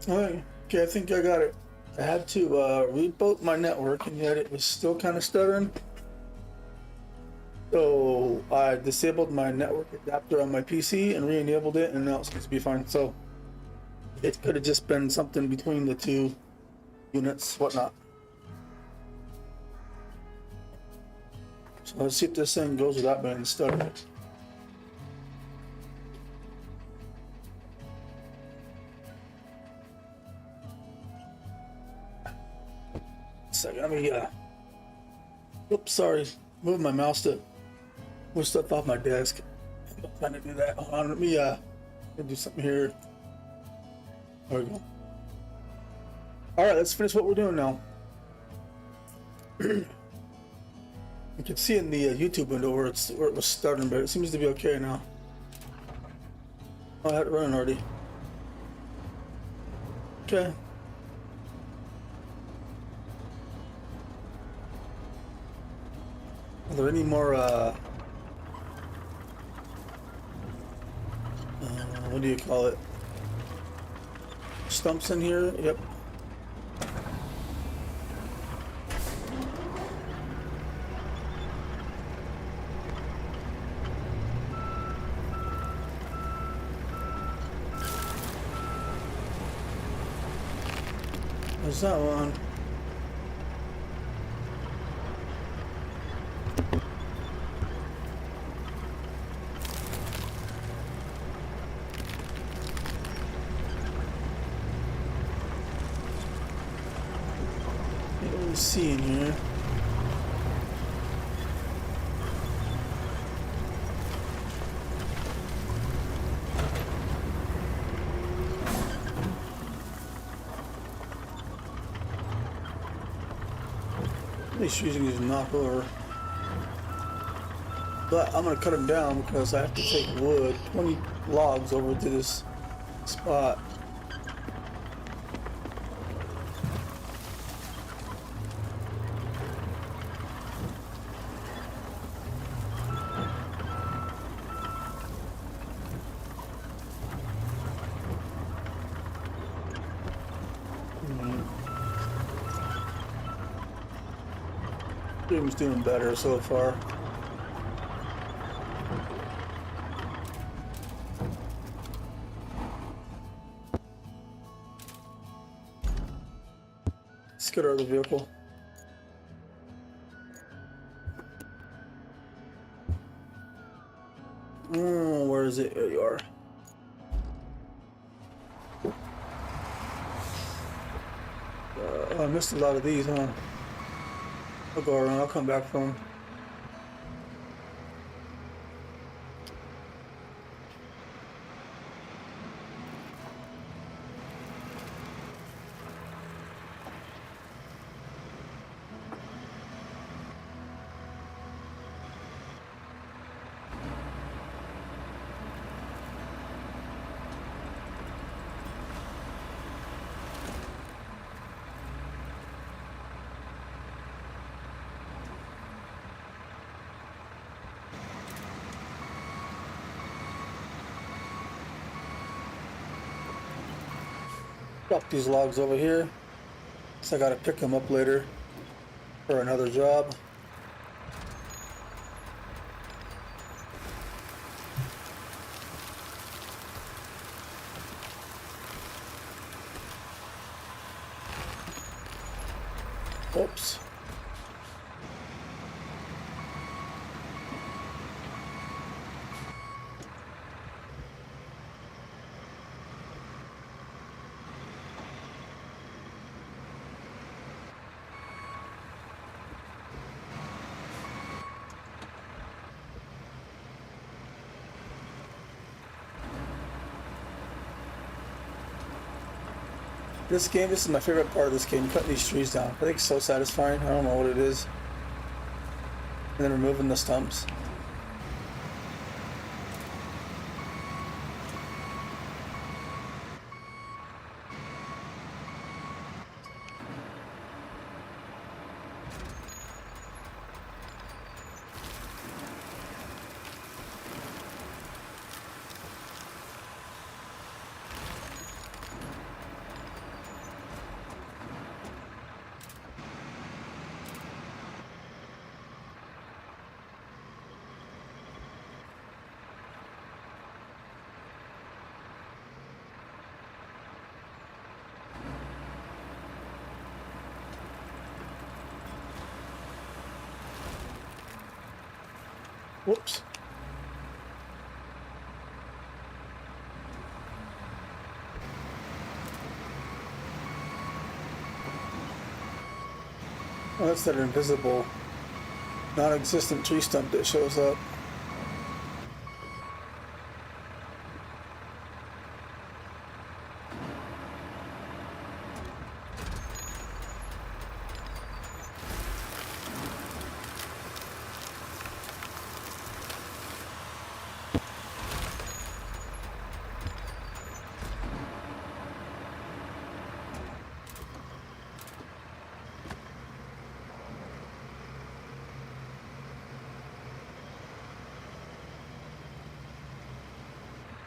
Alright, okay, I think I got it. I had to reboot my network, and yet it was still kind of stuttering. So I disabled my network adapter on my PC and re-enabled it, and now it seems to be fine. So it could have just been something between the two units, whatnot. So let's see if this thing goes without being stuttering. Second, let me oops, sorry. Move my mouse to move stuff off my desk. I'm not trying to do that. Hold on, let me do something here. There we go. Alright, let's finish what we're doing now. You can see in the YouTube window where it was starting, but it seems to be okay now. Oh, I had it running already. Okay. Are there any more what do you call it? Stumps in here? Yep. There's that one. What do we see in here? At least using these knockover. But I'm gonna cut them down because I have to take wood, 20 logs over to this spot. Game's doing better so far. Let's get out of the vehicle. Oh, where is it? There you are. I missed a lot of these, huh? I'll go around, I'll come back from them. Drop these logs over here. So I gotta pick them up later for another job. Oops. This is my favorite part of this game, cutting these trees down. I think it's so satisfying. I don't know what it is. And then removing the stumps. Whoops. Oh, that's that invisible, non-existent tree stump that shows up.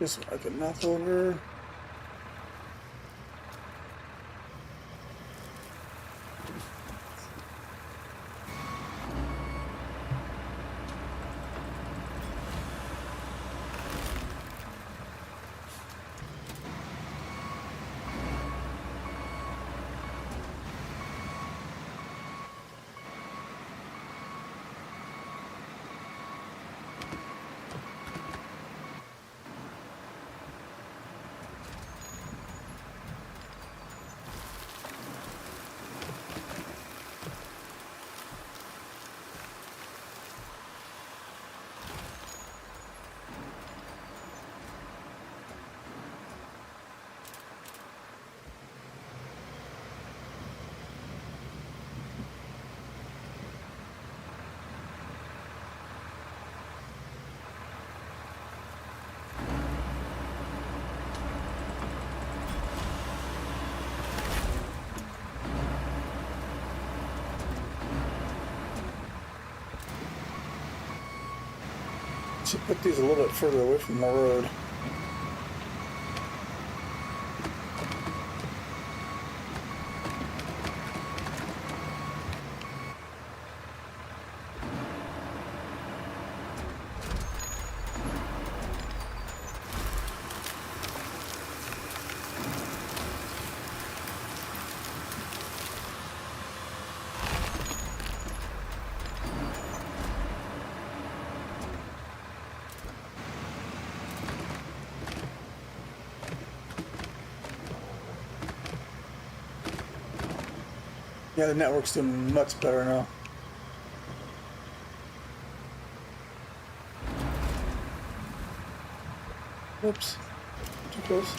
This one I can knock over. Should put these a little bit further away from the road. Yeah, the network's doing much better now. Oops, too close.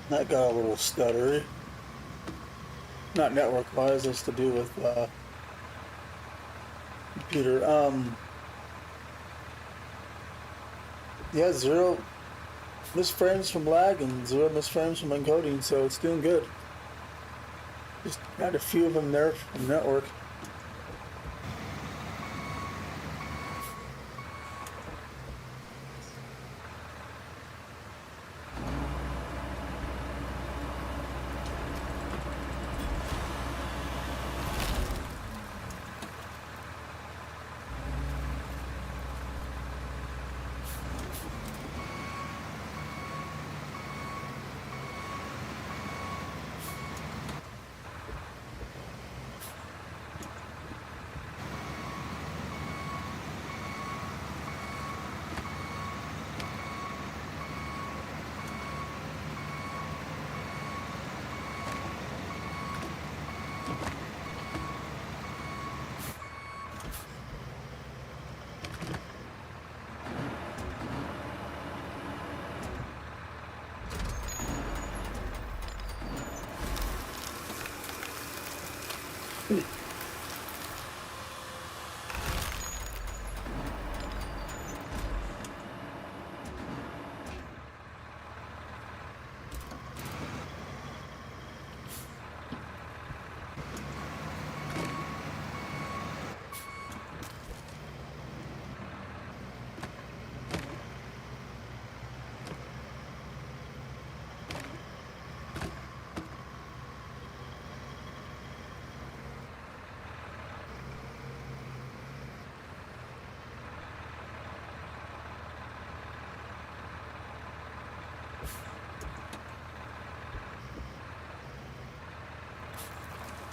That got a little stuttery. Not network-wise, it's to do with computer. Yeah, 0 misframes from lag and 0 misframes from encoding, so it's doing good. Just had a few of them there from network.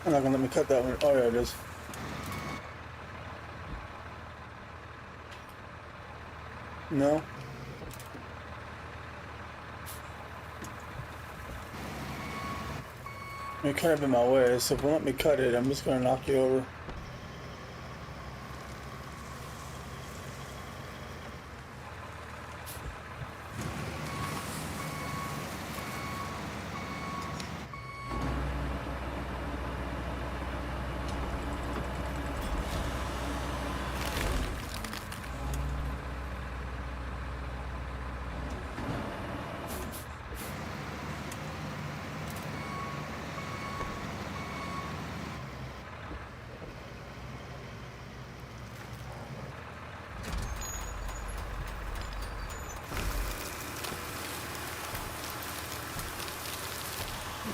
I'm not gonna let me cut that one. Oh yeah, it is. No. You're kind of in my way, so if you let me cut it, I'm just gonna knock you over.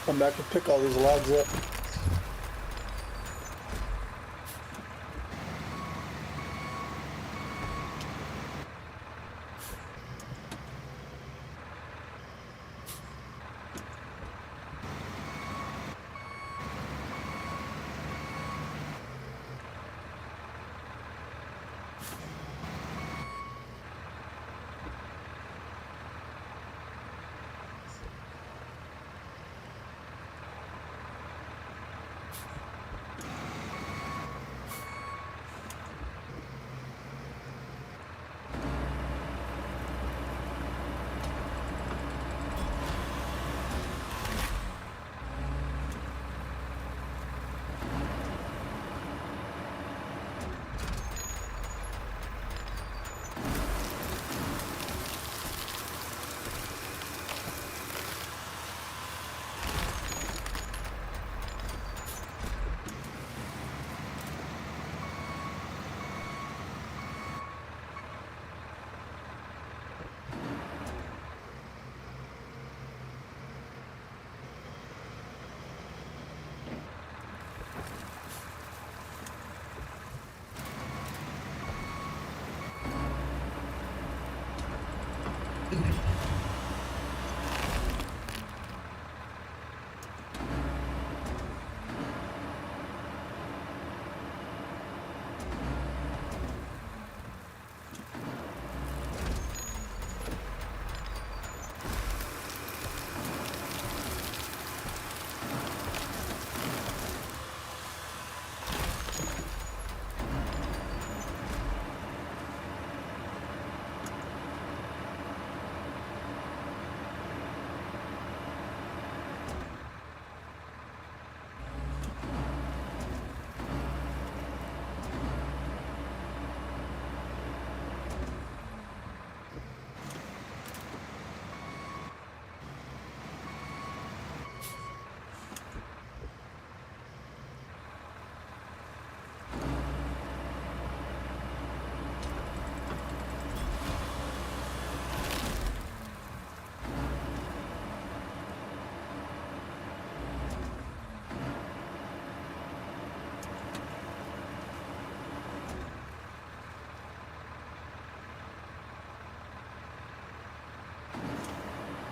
Come back and pick all these logs up.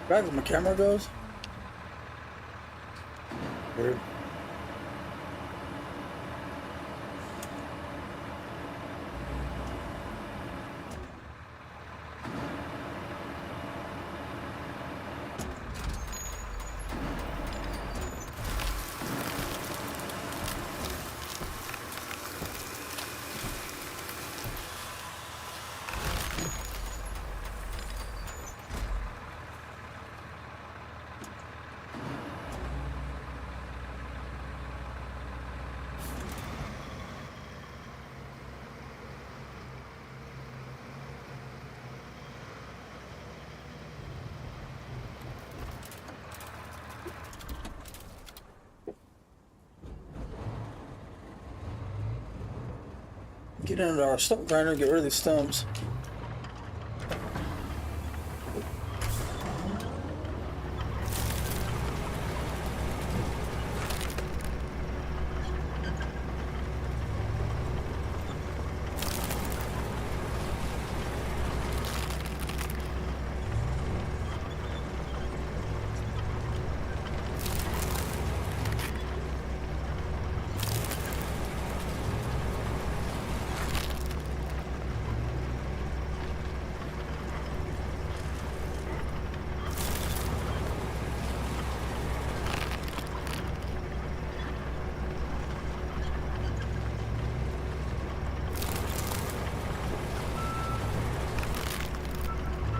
Back where my camera goes. Weird. Get into our stump grinder and get rid of these stumps.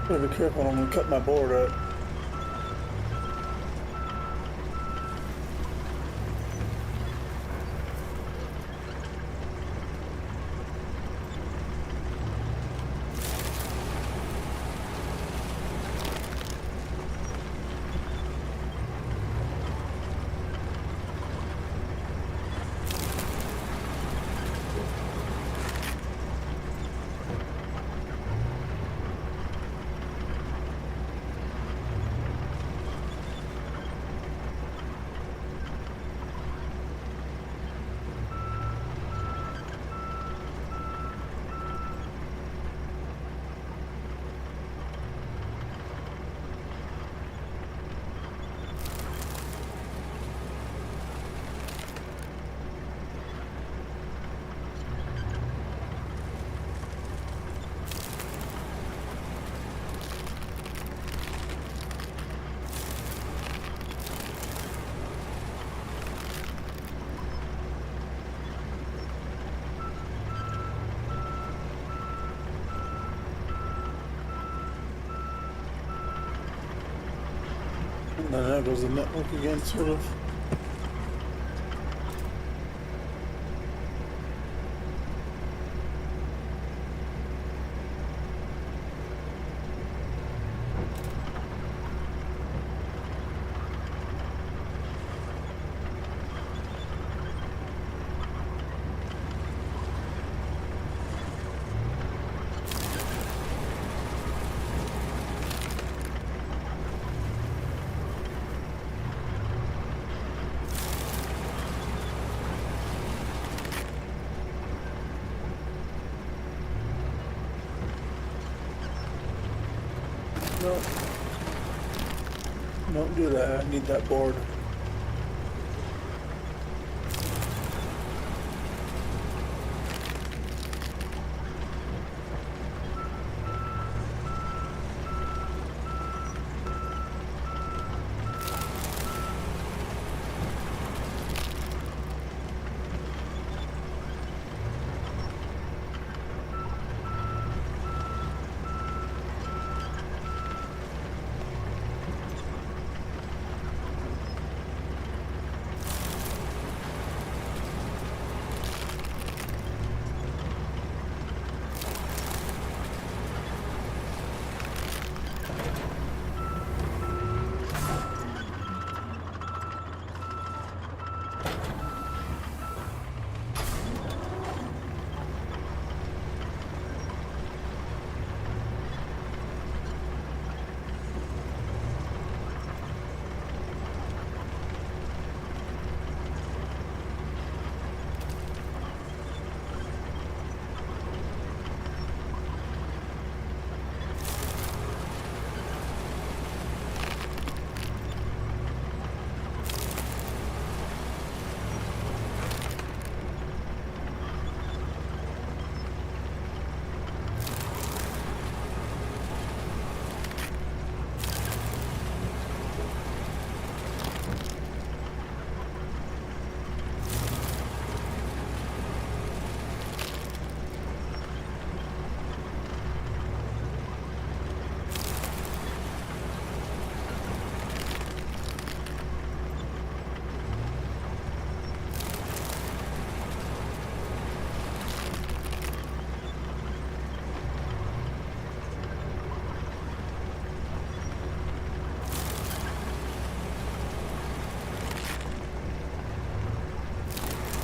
Better be careful, I'm gonna cut my board up. And then there goes the network again, sort of. No. Don't do that. I need that board.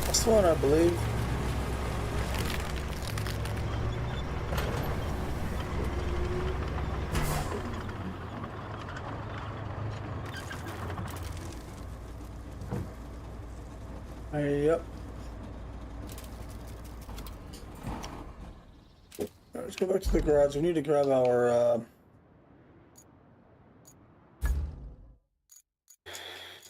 That's the one, I believe. Yep. Alright, let's go back to the garage. We need to grab our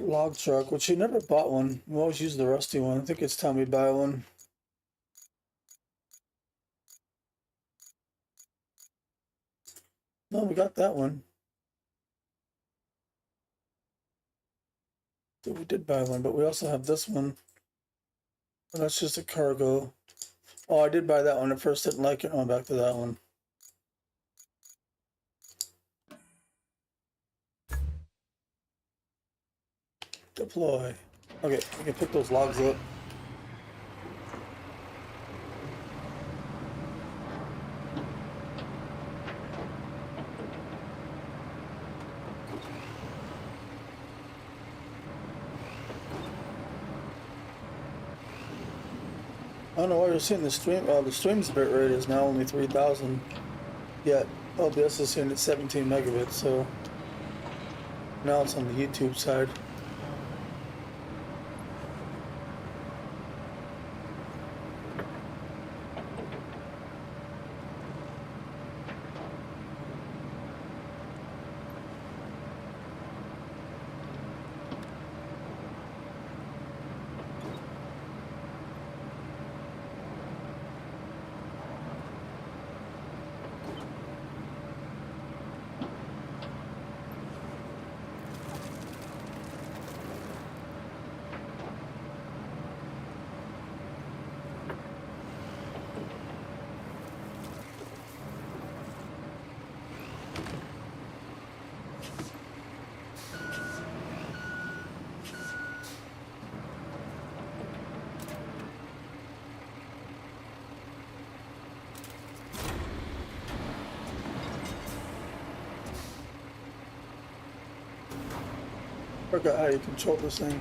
log truck, which we never bought one. We always use the rusty one. I think it's time we buy one. No, we got that one. So we did buy one, but we also have this one. And that's just a cargo. Oh, I did buy that one. At first didn't like it. I'm back to that one. Deploy. Okay, we can pick those logs up. I don't know why you're seeing the stream. The stream's bit rate is now only 3,000. Yet OBS is saying it's 17 megabits. So now it's on the YouTube side. Forgot how you control this thing.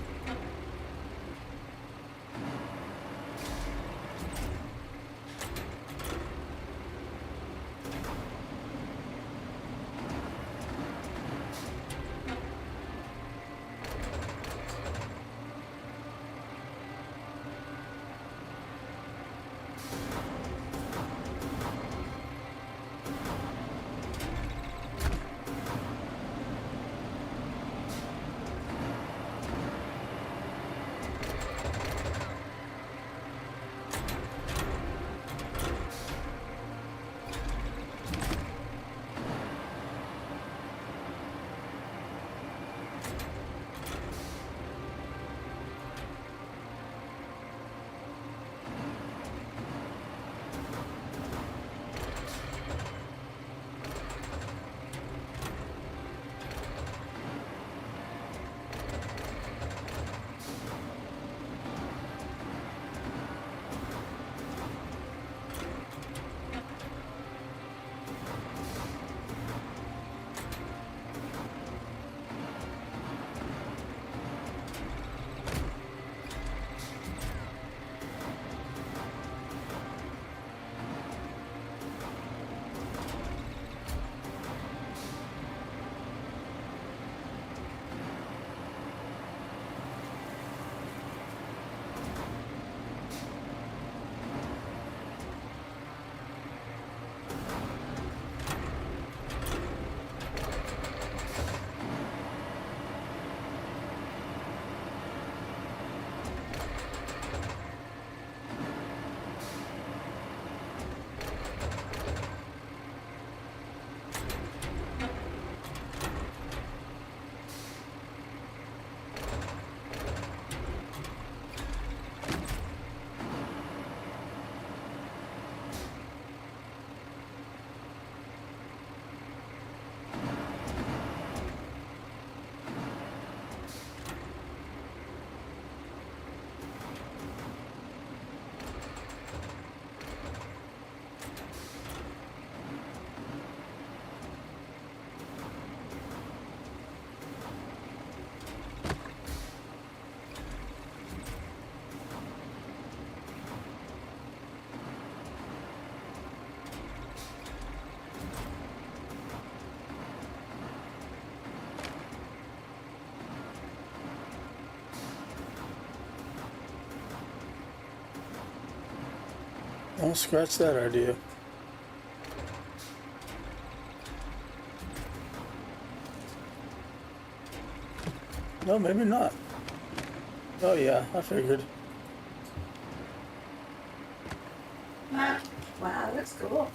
Don't scratch that idea. No, maybe not. Oh yeah, I figured. Wow, that's cool.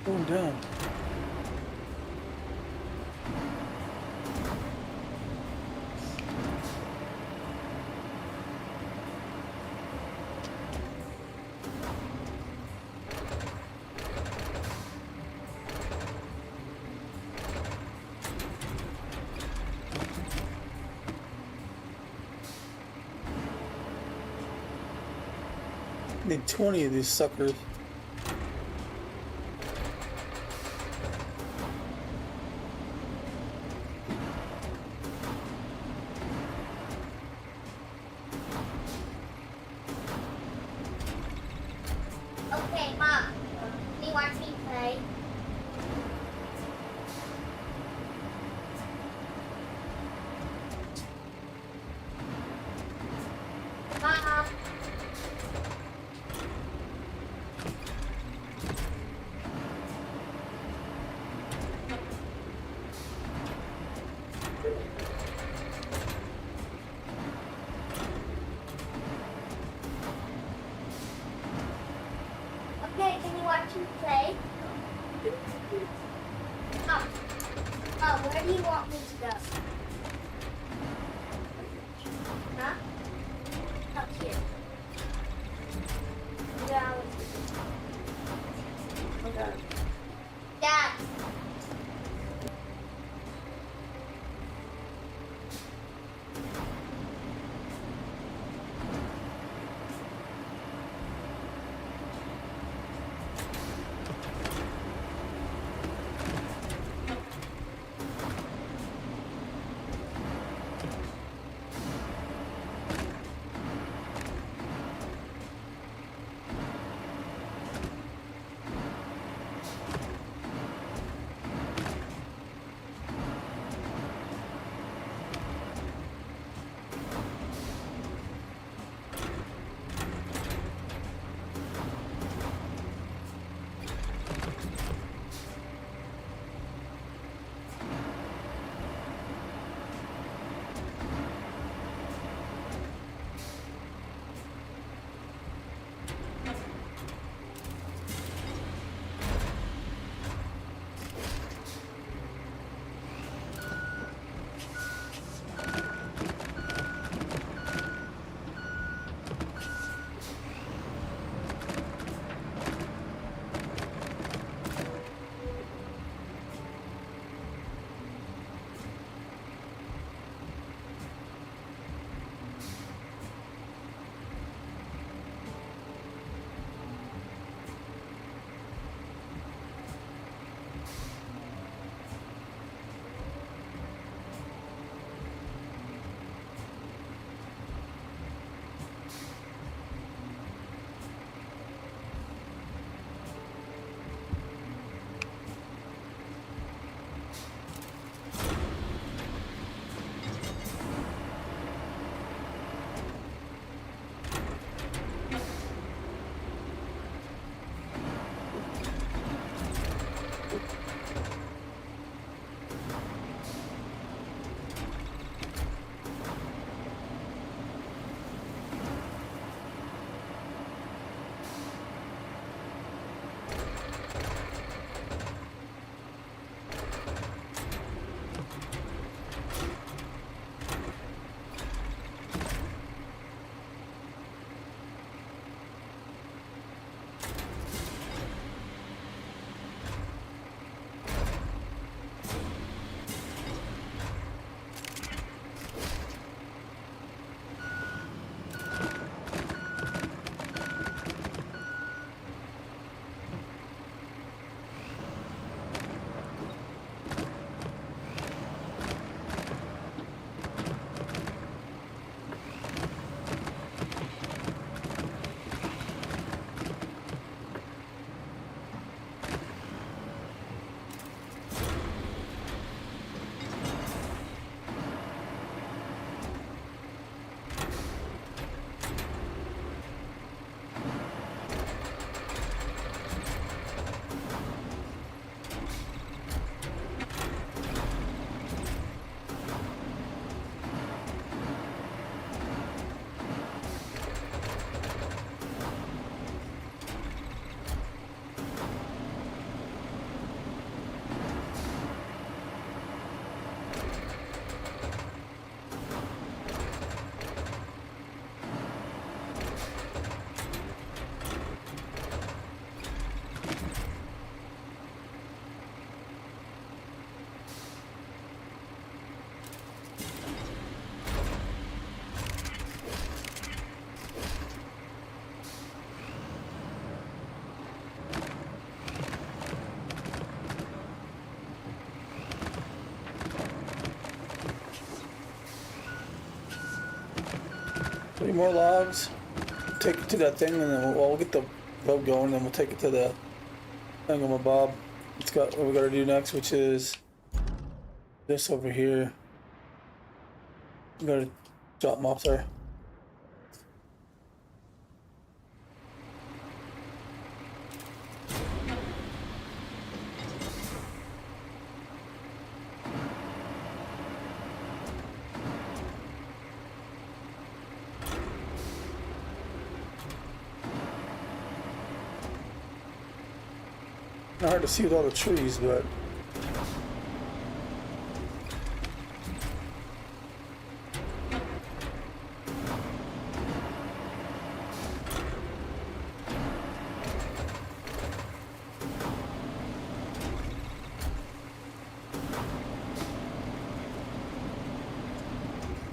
Going down. Need 20 of these suckers. Okay, Mom. Do you want me to play? Mom. Okay, can you watch me play? Where do you want me to go? Huh? Up here. Yeah. Okay. Dad. more logs, take it to that thing, and then we'll get the boat going, and we'll take it to the thingamabob. It's got what we gotta do next, which is this over here. We gotta drop them off there. Not hard to see with all the trees, but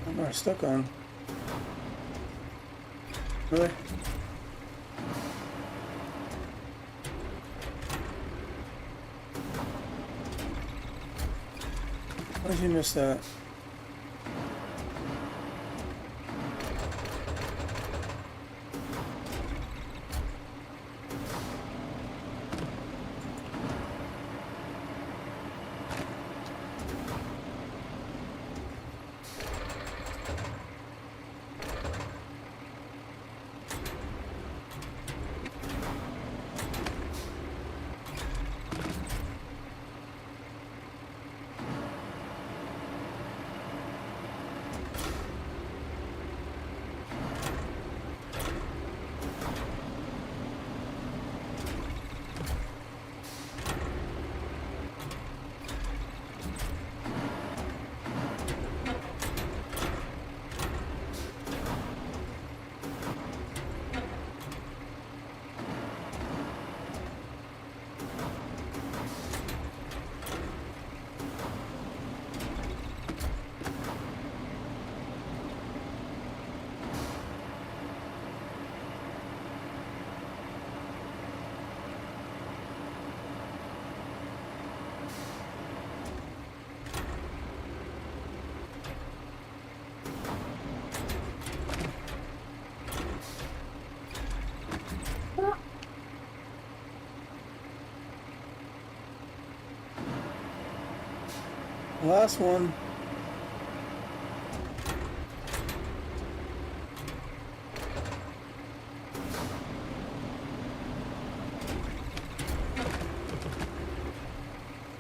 I'm not stuck on. Really? Why did you miss that? Last one.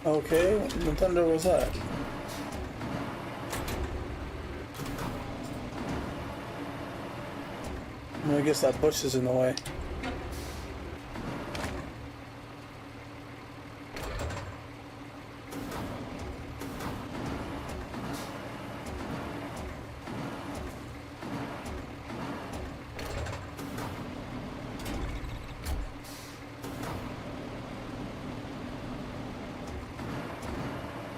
Okay, what in the thunder was that? I guess that bush is in the way.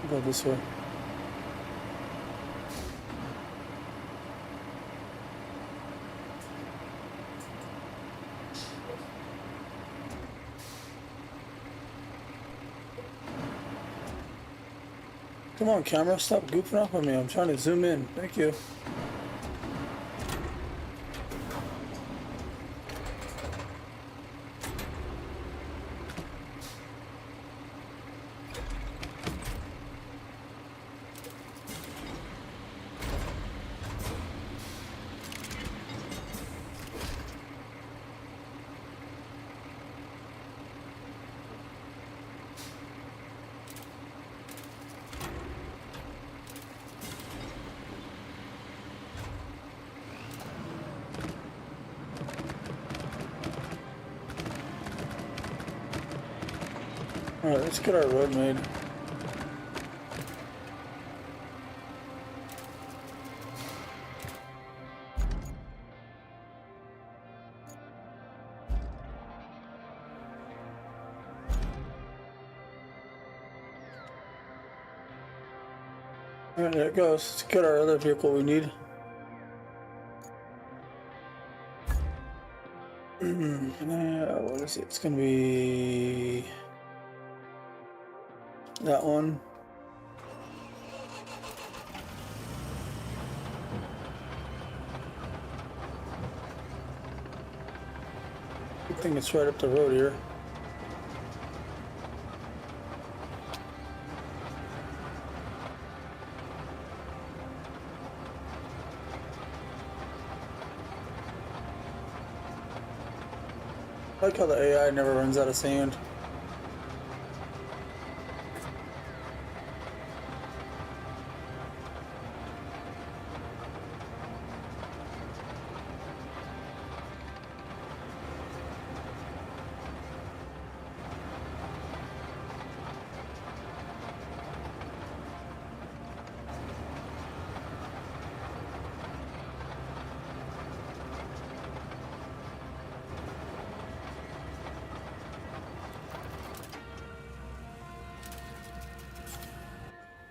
Go this way. Come on, camera, stop goofing off on me. I'm trying to zoom in. Thank you. Alright, let's get our road made. Alright, there it goes. Let's get our other vehicle we need. What is it? It's gonna be that one. Good thing it's right up the road here. I like how the AI never runs out of sand.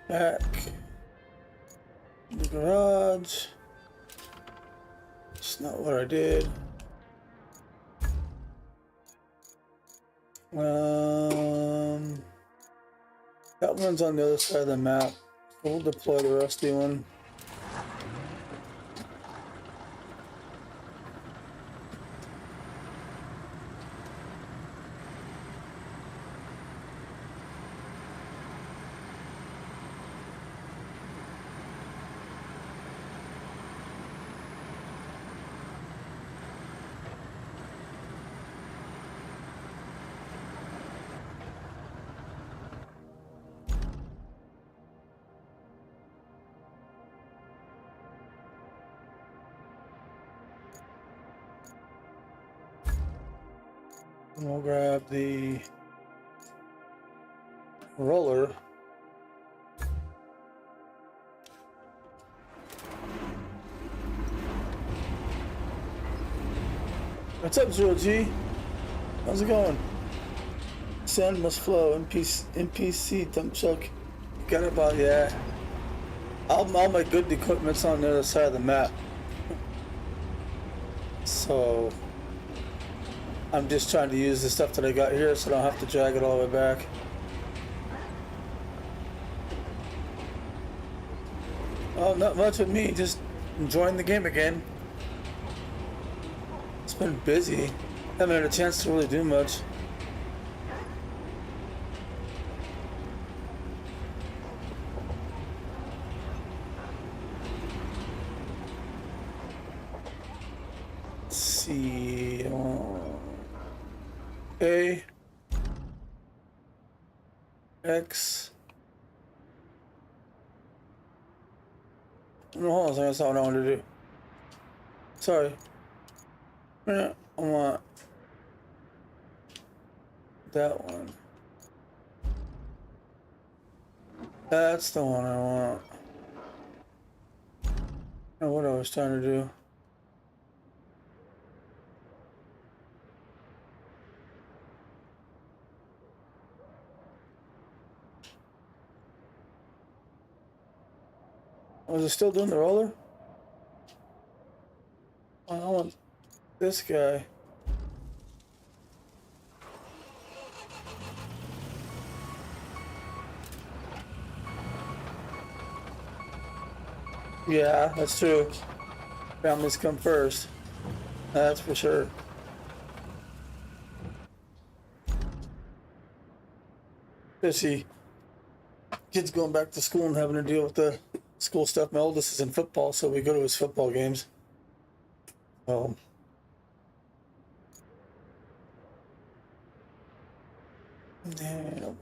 Back. The garage. It's not what I did. That one's on the other side of the map. We'll deploy the rusty one. And we'll grab the roller. What's up, Zero G? How's it going? Sand must flow. NPC dump truck. Got it about, yeah. All my good equipment's on the other side of the map. So I'm just trying to use the stuff that I got here so I don't have to drag it all the way back. Oh, not much with me, just enjoying the game again. It's been busy. Haven't had a chance to really do much. Let's see. A X. No, hold on a second, that's not what I wanted to do. Sorry. I want that one. That's the one I want. I know what I was trying to do. Was it still doing the roller? Oh, I want this guy. Yeah, that's true. Families come first. That's for sure. Especially kids going back to school and having to deal with the school stuff. My oldest is in football, so we go to his football games. And I want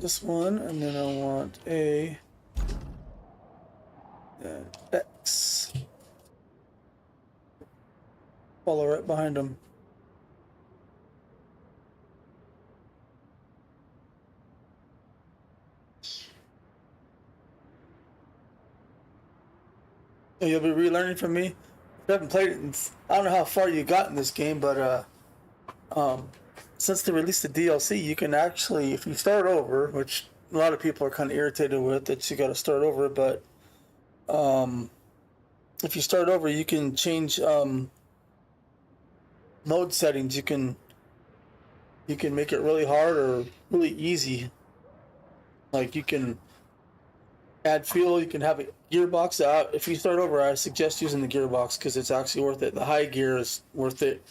this one, and then I want a and X. Follow right behind him. You'll be relearning from me. If you haven't played it, I don't know how far you got in this game, but since they released the DLC, you can actually, if you start over, which a lot of people are kind of irritated with, that you got to start over, but if you start over, you can change mode settings. You can make it really hard or really easy. Like you can add fuel. You can have a gearbox out. If you start over, I suggest using the gearbox because it's actually worth it. The high gear is worth it.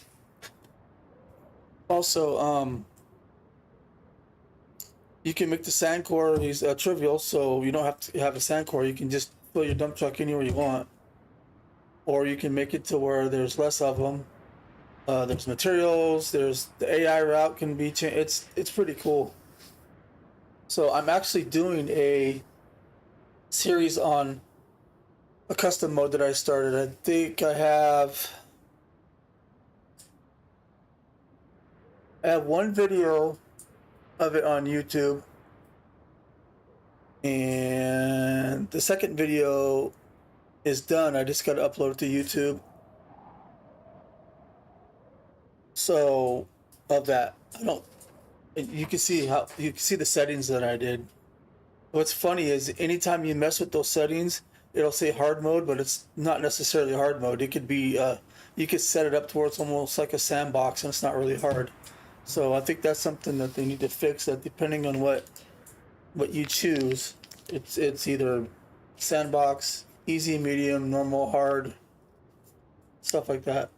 Also, you can make the sand core trivial, so you don't have to have a sand core. You can just fill your dump truck anywhere you want, or you can make it to where there's less of them. There's materials. There's the AI route can be changed. It's pretty cool. So I'm actually doing a series on a custom mode that I started. I think I have one video of it on YouTube, and the second video is done. I just got to upload it to YouTube. So of that, you can see the settings that I did. What's funny is anytime you mess with those settings, it'll say hard mode, but it's not necessarily hard mode. It could be you could set it up to where it's almost like a sandbox and it's not really hard. So I think that's something that they need to fix, that depending on what you choose, it's either sandbox, easy, medium, normal, hard, stuff like that.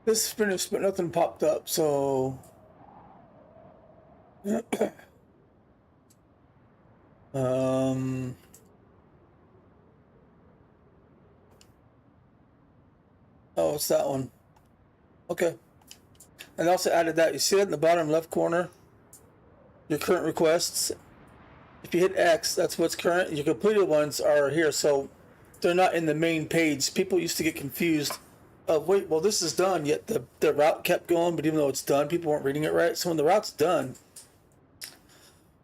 This is finished, but nothing popped up, so oh, it's that one. Okay. And I also added that. You see it in the bottom left corner? Your current requests. If you hit X, that's what's current. Your completed ones are here, so they're not in the main page. People used to get confused. Wait, well, this is done, yet the route kept going, but even though it's done, people weren't reading it right. So when the route's done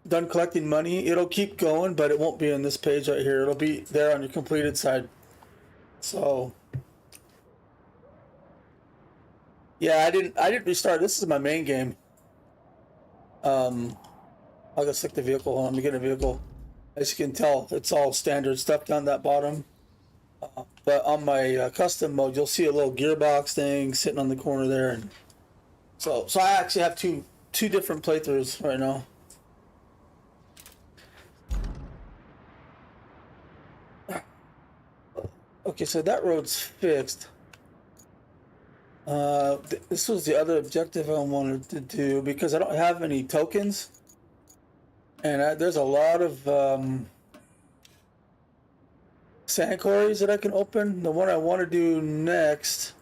collecting money, it'll keep going, but it won't be on this page right here. It'll be there on your completed side. So yeah, I didn't restart. This is my main game. I'll go select the vehicle. Hold on, let me get a vehicle. As you can tell, it's all standard stuff down that bottom. But on my custom mode, you'll see a little gearbox thing sitting on the corner there, and so I actually have two different playthroughs right now. Okay, so that road's fixed. This was the other objective I wanted to do because I don't have any tokens, and there's a lot of sand quarries that I can open. The one I want to do next,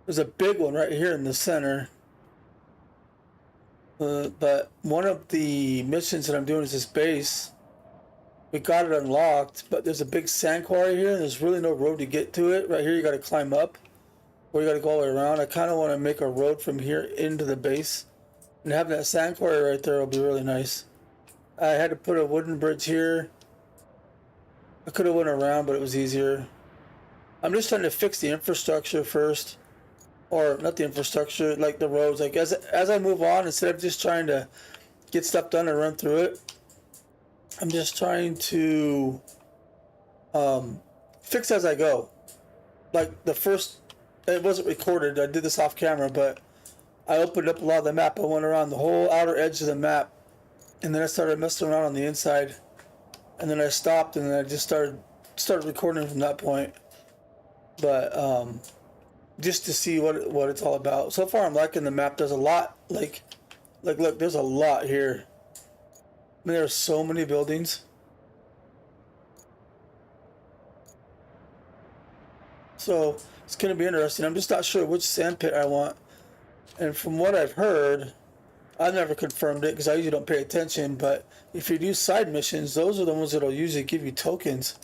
there's a big one right here in the center. But one of the missions that I'm doing is this base. We got it unlocked, but there's a big sand quarry here, and there's really no road to get to it. Right here, you got to climb up, or you got to go all the way around. I kind of want to make a road from here into the base, and having that sand quarry right there will be really nice. I had to put a wooden bridge here. I could have went around, but it was easier. I'm just trying to fix the infrastructure first, or not the infrastructure, like the roads. Like as I move on, instead of just trying to get stuff done and run through it, I'm just trying to fix as I go. Like the first, it wasn't recorded. I did this off camera, but I opened up a lot of the map. I went around the whole outer edge of the map, and then I started messing around on the inside. And then I stopped, and then I just started recording from that point. But just to see what it's all about. So far, I'm liking the map. There's a lot, like look, there's a lot here. I mean, there are so many buildings. So it's gonna be interesting. I'm just not sure which sand pit I want. And from what I've heard, I've never confirmed it because I usually don't pay attention, but if you do side missions, those are the ones that'll usually give you tokens.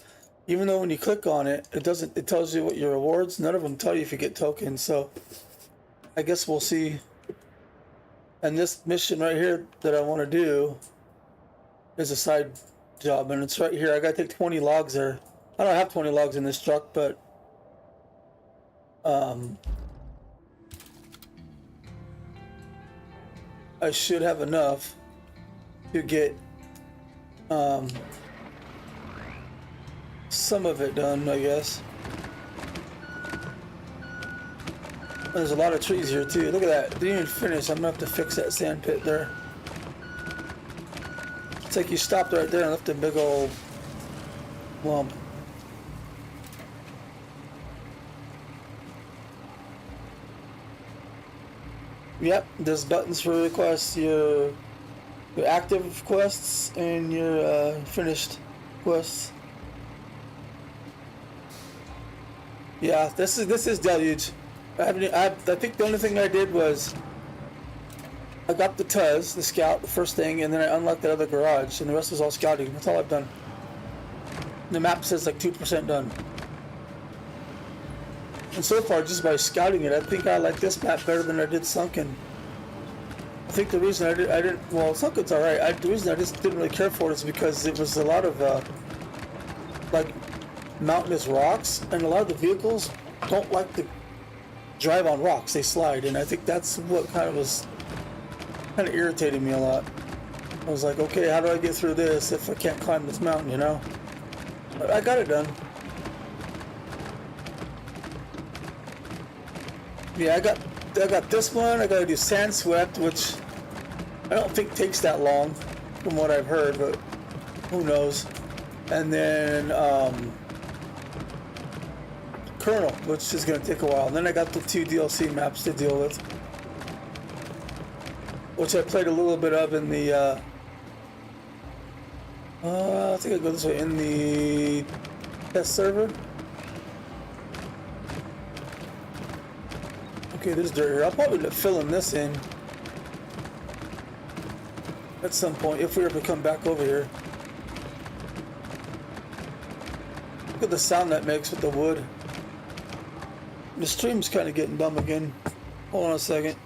Even though when you click on it, it tells you what your rewards. None of them tell you if you get tokens, so I guess we'll see. And this mission right here that I want to do is a side job, and it's right here. I gotta take 20 logs there. I don't have 20 logs in this truck, but I should have enough to get some of it done, I guess. There's a lot of trees here too. Look at that. Didn't even finish. I'm gonna have to fix that sand pit there. It's like you stopped right there and left a big old lump. Yep, there's buttons for requests, your active quests and your finished quests. Yeah, this is Deluge. I think the only thing I did was I got the Tuz, the scout, the first thing, and then I unlocked that other garage, and the rest was all scouting. That's all I've done. The map says like 2% done. And so far, just by scouting it, I think I like this map better than I did Sunken. I think the reason I didn't, well, Sunken's alright. The reason I just didn't really care for it is because it was a lot of, like, mountainous rocks, and a lot of the vehicles don't like to drive on rocks. They slide, and I think that's what kind of irritating me a lot. I was like, okay, how do I get through this if I can't climb this mountain, you know? But I got it done. Yeah, I got this one. I gotta do Sand Swept, which I don't think takes that long from what I've heard, but who knows. And then Colonel, which is gonna take a while. And then I got the 2 DLC maps to deal with, which I played a little bit of in the I think I go this way, in the test server. Okay, there's dirt here. I'll probably end up filling this in at some point if we ever come back over here. Look at the sound that makes with the wood. The stream's kind of getting dumb again. Hold on a second.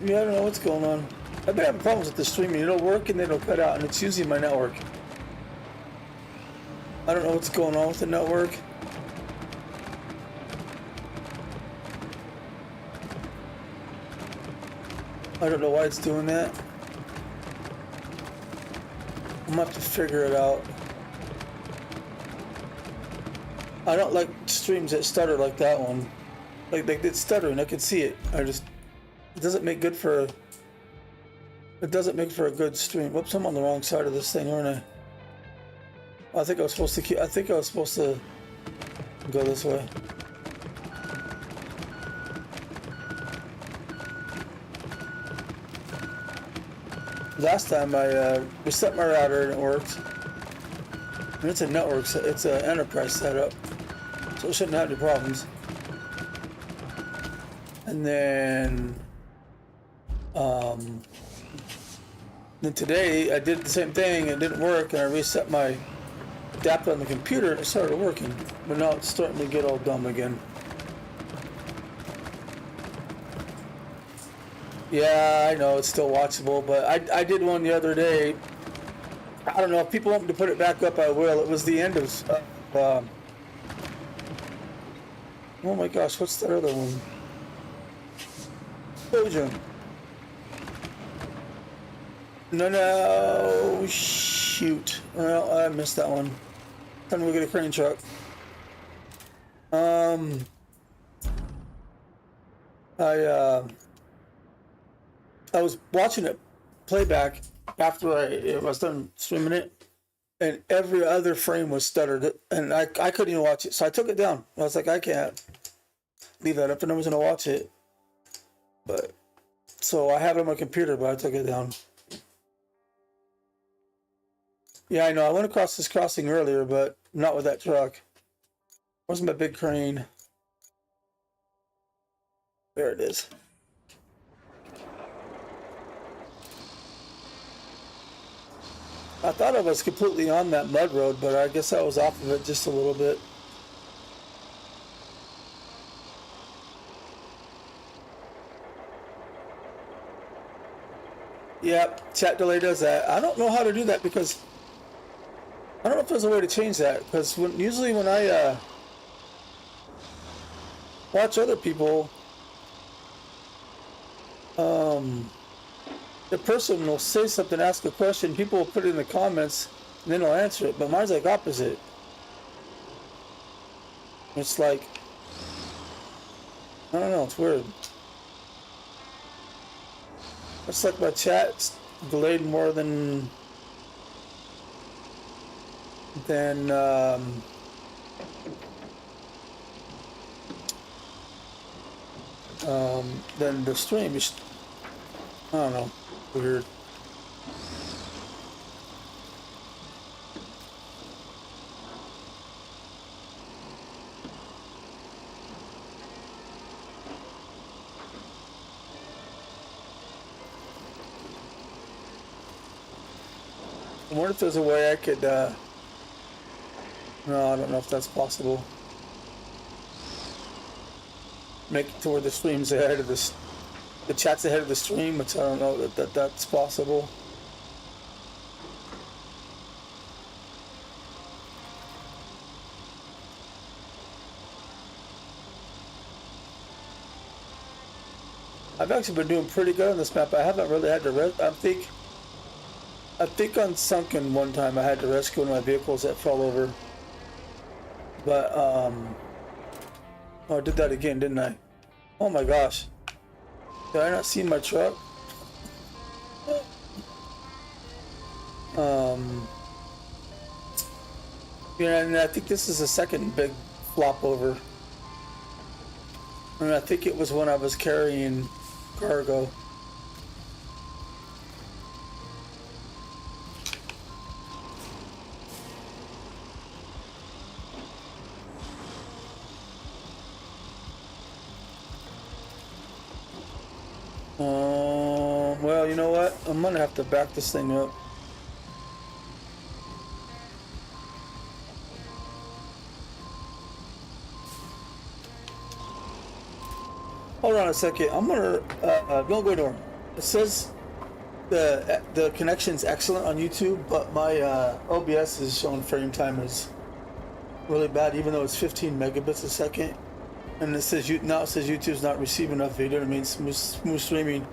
Yeah, I don't know what's going on. I've been having problems with the streaming. It'll work and then it'll cut out, and it's usually my network. I don't know what's going on with the network. I don't know why it's doing that. I'm gonna have to figure it out. I don't like streams that stutter like that one. Like it's stuttering, I can see it. It doesn't make good for a... It doesn't make for a good stream. Whoops, I'm on the wrong side of this thing, aren't I? I think I was supposed to go this way. Last time I reset my router and it worked. And it's a network, it's an enterprise setup, so it shouldn't have any problems. And then today I did the same thing. It didn't work, and I reset my adapter on the computer, and it started working. But now it's starting to get all dumb again. Yeah, I know it's still watchable, but I did one the other day. I don't know if people want me to put it back up, I will. It was the end of oh my gosh, what's that other one? Explosion. No, shoot. Well, I missed that one. Time to go get a crane truck. I was watching it playback after I was done streaming it, and every other frame was stuttered, and I couldn't even watch it, so I took it down. I was like, I can't leave that up, and I was gonna watch it. But so I have it on my computer, but I took it down. Yeah, I know. I went across this crossing earlier, but not with that truck. Where's my big crane? There it is. I thought I was completely on that mud road, but I guess I was off of it just a little bit. Yep, chat delay does that. I don't know how to do that because I don't know if there's a way to change that, because usually when I watch other people, the person will say something, ask a question, people will put it in the comments, and then they'll answer it. But mine's like opposite. It's like, I don't know, it's weird. It's like my chat's delayed more than the stream. I don't know, weird. I wonder if there's a way I could, no, I don't know if that's possible. Make it to where the stream's ahead of this, the chat's ahead of the stream, which I don't know that's possible. I've actually been doing pretty good on this map. I haven't really had to I think on Sunken one time I had to rescue one of my vehicles that fell over. But, oh, I did that again, didn't I? Oh my gosh. Did I not see my truck? Yeah, and I think this is the second big flop over. And I think it was when I was carrying cargo. Well, you know what? I'm gonna have to back this thing up. Hold on a second. I'm gonna don't go door. It says the connection's excellent on YouTube, but my OBS is showing frame time is really bad, even though it's 15 megabits a second. And it says now it says YouTube's not receiving enough video. I mean, smooth streaming.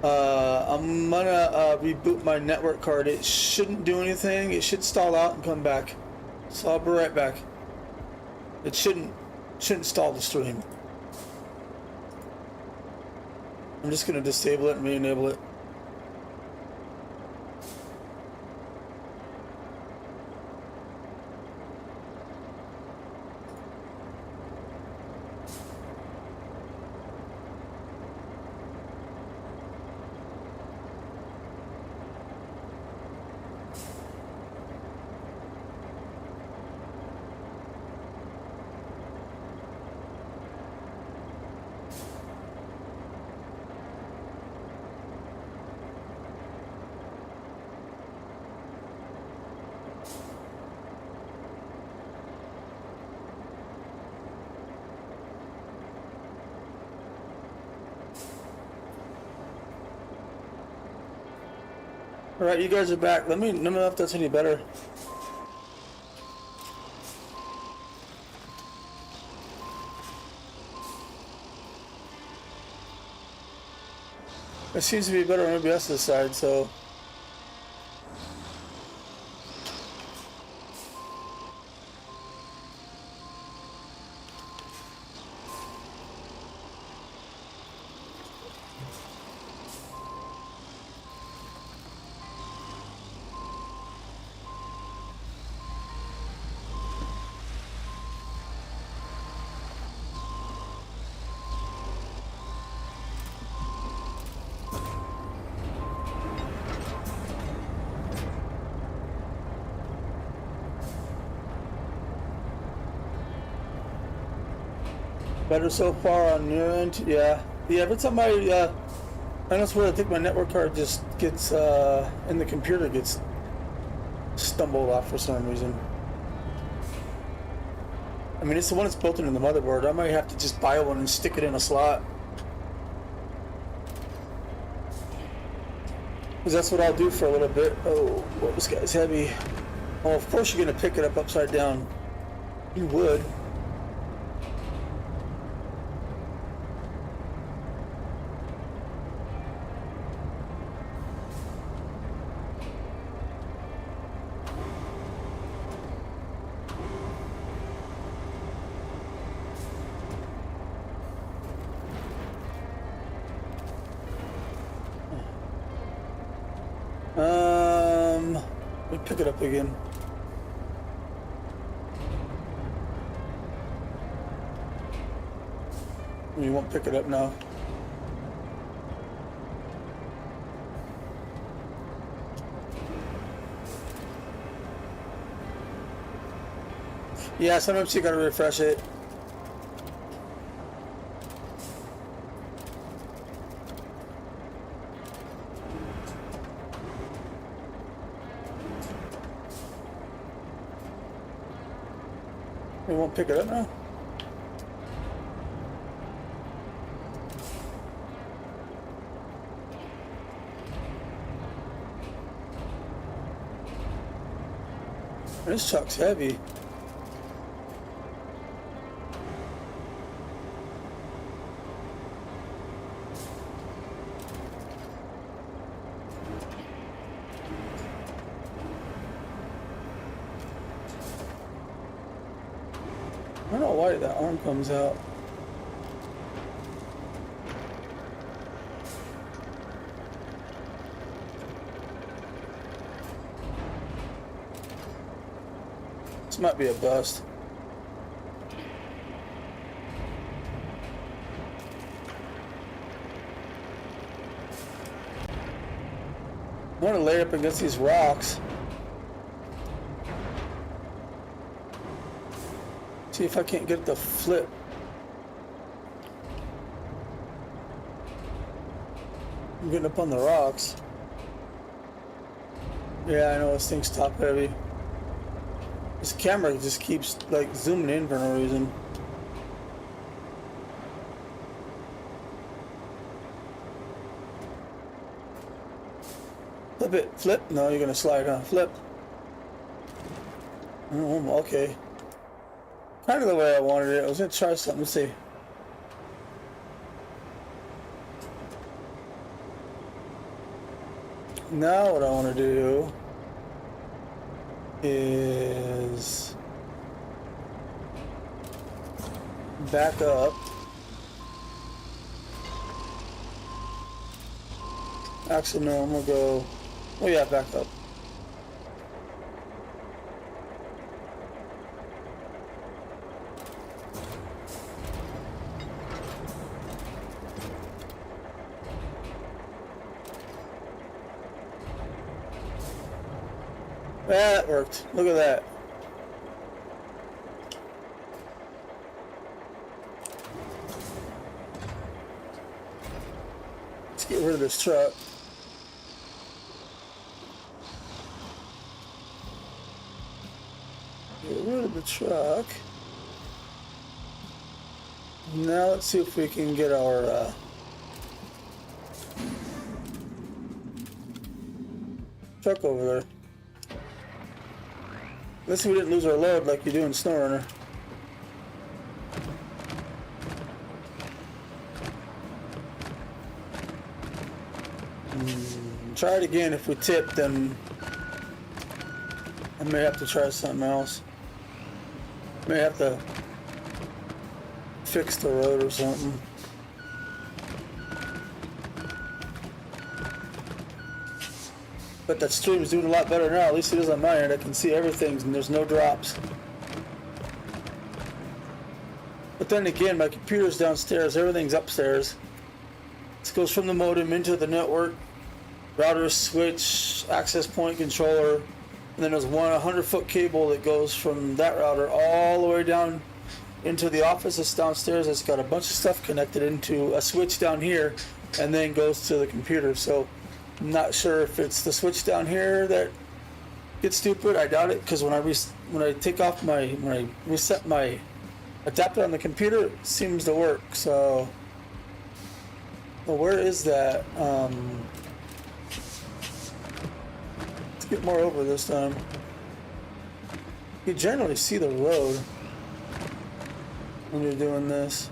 I'm gonna reboot my network card. It shouldn't do anything. It should stall out and come back. So I'll be right back. It shouldn't stall the stream. I'm just gonna disable it and re-enable it. All right, you guys are back. Let me know if that's any better. It seems to be better on OBS's side, so. Better so far on your end? Yeah. Yeah, every time I don't swear, I think my network card just gets, in the computer gets stumbled off for some reason. I mean, it's the one that's built into the motherboard. I might have to just buy one and stick it in a slot. Because that's what I'll do for a little bit. Oh, well, this guy's heavy. Oh, of course you're going to pick it up upside down. You would. Let me pick it up again. You won't pick it up now. Yeah, sometimes you gotta refresh it. We won't pick it up now. This truck's heavy. I don't know why that arm comes out. This might be a bust. I want to lay up against these rocks. See if I can't get it to flip. I'm getting up on the rocks. Yeah, I know this thing's top heavy. This camera just keeps like zooming in for no reason. Flip it, flip. No, you're gonna slide, huh? Flip. Oh, okay. Kind of the way I wanted it. I was gonna try something. Let's see. Now what I want to do is back up. Actually, no, I'm gonna go. Oh yeah, back up. That worked. Look at that. Let's get rid of this truck. Get rid of the truck. Now let's see if we can get our truck over there. Let's see we didn't lose our load like you do in SnowRunner. Try it again. If we tip, then I may have to try something else. May have to fix the road or something. But that stream is doing a lot better now. At least it is on my end. I can see everything and there's no drops. But then again, my computer's downstairs. Everything's upstairs. This goes from the modem into the network. Router, switch, access point, controller. And then there's one 100-foot cable that goes from that router all the way down into the office that's downstairs. It's got a bunch of stuff connected into a switch down here and then goes to the computer. So I'm not sure if it's the switch down here that gets stupid. I doubt it, because when I reset my adapter on the computer, it seems to work. So, well, where is that? Let's get more over this time. You generally see the road when you're doing this.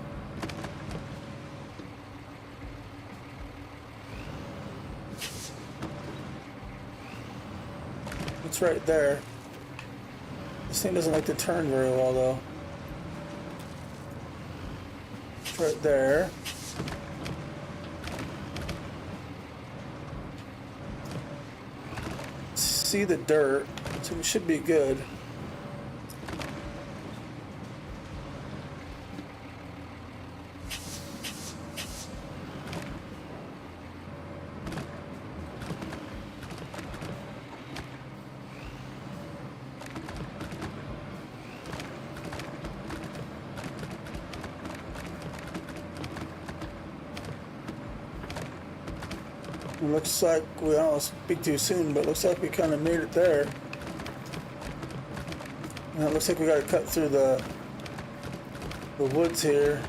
It's right there. This thing doesn't like to turn very well though. It's right there. see the dirt, so we should be good. It looks like we don't want to speak too soon, but it looks like we kind of made it there. And it looks like we got to cut through the woods here.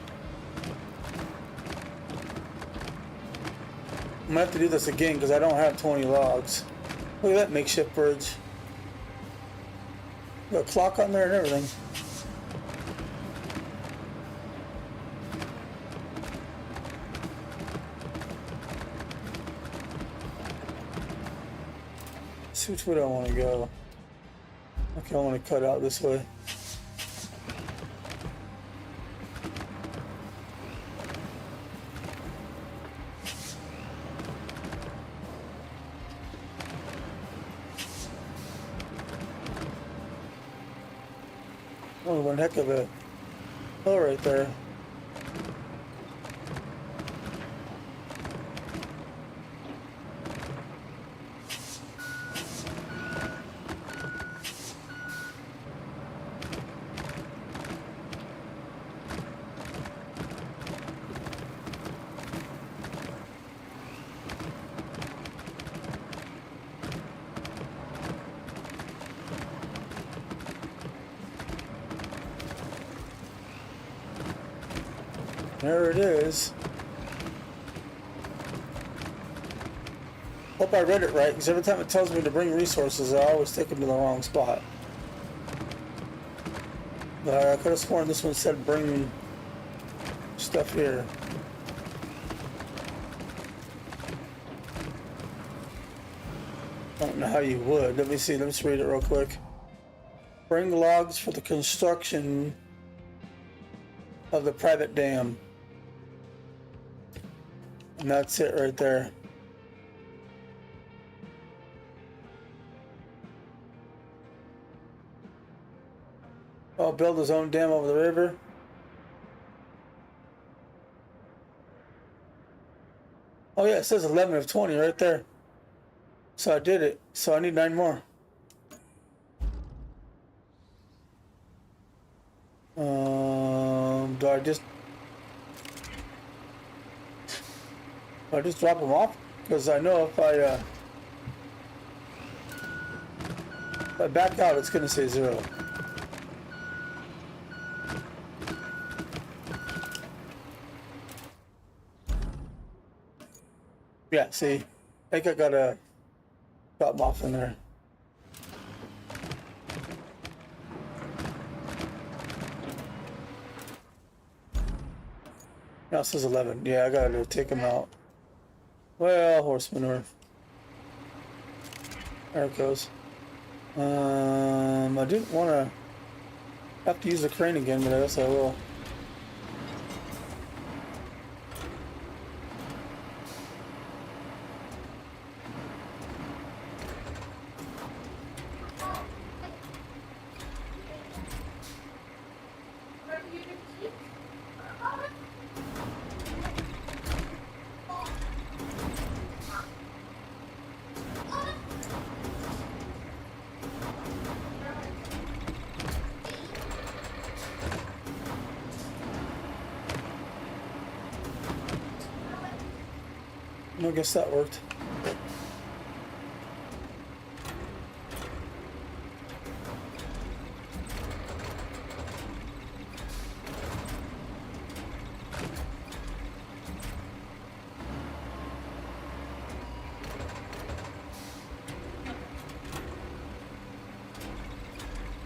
I'm gonna have to do this again because I don't have 20 logs. Look at that makeshift bridge. Got a clock on there and everything. See which way I want to go. Okay, I want to cut out this way. Oh, one heck of a hill right there. There it is. Hope I read it right, because every time it tells me to bring resources, I always take them to the wrong spot. But I could have sworn this one said bring stuff here. I don't know how you would. Let me see, let's read it real quick. Bring logs for the construction of the private dam. And that's it right there. Oh, build his own dam over the river. Oh yeah, it says 11 of 20 right there. So I did it. So I need 9 more. Do I just drop them off? Because I know if I back out, it's gonna say 0. Yeah, see, I think I gotta drop them off in there. Now it says 11. Yeah, I gotta take them out. Well, horse manure. There it goes. I didn't want to have to use the crane again, but I guess I will. I guess that worked.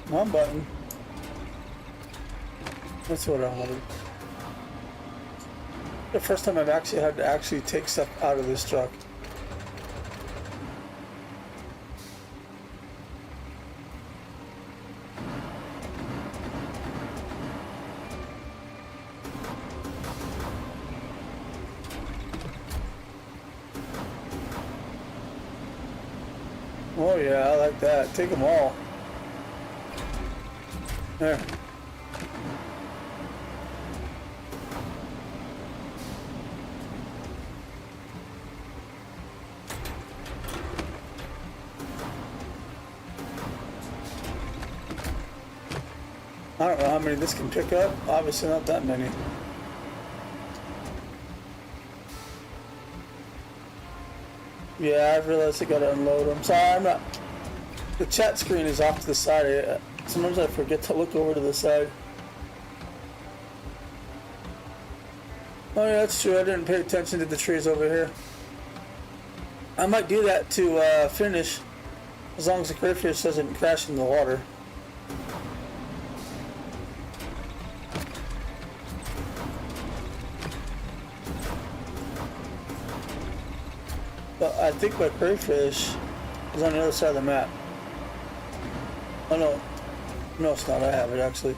One button. That's what I wanted. The first time I've actually had to take stuff out of this truck. Oh yeah, I like that. Take them all. There. I don't know how many this can pick up. Obviously not that many. Yeah, I realized I gotta unload them. Sorry, I'm not. The chat screen is off to the side. Sometimes I forget to look over to the side. Oh yeah, that's true. I didn't pay attention to the trees over here. I might do that to finish, as long as the crayfish doesn't crash in the water. But I think my crayfish is on the other side of the map. Oh no. No, it's not. I have it actually.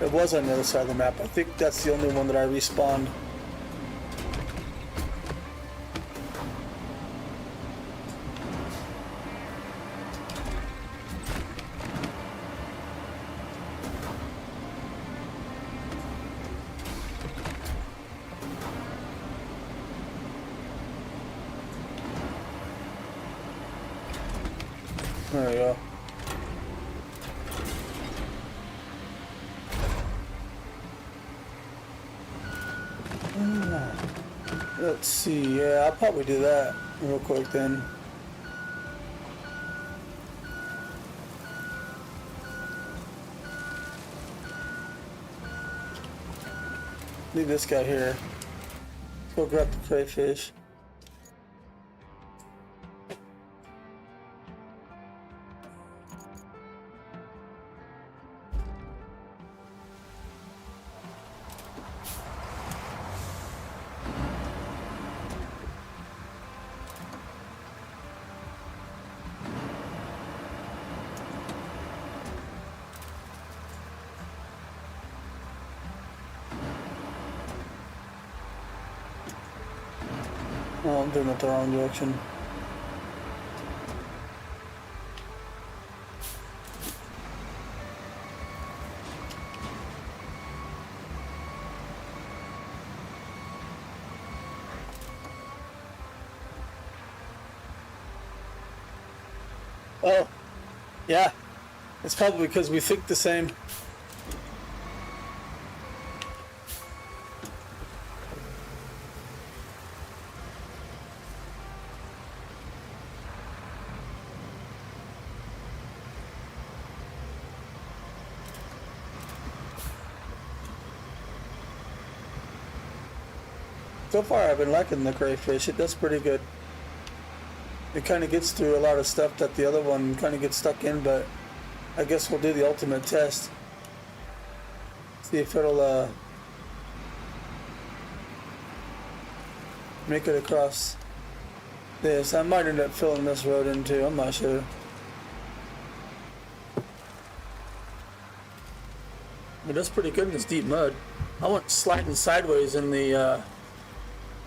It was on the other side of the map. I think that's the only one that I respawned. There we go. Let's see, yeah, I'll probably do that real quick then. Leave this guy here. Go grab the crayfish. Oh, I'm doing it the wrong direction. Oh, yeah. It's probably because we think the same. So far, I've been liking the crayfish. It does pretty good. It kind of gets through a lot of stuff that the other one kind of gets stuck in, but I guess we'll do the ultimate test. See if it'll make it across this. I might end up filling this road in too. I'm not sure. It does pretty good in this deep mud. I went sliding sideways in the.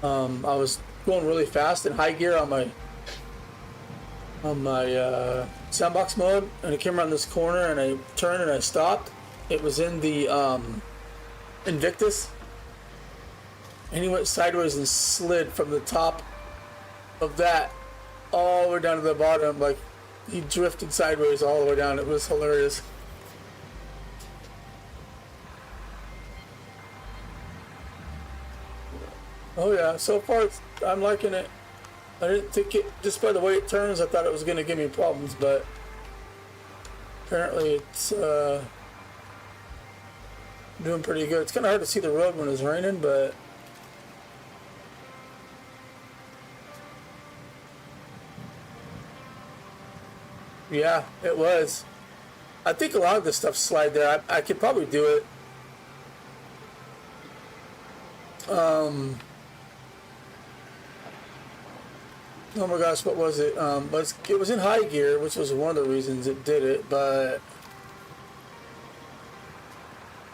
I was going really fast in high gear on my sandbox mode, and I came around this corner and I turned and I stopped. It was in the Invictus, and he went sideways and slid from the top of that all the way down to the bottom. Like, he drifted sideways all the way down. It was hilarious. Oh yeah, so far I'm liking it. I didn't think it, just by the way it turns, I thought it was going to give me problems, but apparently it's doing pretty good. It's kind of hard to see the road when it's raining, but yeah, it was. I think a lot of this stuff slide there. I could probably do it. Oh my gosh, what was it? But it was in high gear, which was one of the reasons it did it, but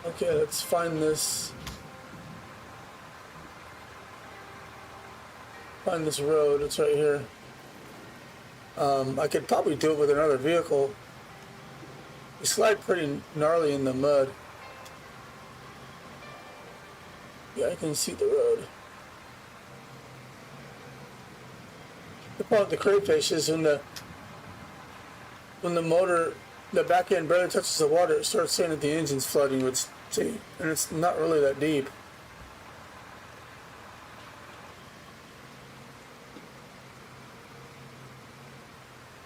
okay, let's find this. find this road. It's right here. I could probably do it with another vehicle. You slide pretty gnarly in the mud. Yeah, I can see the road. The problem with the crayfish is when the motor, the back end barely touches the water, it starts saying that the engine's flooding, which, see, and it's not really that deep.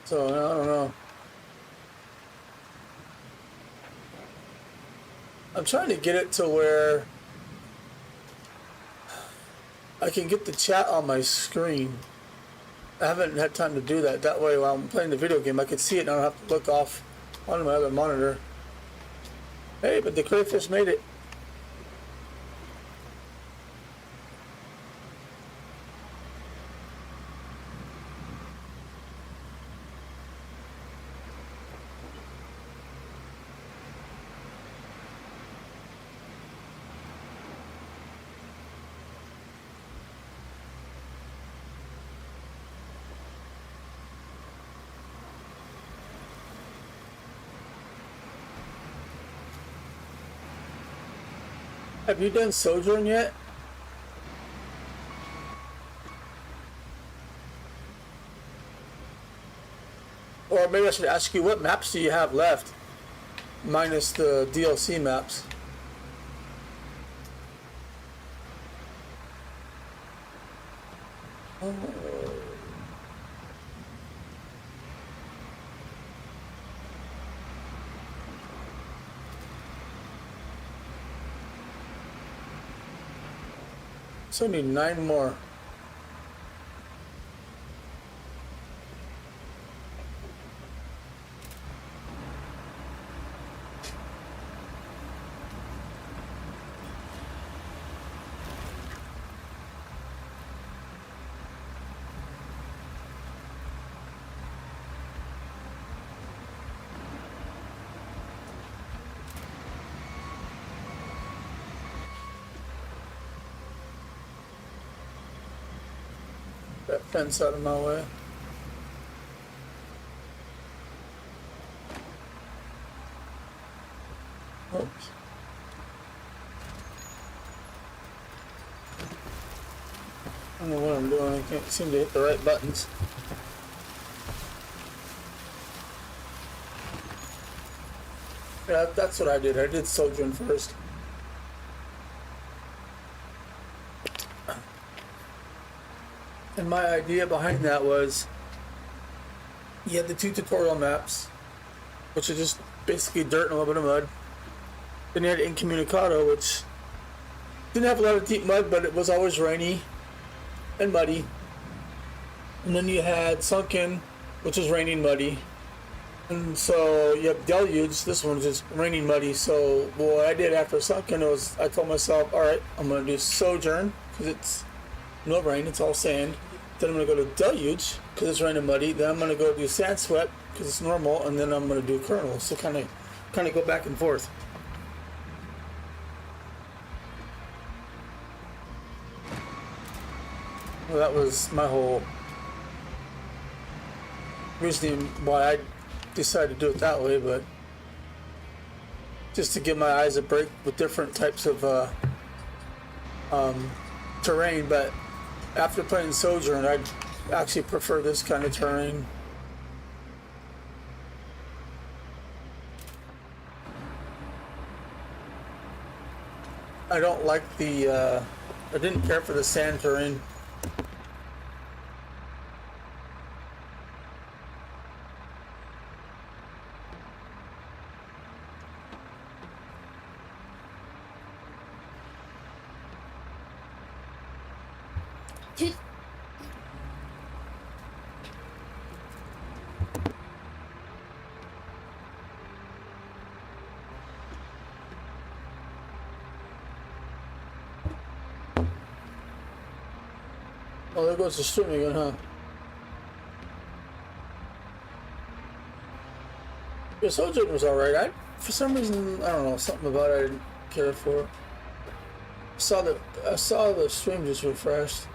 So, I don't know. I'm trying to get it to where I can get the chat on my screen. I haven't had time to do that. That way, while I'm playing the video game, I can see it and I don't have to look off onto my other monitor. Hey, but the crayfish made it. Have you done Sojourn yet? Or maybe I should ask you, what maps do you have left? Minus the DLC maps. Oh. So I need 9 more. That fence out of my way. Oops. I don't know what I'm doing. I can't seem to hit the right buttons. Yeah, that's what I did. I did Sojourn first. And my idea behind that was, you had the 2 tutorial maps, which are just basically dirt and a little bit of mud. Then you had Incommunicado, which didn't have a lot of deep mud, but it was always rainy and muddy. And then you had Sunken, which was rainy and muddy. And so you have Deluge, this one's just rainy and muddy. So what I did after Sunken was, I told myself, alright, I'm going to do Sojourn, because it's no rain, it's all sand. Then I'm going to go to Deluge, because it's rain and muddy. Then I'm going to go do Sand Sweat, because it's normal. And then I'm going to do Kernel. So kind of go back and forth. Well, that was my whole reasoning why I decided to do it that way, but just to give my eyes a break with different types of terrain. But after playing Sojourn, I actually prefer this kind of terrain. I don't like the, I didn't care for the sand terrain. Oh, there goes the stream again, huh? Yeah, Sojourn was alright. For some reason, I don't know, something about it I didn't care for. I saw the stream just refreshed.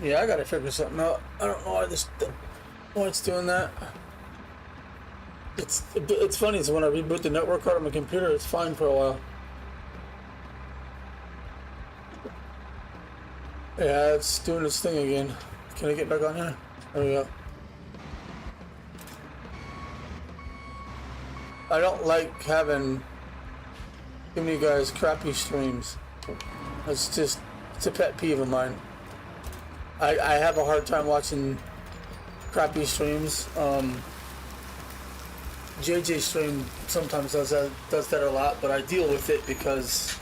Yeah, I gotta figure something out. I don't know why it's doing that. It's funny. So when I reboot the network card on my computer, it's fine for a while. Yeah, it's doing its thing again. Can I get back on here? There we go. I don't like having giving you guys crappy streams. It's a pet peeve of mine. I have a hard time watching crappy streams. JJ stream sometimes does that a lot, but I deal with it because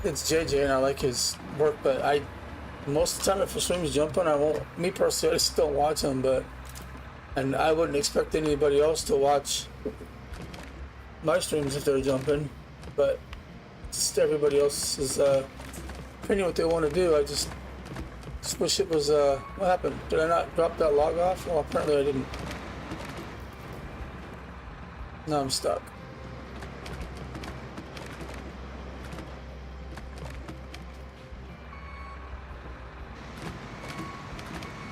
it's JJ and I like his work. But most of the time if a stream's jumping, I won't. Me personally, I just don't watch them. And I wouldn't expect anybody else to watch my streams if they're jumping. But just everybody else's opinion what they want to do. I just wish it was what happened? Did I not drop that log off? Well, apparently I didn't. Now I'm stuck.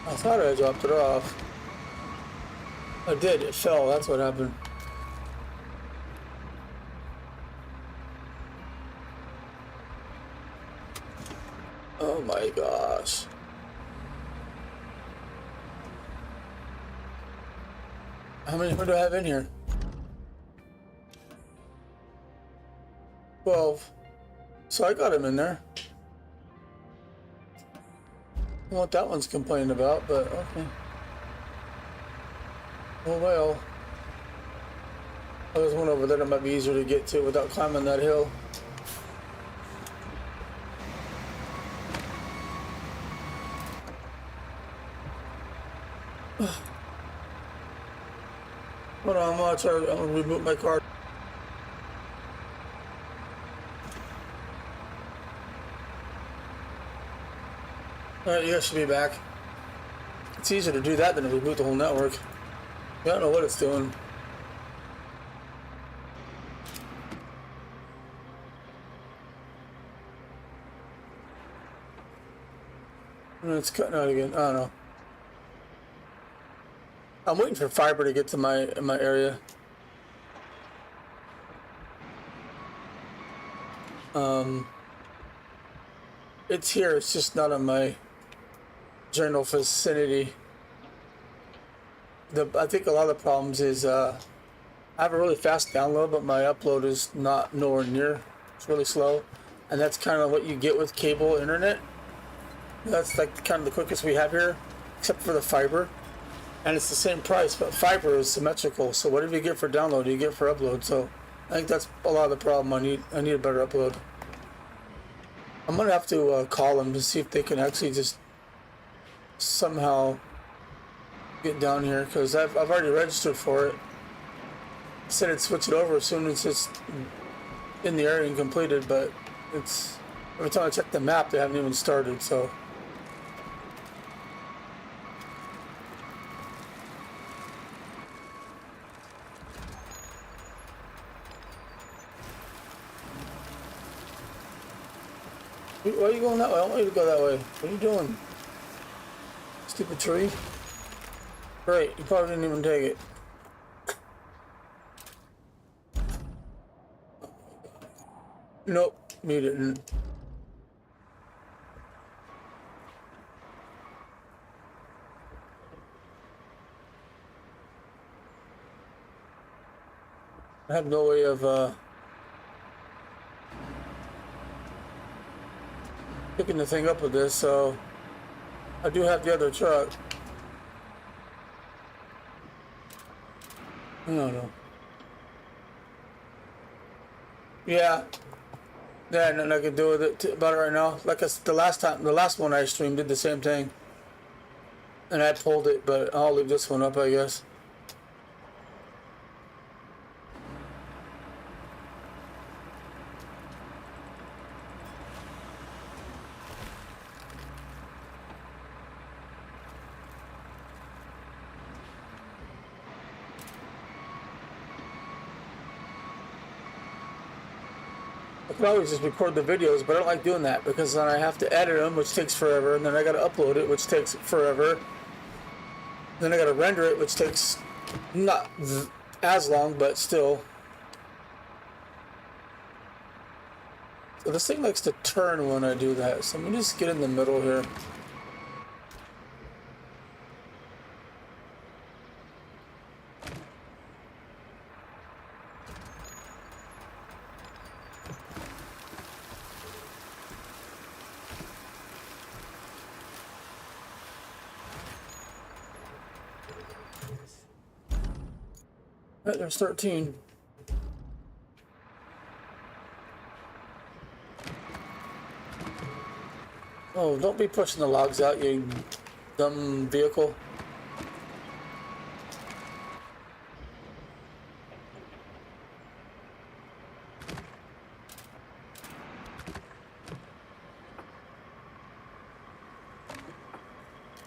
I thought I dropped it off. I did, it fell, that's what happened. Oh my gosh. How many do I have in here? 12. So I got him in there. I don't know what that one's complaining about, but okay. Oh well. There's one over there that might be easier to get to without climbing that hill. Hold on, I'm gonna reboot my card. Alright, you guys should be back. It's easier to do that than to reboot the whole network. I don't know what it's doing. And it's cutting out again. I don't know. I'm waiting for fiber to get to my area. It's here. It's just not on my general vicinity. I think a lot of the problems is I have a really fast download, but my upload is not nowhere near. It's really slow, and that's kind of what you get with cable internet. That's like kind of the quickest we have here, except for the fiber, and it's the same price, but fiber is symmetrical. So whatever you get for download, you get for upload. So I think that's a lot of the problem. I need a better upload. I'm gonna have to call them to see if they can actually just somehow get down here, because I've already registered for it. Said it'd switch it over as soon as it's in the area and completed, but it's every time I check the map they haven't even started. So why are you going that way? I don't want you to go that way. What are you doing? Stupid tree. Great, you probably didn't even take it. Nope, you didn't. I have no way of picking the thing up with this, so I do have the other truck. I don't know. Yeah, nothing I can do with it about it right now. Like the last one I streamed did the same thing, and I pulled it, but I'll leave this one up, I guess. I could always just record the videos, but I don't like doing that because then I have to edit them, which takes forever, and then I gotta upload it, which takes forever. Then I gotta render it, which takes not as long, but still. So this thing likes to turn when I do that, so let me just get in the middle here. Right, there's 13. Oh, don't be pushing the logs out, you dumb vehicle.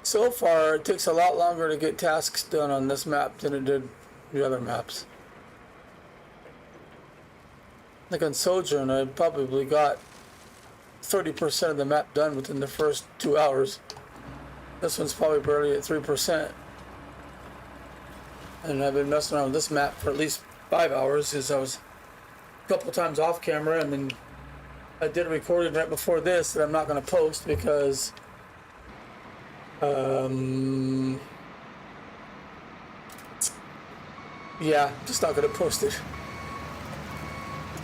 So far, it takes a lot longer to get tasks done on this map than it did the other maps. Like on Sojourn, I probably got 30% of the map done within the first 2 hours. This one's probably barely at 3%. And I've been messing around with this map for at least 5 hours because I was a couple times off camera, and then I did a recording right before this that I'm not going to post because yeah, just not going to post it.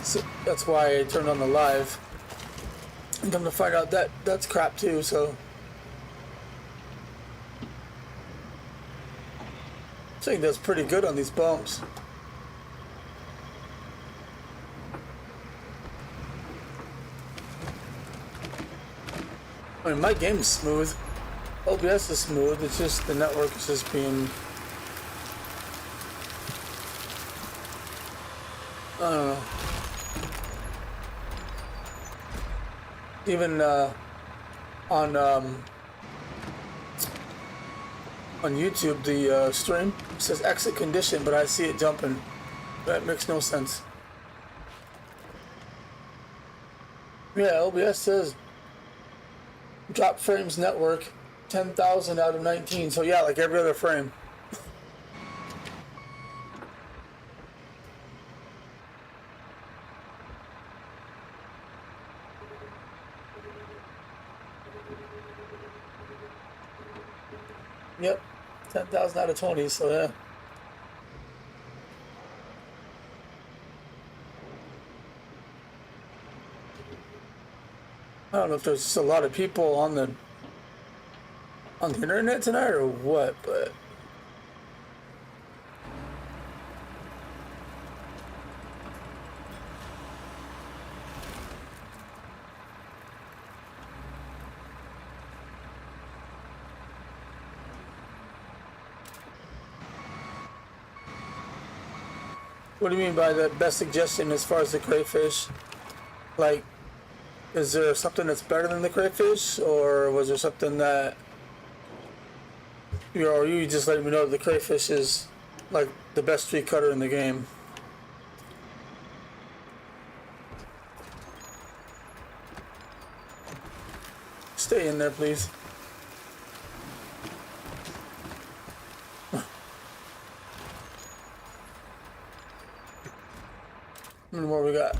So that's why I turned on the live. And come to find out that that's crap too, so I think that's pretty good on these bumps. I mean, my game's smooth. OBS is smooth, it's just the network is just being, I don't know. Even on YouTube, the stream says exit condition, but I see it jumping. That makes no sense. Yeah, OBS says drop frames network 10,000 out of 19. So yeah, like every other frame. Yep, 10,000 out of 20, so yeah. I don't know if there's just a lot of people on the internet tonight or what, but what do you mean by the best suggestion as far as the crayfish? Like, is there something that's better than the crayfish, or was there something that you just letting me know that the crayfish is like the best tree cutter in the game? Stay in there, please. How many more we got?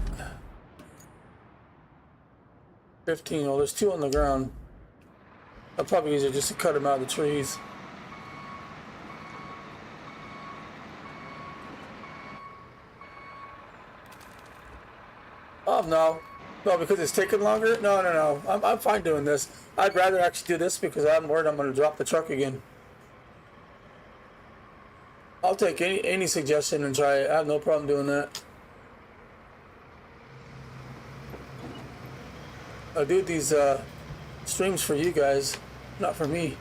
15. Oh, there's 2 on the ground. I'll probably use it just to cut them out of the trees. Oh no. No, because it's taking longer? No. I'm fine doing this. I'd rather actually do this because I'm worried I'm going to drop the truck again. I'll take any suggestion and try it. I have no problem doing that. I do these streams for you guys, not for me.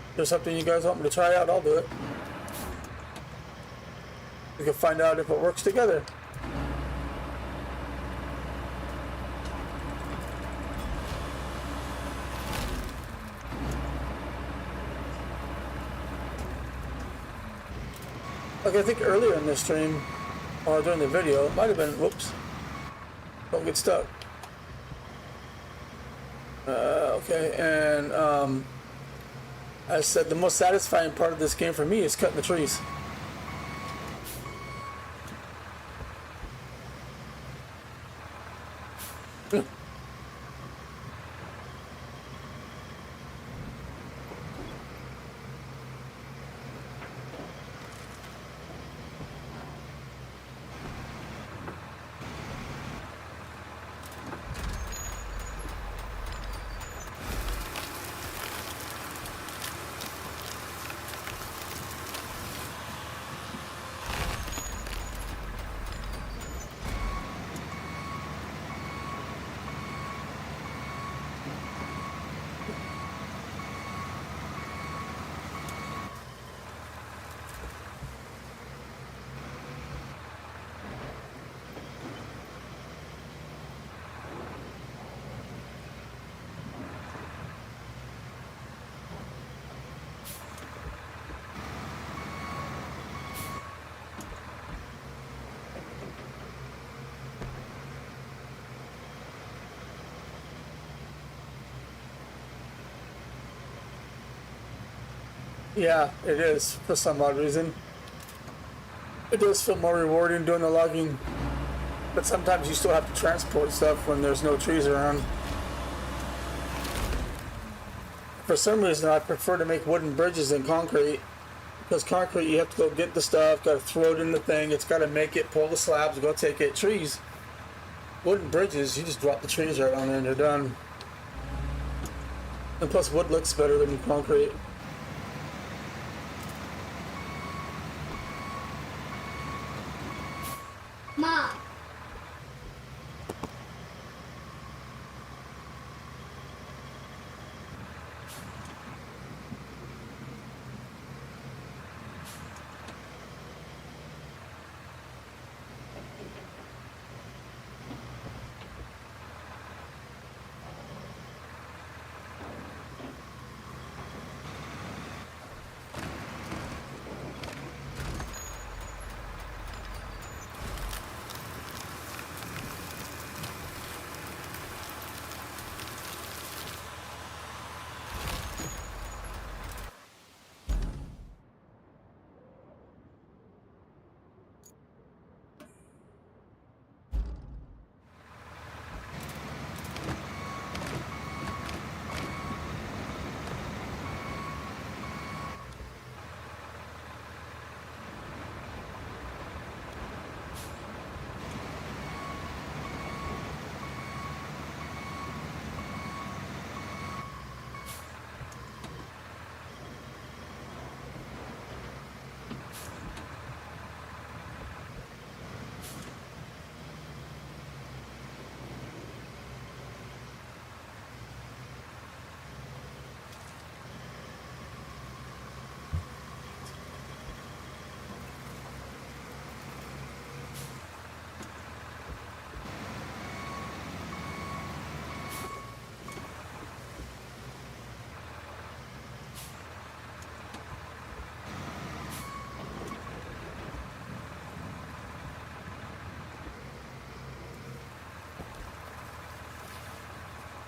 If there's something you guys want me to try out, I'll do it. We can find out if it works together. Like I think earlier in this stream, or during the video, it might have been, whoops. Don't get stuck. Okay, and I said the most satisfying part of this game for me is cutting the trees. Yeah, it is for some odd reason. It does feel more rewarding doing the logging, but sometimes you still have to transport stuff when there's no trees around. For some reason, I prefer to make wooden bridges than concrete, because concrete you have to go get the stuff, got to throw it in the thing, it's got to make it, pull the slabs, go take it. Trees, wooden bridges, you just drop the trees right on there and they're done. And plus, wood looks better than concrete. Mom.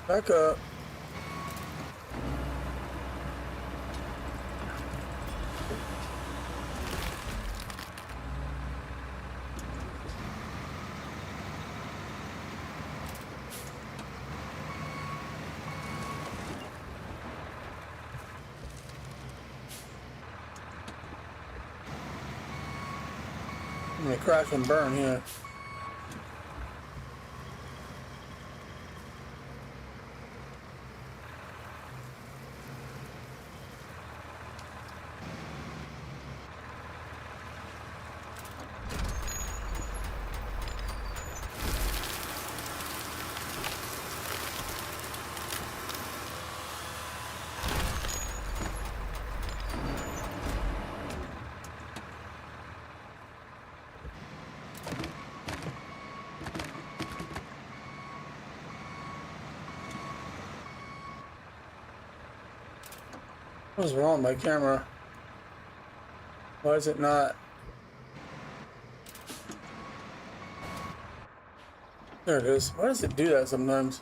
Back up. I'm gonna crash and burn here. What's wrong with my camera? Why is it not? There it is. Why does it do that sometimes?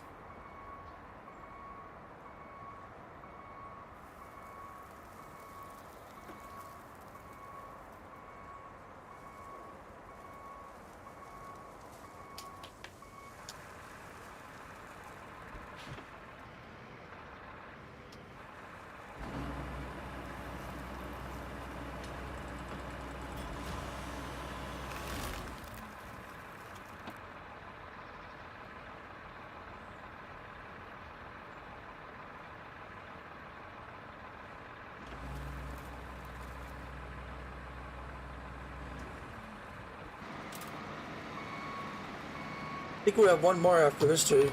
I think we have one more after this tree.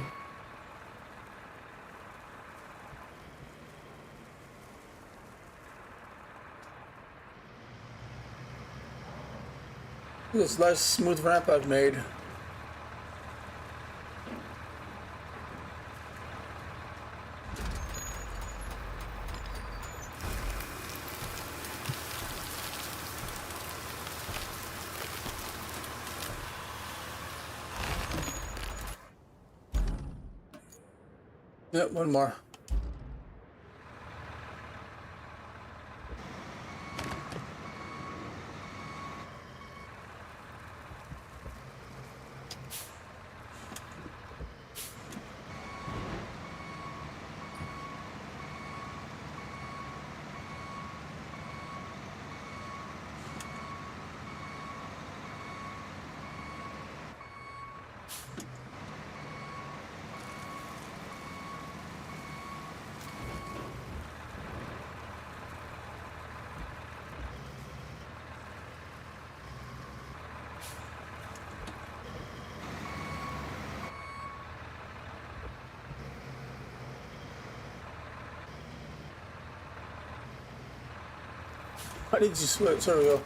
This nice smooth ramp I've made. Yep, one more. How did you switch? There we go.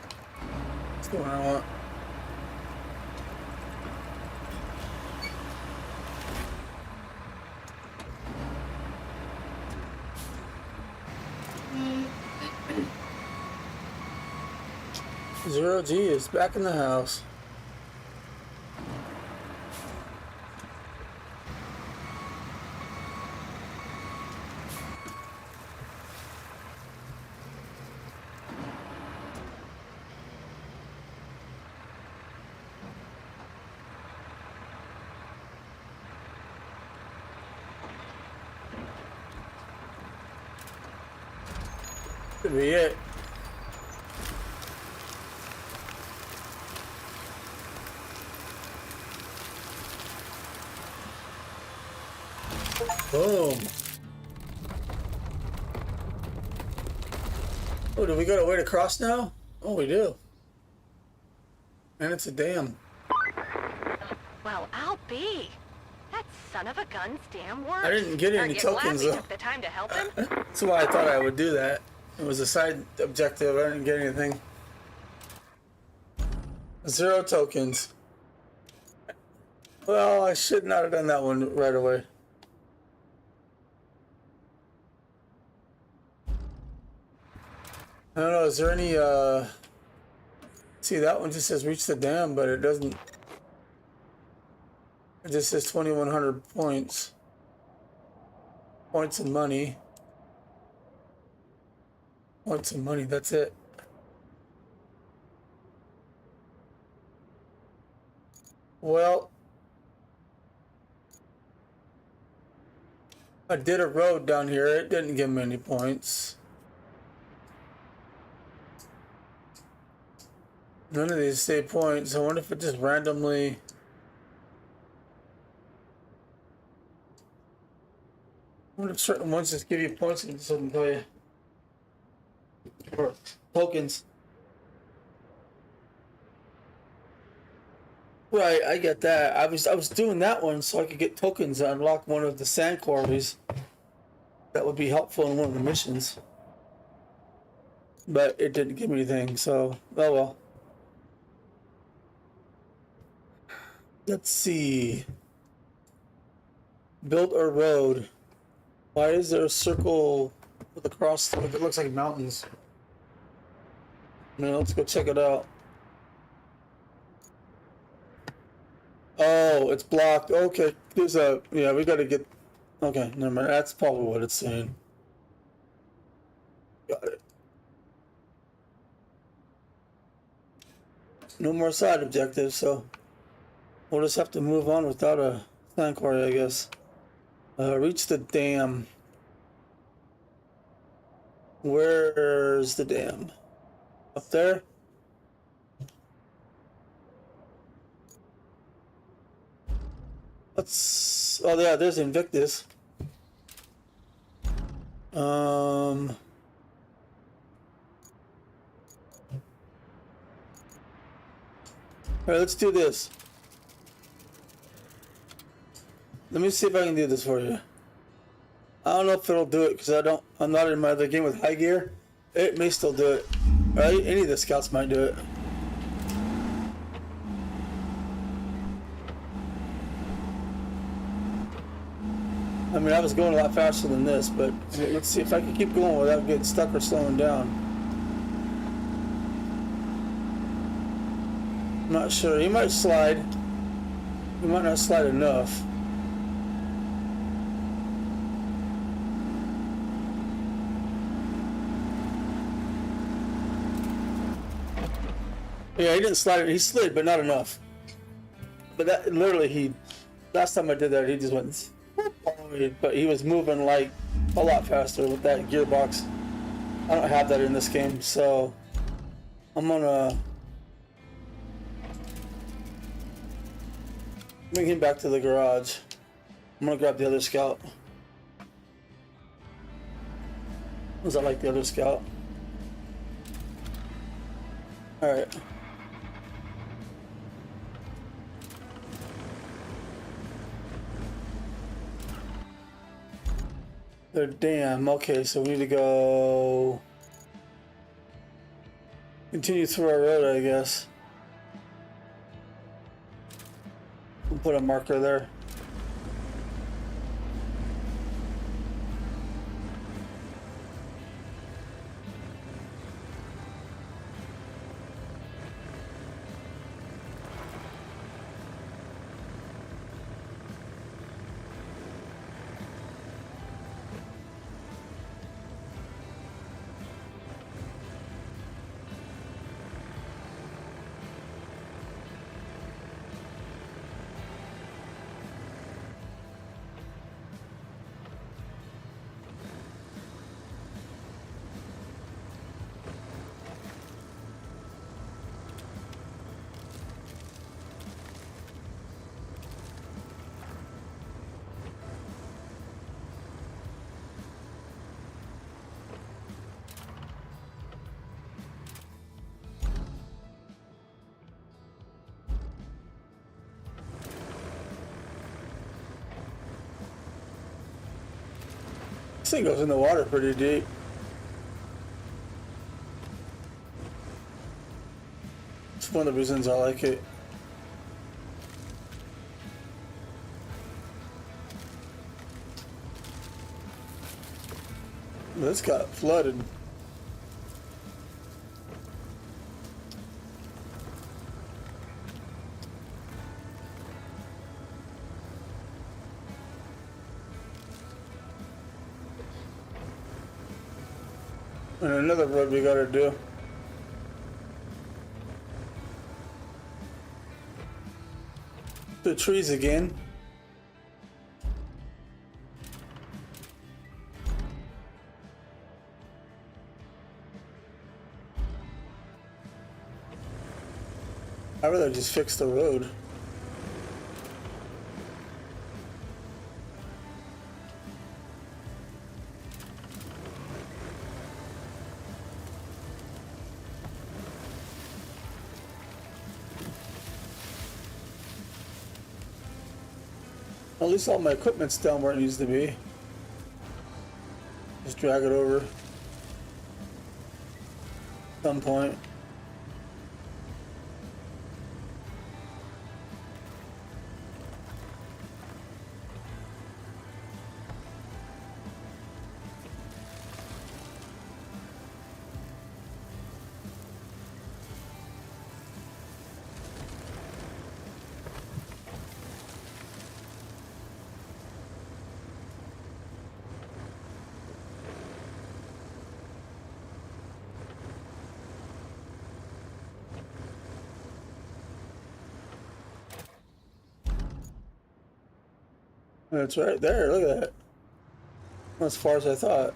That's the one I want. Zero G is back in the house. Could be it. Boom. Oh, do we got a way to cross now? Oh, we do. And it's a dam. Well, I'll be. That son of a gun's damn work. I didn't get any Aren't you tokens, glad we though. took the time to help him? That's why I thought I would do that. It was a side objective. I didn't get anything. 0 tokens. Well, I should not have done that one right away. I don't know, is there any, see, that one just says reach the dam, but it doesn't, it just says 2,100 points. Points and money. Points and money, that's it. Well, I did a road down here, it didn't give me any points. None of these say points. I wonder if it just randomly. I wonder if certain ones just give you points and it doesn't tell you. Or tokens. Right, I get that. I was doing that one so I could get tokens to unlock one of the sand quarries. That would be helpful in one of the missions. But it didn't give me anything, so oh well. Let's see. Build a road. Why is there a circle with a cross? It looks like mountains. Now let's go check it out. Oh, it's blocked. Okay, there's a yeah. We gotta get. Okay, never mind. That's probably what it's saying. Got it. No more side objectives, so we'll just have to move on without a flank quarry, I guess. Reach the dam. Where's the dam? Up there? Let's. Oh yeah, there's Invictus. All right, let's do this. Let me see if I can do this for you. I don't know if it'll do it because I'm not in my other game with high gear. It may still do it. Right? Any of the scouts might do it. I mean, I was going a lot faster than this, but let's see if I can keep going without getting stuck or slowing down. I'm not sure. He might slide. He might not slide enough. Yeah, he didn't slide it. He slid, but not enough. But that literally, last time I did that, he just went. But he was moving like a lot faster with that gearbox. I don't have that in this game, so I'm gonna bring him back to the garage. I'm gonna grab the other scout. Was that like the other scout? All right. They're damn. Okay, so we need to go continue through our road, I guess. We'll put a marker there. This thing goes in the water pretty deep. It's one of the reasons I like it. This got flooded. And another road we gotta do. The trees again. I'd rather just fix the road. At least all my equipment's down where it needs to be. Just drag it over. At some point. That's right there. Look at that. As far as I thought.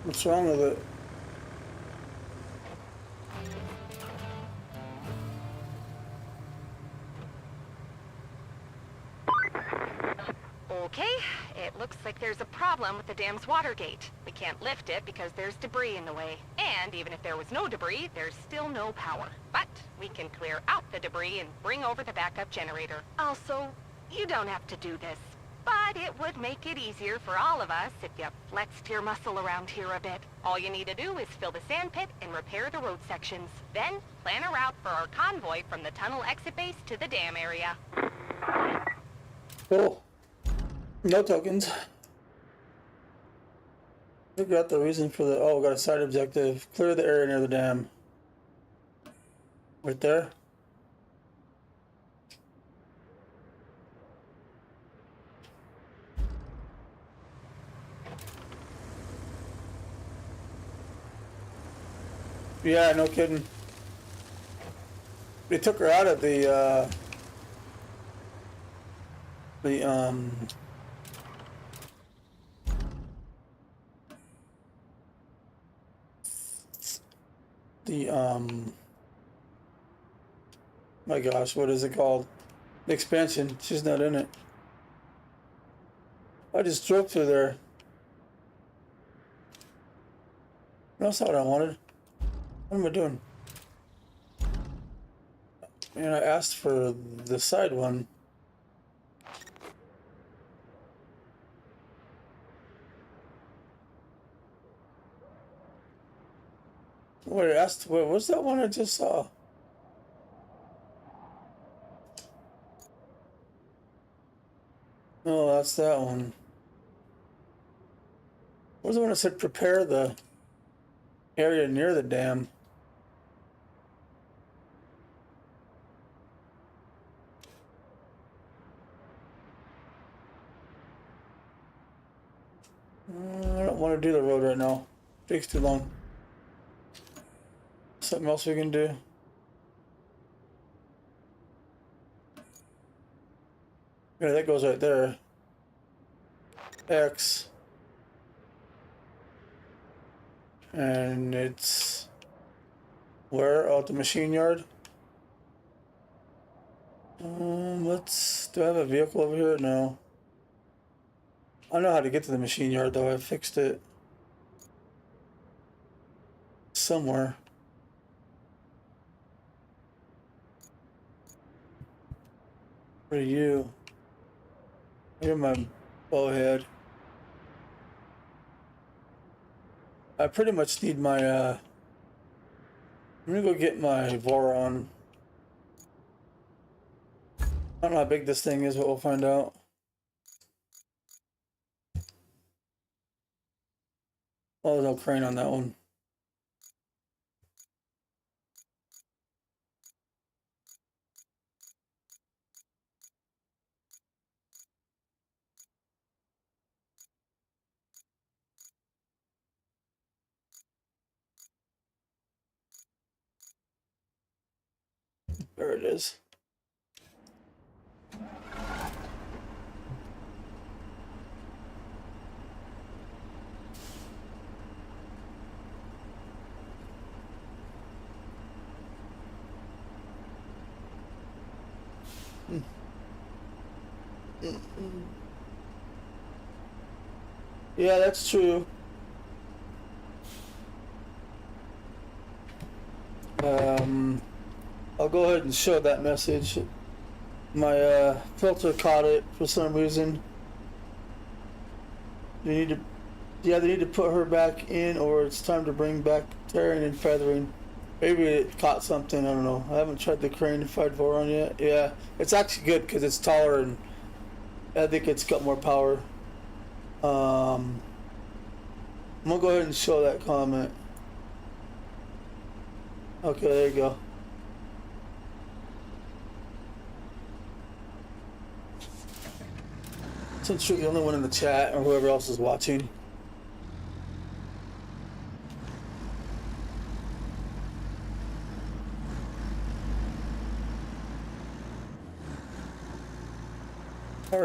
What's wrong with it? Okay, it looks like there's a problem with the dam's water gate. We can't lift it because there's debris in the way. And even if there was no debris, there's still no power. But we can clear out the debris and bring over the backup generator. Also, you don't have to do this, but it would make it easier for all of us if you flexed your muscle around here a bit. All you need to do is fill the sand pit and repair the road sections. Then, plan a route for our convoy from the tunnel exit base to the dam area. Cool. No tokens. Figure out the reason for the... Oh, got a side objective. Clear the area near the dam. Right there. Yeah, no kidding. They took her out of the my gosh, what is it called? The expansion. She's not in it. I just drove through there. That's not what I wanted. What am I doing? And I asked for the side one. What I asked? What was that one I just saw? No, that's that one. What was the one that said prepare the area near the dam? I don't want to do the road right now. Takes too long. Something else we can do. Yeah, that goes right there. X. And it's where? Out the machine yard. Do I have a vehicle over here? No. I know how to get to the machine yard though. I fixed it somewhere. Where are you? You're my bowhead. I pretty much need my I'm gonna go get my Voron. I don't know how big this thing is, but we'll find out. Oh, there's no crane on that one. There it is. Yeah, that's true. I'll go ahead and show that message. My filter caught it for some reason. They need to, yeah, they need to put her back in, or it's time to bring back tearing and feathering. Maybe it caught something. I don't know. I haven't tried the crane-fied Voron yet. Yeah, it's actually good because it's taller and I think it's got more power. I'm gonna go ahead and show that comment. Okay, there you go. Since you're the only one in the chat or whoever else is watching.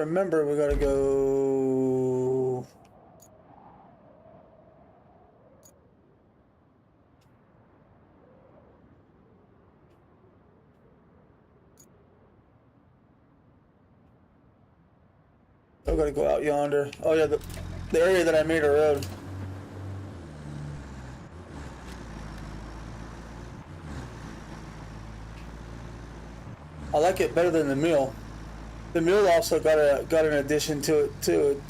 remember, we gotta go. I gotta go out yonder. Oh yeah, the area that I made a road. I like it better than the mill. The mill also got an addition to it too.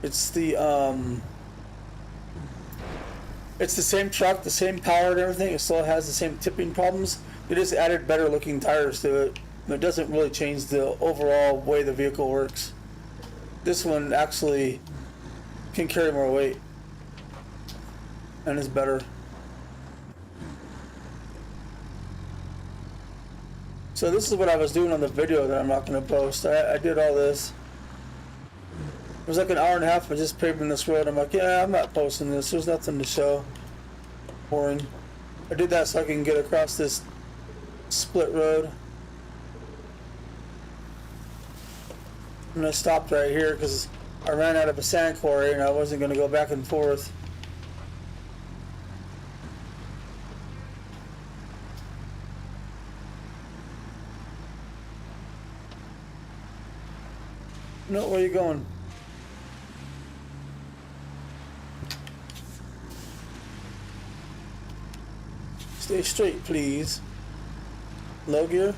It's the same truck, the same power and everything. It still has the same tipping problems. They just added better looking tires to it. It doesn't really change the overall way the vehicle works. This one actually can carry more weight and is better. So this is what I was doing on the video that I'm not going to post. I did all this. It was like an hour and a half of just paving this road. I'm like, yeah, I'm not posting this. There's nothing to show. Boring. I did that so I can get across this split road. And I stopped right here because I ran out of a sand quarry and I wasn't going to go back and forth. No, where are you going? Stay straight, please. Low gear.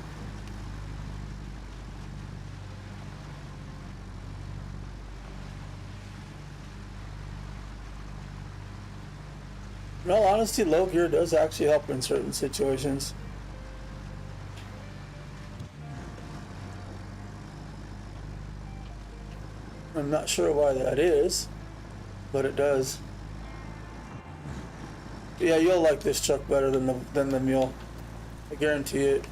In all honesty, low gear does actually help in certain situations. I'm not sure why that is, but it does. Yeah, you'll like this truck better than the mule. I guarantee it.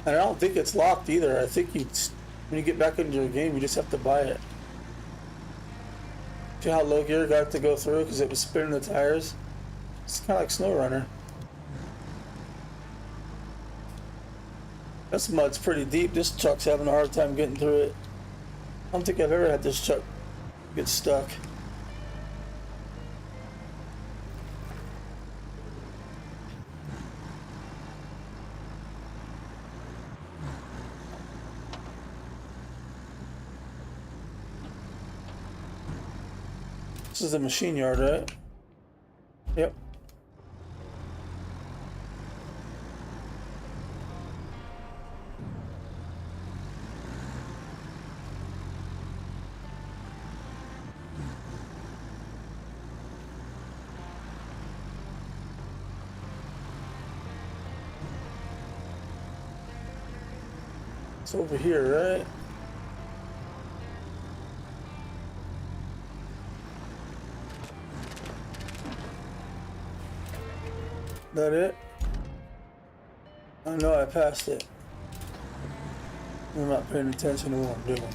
And I don't think it's locked either. I think when you get back into your game, you just have to buy it. See how low gear got to go through because it was spinning the tires? It's kind of like Snow Runner. This mud's pretty deep. This truck's having a hard time getting through it. I don't think I've ever had this truck get stuck. This is the machine yard, right? Yep. It's over here, right? That it? I know I passed it. I'm not paying attention to what I'm doing.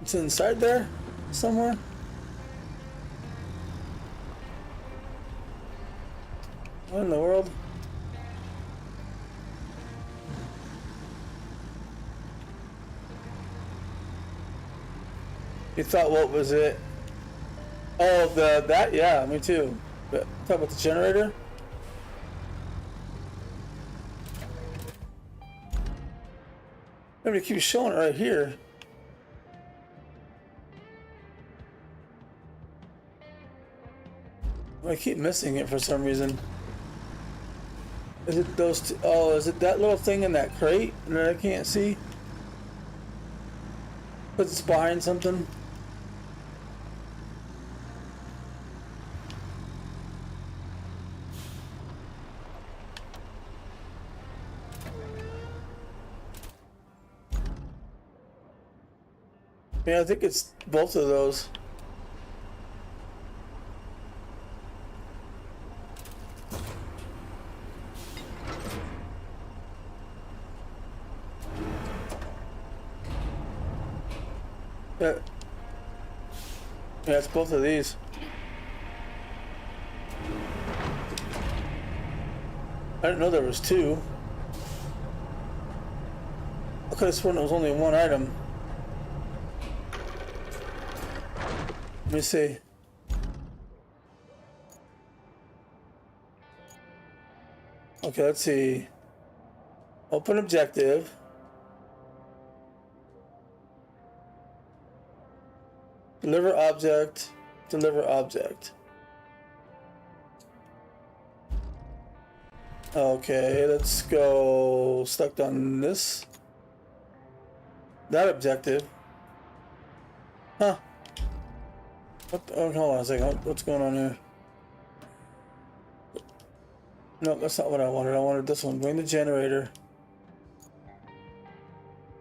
It's inside there somewhere. What in the world? You thought what was it? Oh, that? Yeah, me too. But talk about the generator? Maybe keep showing it right here. I keep missing it for some reason. Is it those two? Oh, is it that little thing in that crate that I can't see? But it's behind something. Yeah, I think it's both of those. Yeah. Yeah, it's both of these. I didn't know there was two. I could have sworn it was only one item. Let me see. Okay, let's see. Open objective. Deliver object. Deliver object. Okay, let's go select on this. That objective. Huh. What the, oh, hold on a second. What's going on here? No, that's not what I wanted. I wanted this one. Bring the generator.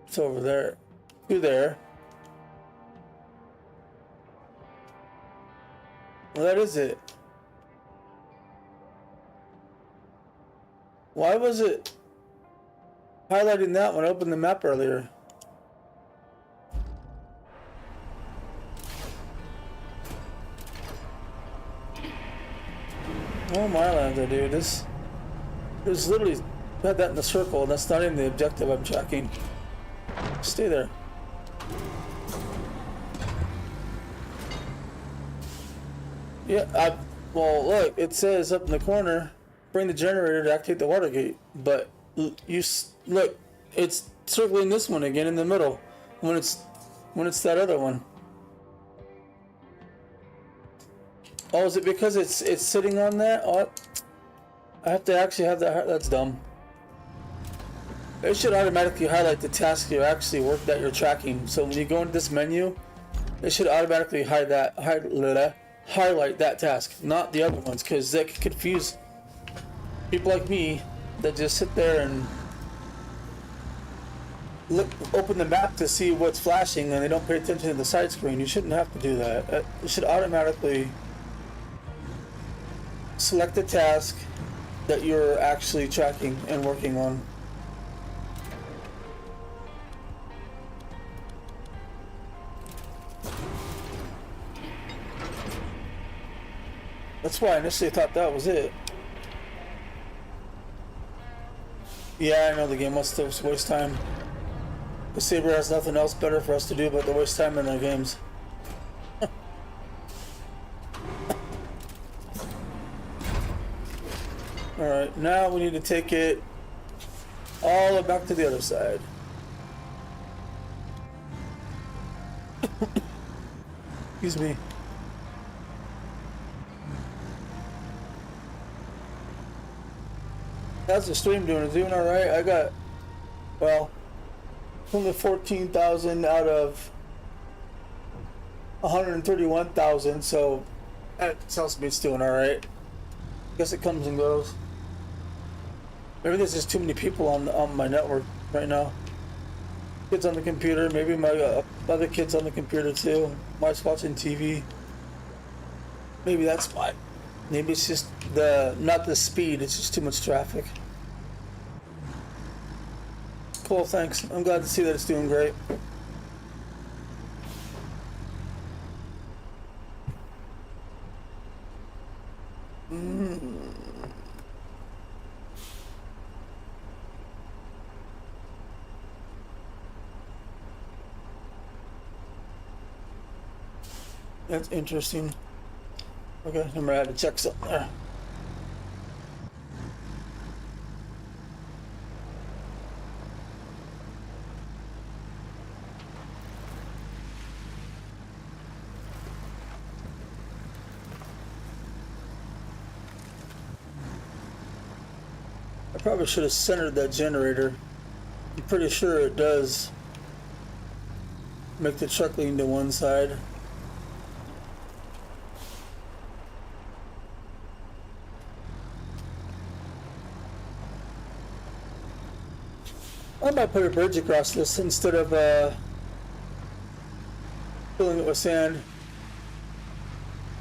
It's over there. To there. Well, that is it. Why was it highlighting that when I opened the map earlier? Oh my lander, dude, this literally had that in the circle, and that's not even the objective I'm tracking. Stay there. Yeah, well, look, it says up in the corner, bring the generator to activate the water gate. But look, it's circling this one again in the middle when it's that other one. Oh, is it because it's sitting on that? Oh, I have to actually have that. That's dumb. It should automatically highlight the task you actually work that you're tracking. So when you go into this menu, it should automatically highlight that task, not the other ones, because that could confuse people like me that just sit there and open the map to see what's flashing and they don't pay attention to the side screen. You shouldn't have to do that. It should automatically select the task that you're actually tracking and working on. That's why I initially thought that was it. Yeah, I know the game wants to waste time. The Saber has nothing else better for us to do but to waste time in their games. Alright, now we need to take it all the way back to the other side. Excuse me. How's the stream doing? It's doing alright. I got, well, only 14,000 out of 131,000, so that tells me it's doing alright. Guess it comes and goes. Maybe there's just too many people on my network right now. Kids on the computer, maybe my other kids on the computer too. Wife's watching TV. Maybe that's why. Maybe it's just not the speed, it's just too much traffic. Cool, thanks. I'm glad to see that it's doing great. That's interesting. Okay, remember I had to check something there. I probably should have centered that generator. I'm pretty sure it does make the truck lean to one side. I might put a bridge across this instead of filling it with sand.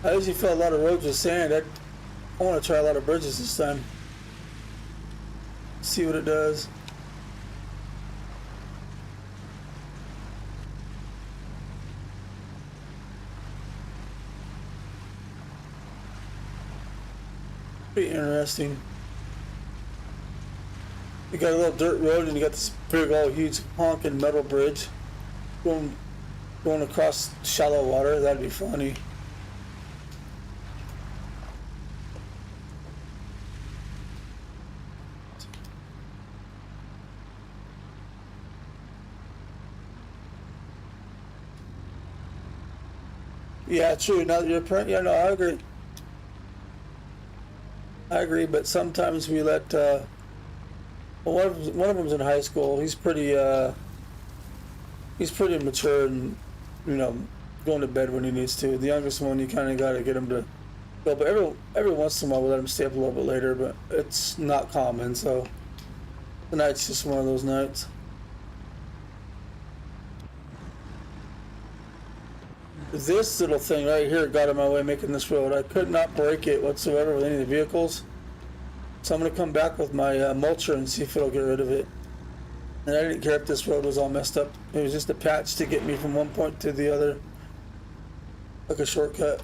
I usually fill a lot of roads with sand. I want to try a lot of bridges this time. See what it does. Pretty interesting. You got a little dirt road and you got this big old huge honking metal bridge going across shallow water. That'd be funny. Yeah, true. Now that you're print, yeah, no, I agree. I agree, but sometimes we let. Well, one of them's in high school. He's pretty mature and, you know, going to bed when he needs to. The youngest one, you kind of got to get him to go. But every once in a while, we let him stay up a little bit later. But it's not common, so tonight's just one of those nights. This little thing right here got in my way making this road. I could not break it whatsoever with any of the vehicles. So I'm going to come back with my mulcher and see if it'll get rid of it. And I didn't care if this road was all messed up. It was just a patch to get me from one point to the other. Like a shortcut.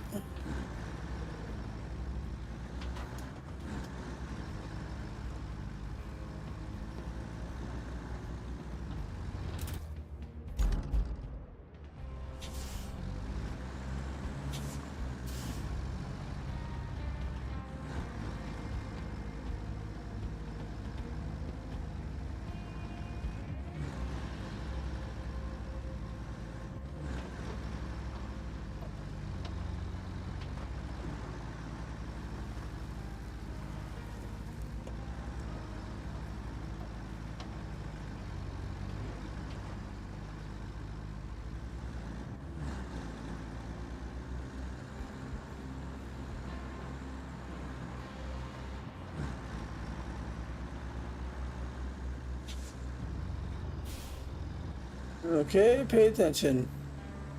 Okay, pay attention.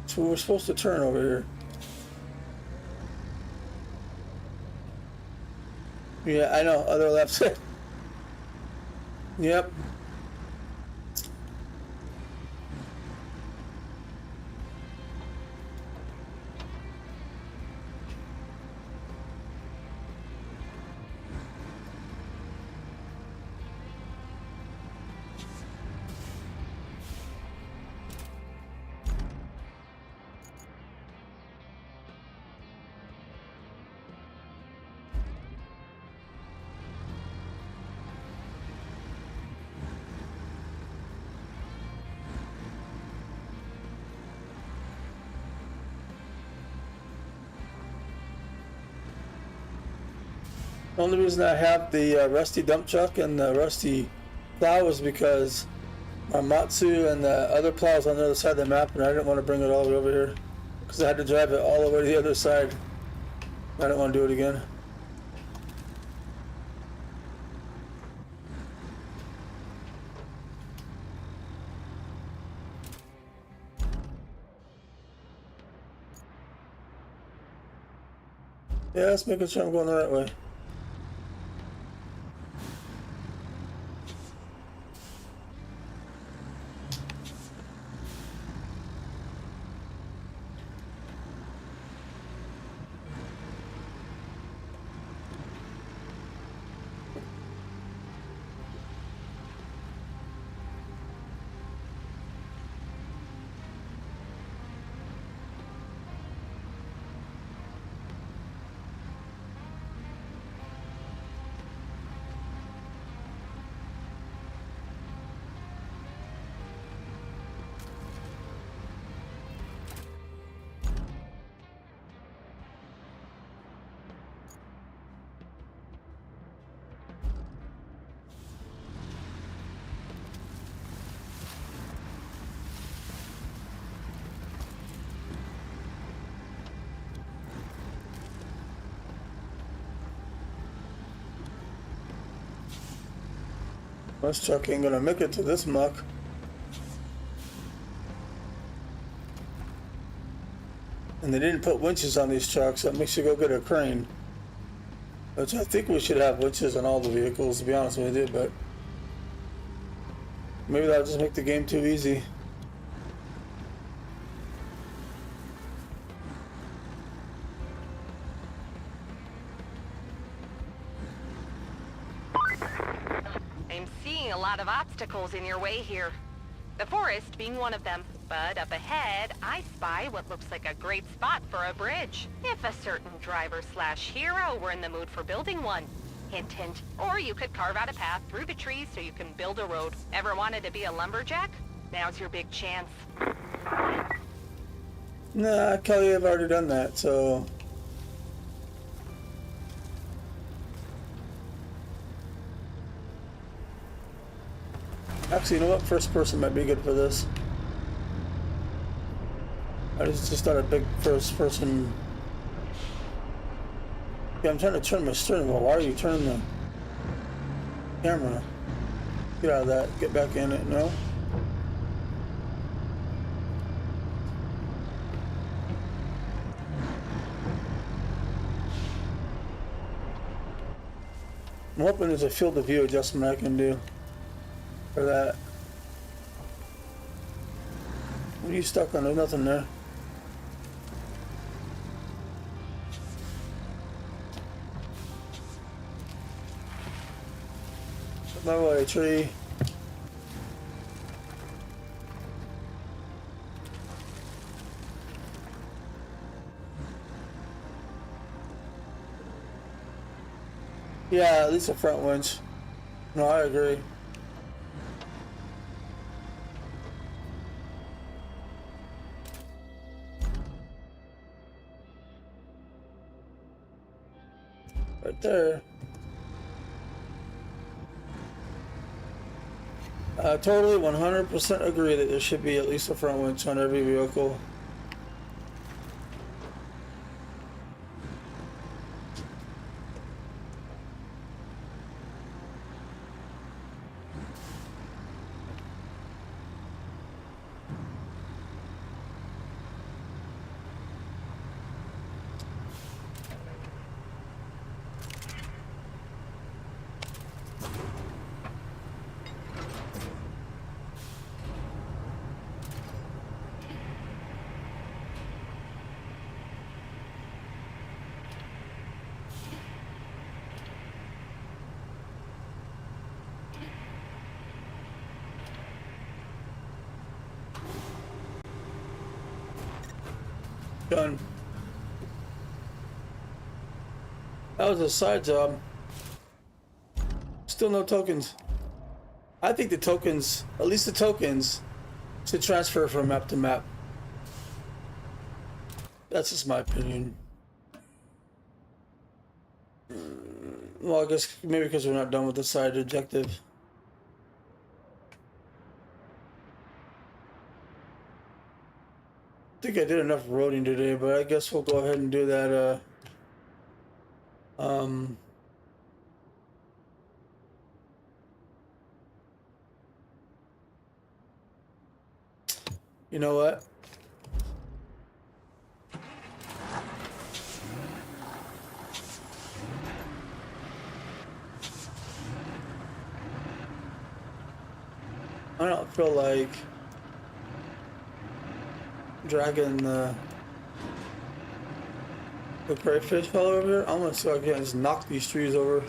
So we're supposed to turn over here. Yeah, I know, other left side. Yep. The only reason I have the rusty dump truck and the rusty plow is because my Matsu and the other plow is on the other side of the map, and I didn't want to bring it all the way over here because I had to drive it all the way to the other side. I don't want to do it again. Yeah, let's making sure I'm going the right way. This truck ain't gonna make it to this muck. And they didn't put winches on these trucks, that makes you go get a crane. Which I think we should have winches on all the vehicles, to be honest with you, but maybe that'll just make the game too easy. obstacles in your way here. The forest being one of them. But up ahead, I spy what looks like a great spot for a bridge. If a certain driver/hero were in the mood for building one. Hint, hint. Or you could carve out a path through the trees so you can build a road. Ever wanted to be a lumberjack? Now's your big chance. Nah, Kelly, I've already done that, so... Actually, you know what? First person might be good for this. I just not a big first person. Yeah, I'm trying to turn my steering wheel. Why are you turning the camera? Get out of that. Get back in it. No? I'm hoping there's a field of view adjustment I can do for that. What are you stuck on? There's nothing there. My way, tree. Yeah, at least a front winch. No, I agree. Right there. Totally 100% agree that there should be at least a front winch on every vehicle. Done. That was a side job. Still no tokens. I think the tokens, at least the tokens, should transfer from map to map. That's just my opinion. Well, I guess maybe because we're not done with the side objective. I think I did enough roading today, but I guess we'll go ahead and do that. You know what? I don't feel like dragging the crayfish all over here. I'm gonna see if I can just knock these trees over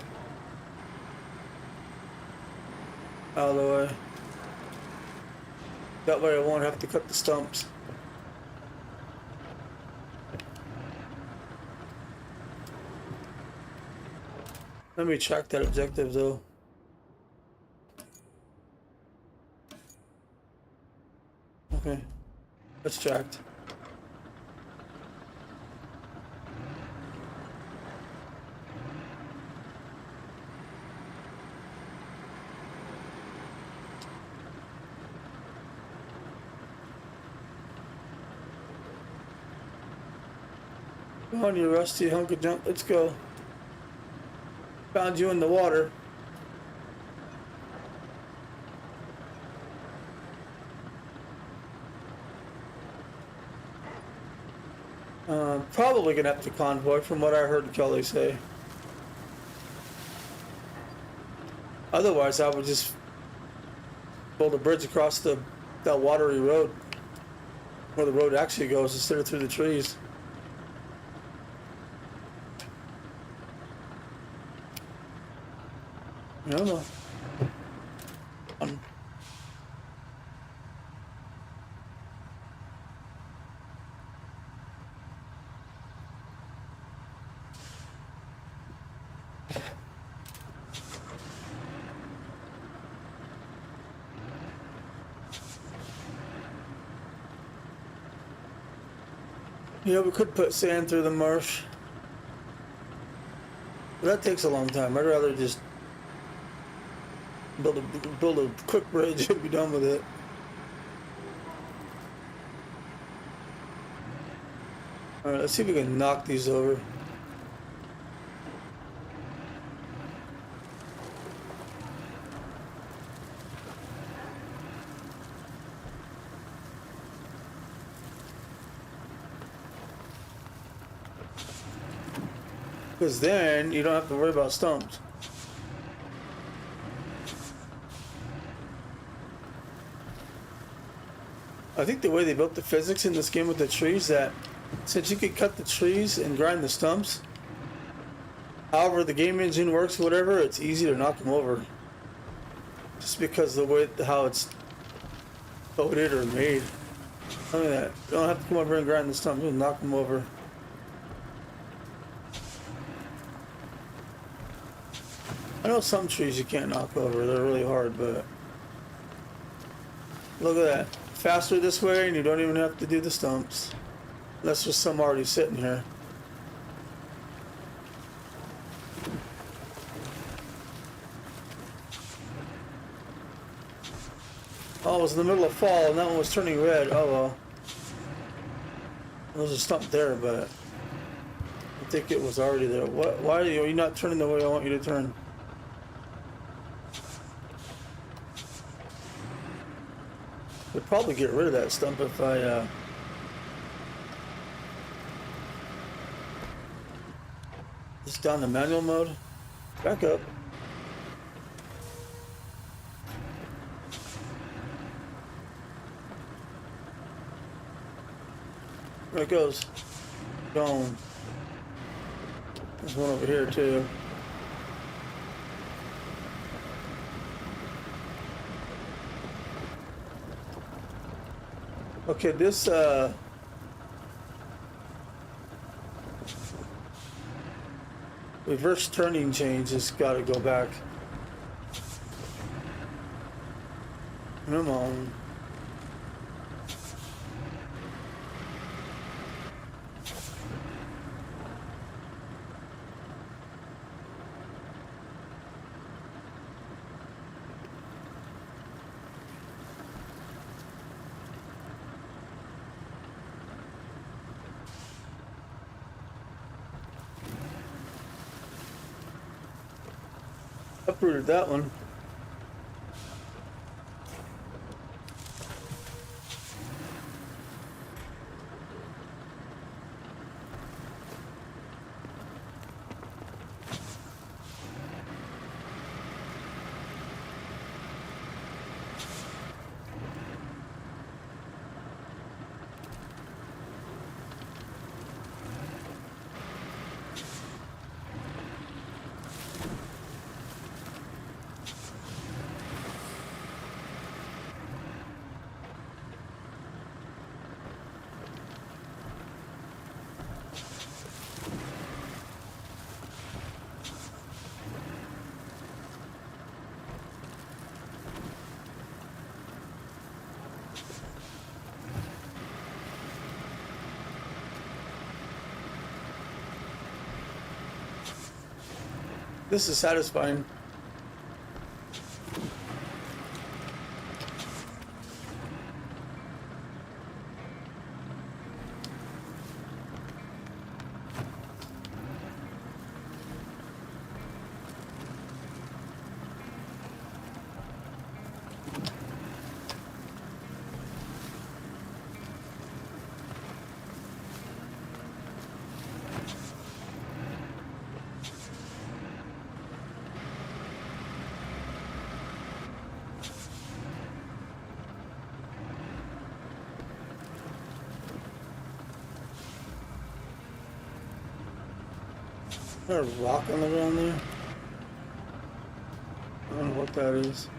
out of the way. That way I won't have to cut the stumps. Let me track that objective though. Okay, that's tracked. Come on, you rusty hunk of junk. Let's go. Found you in the water. Probably gonna have to convoy from what I heard Kelly say. Otherwise, I would just build a bridge across that watery road where the road actually goes instead of through the trees. I don't know. Yeah, we could put sand through the marsh. But that takes a long time. I'd rather just build a quick bridge and be done with it. Alright, let's see if we can knock these over. Because then you don't have to worry about stumps. I think the way they built the physics in this game with the trees, that since you could cut the trees and grind the stumps, however the game engine works, whatever, it's easy to knock them over. Just because of the way how it's coded or made. I mean that you don't have to come over and grind the stumps, you can knock them over. I know some trees you can't knock over, they're really hard, but look at that. Faster this way and you don't even have to do the stumps. Unless there's some already sitting here. Oh, it was in the middle of fall and that one was turning red. Oh well. There's a stump there, but I think it was already there. Why are you not turning the way I want you to turn? Could probably get rid of that stump if I just down the manual mode. Back up. There it goes. Gone. There's one over here too. Okay, this reverse turning change has got to go back. Come on. Uprooted that one. This is satisfying. Is there a rock on the ground there? I don't know what that is.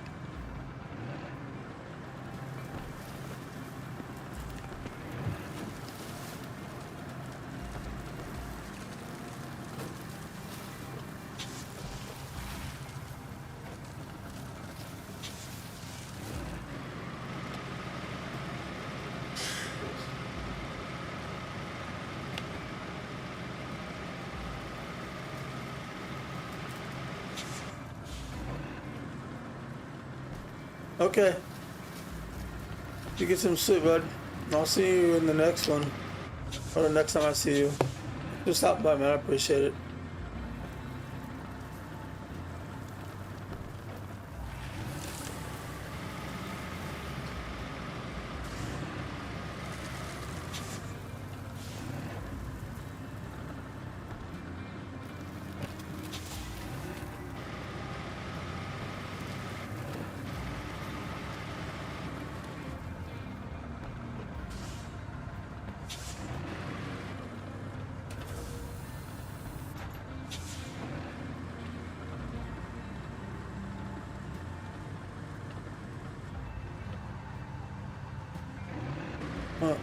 Okay. You get some sleep, bud. I'll see you in the next one. Or the next time I see you. Just stop by, man. I appreciate it. Huh.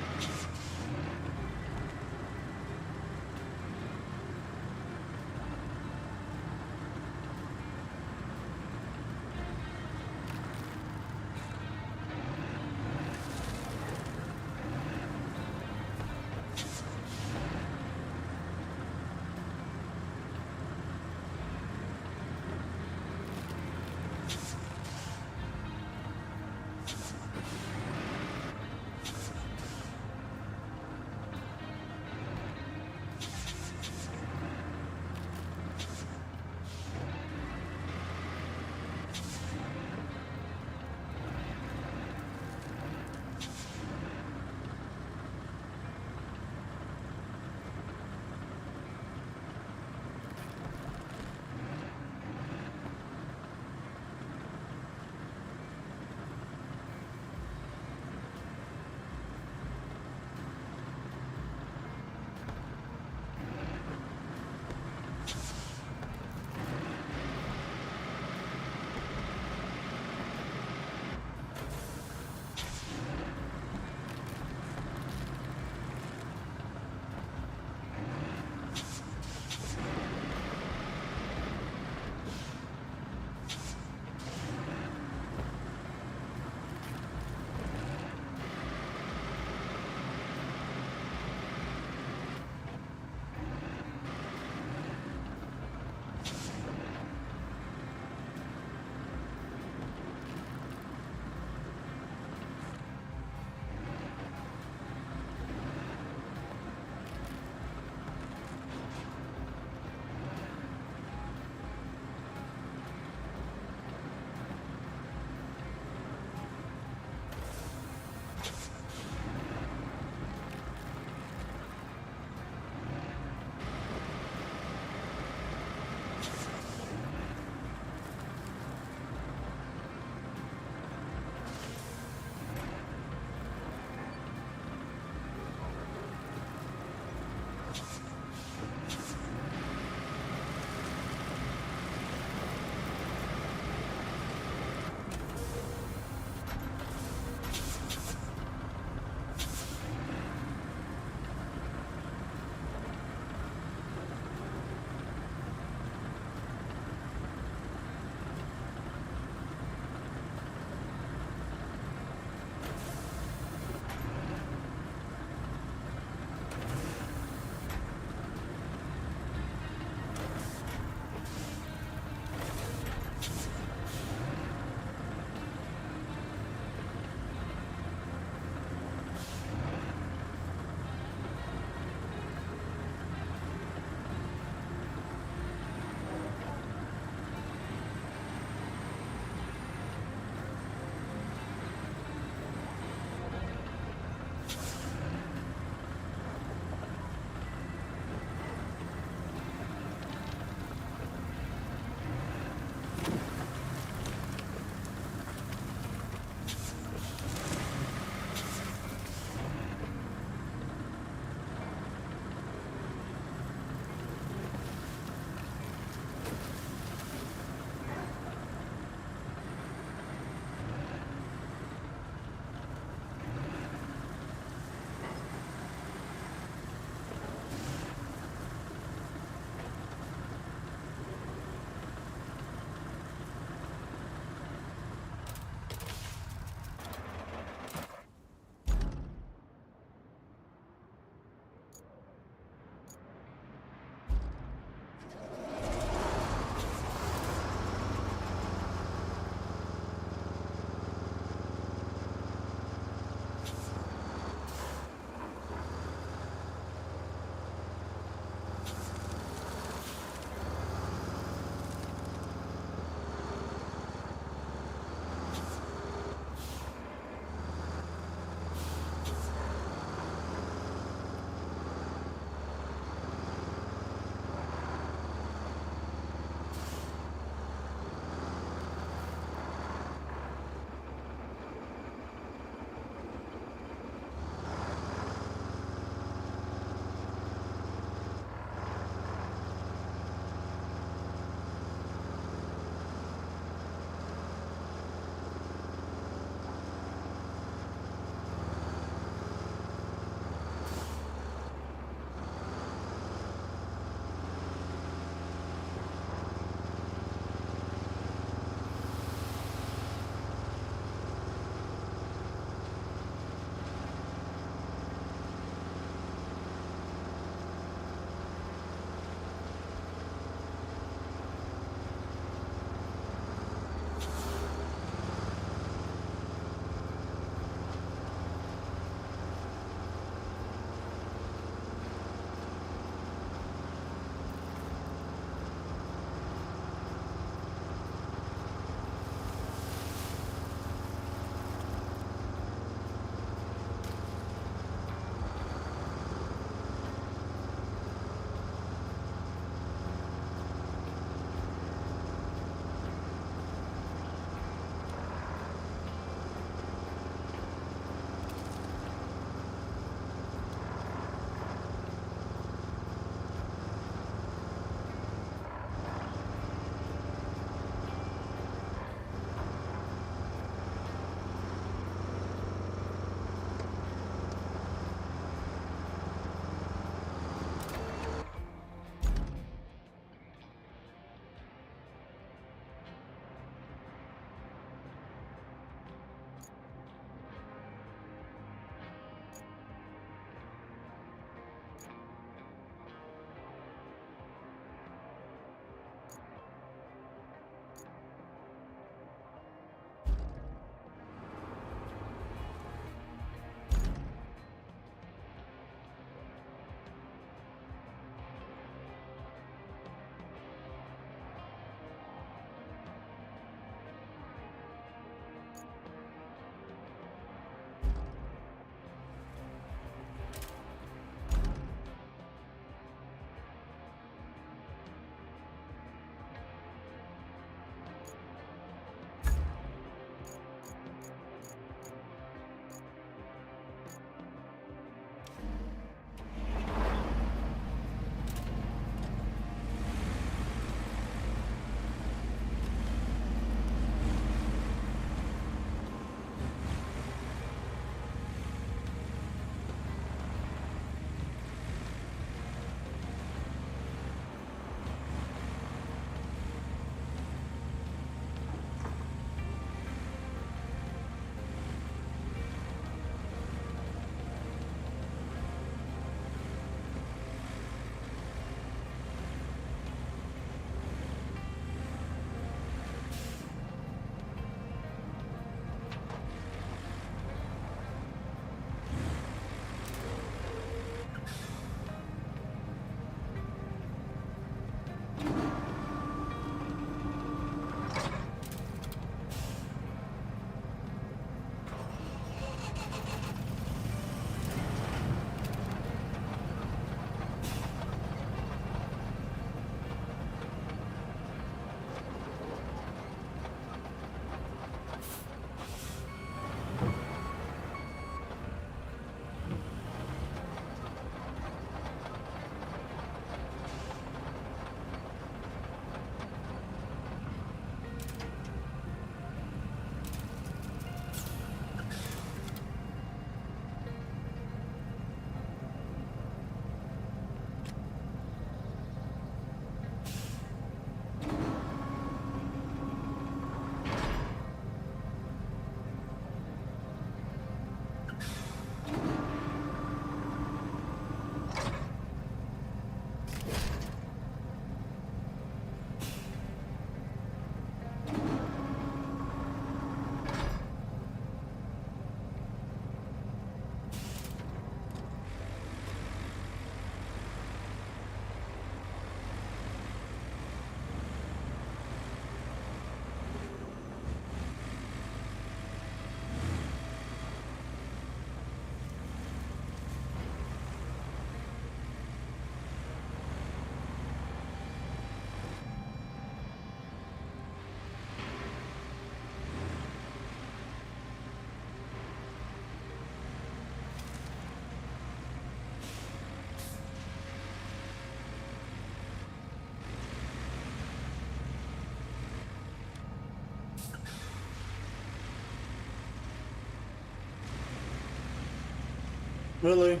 Really?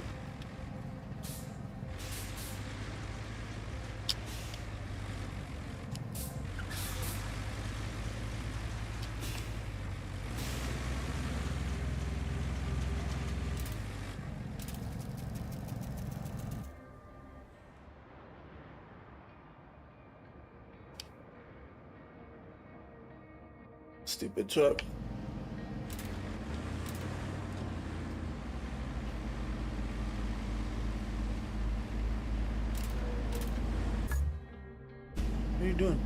Stupid truck. What are you doing?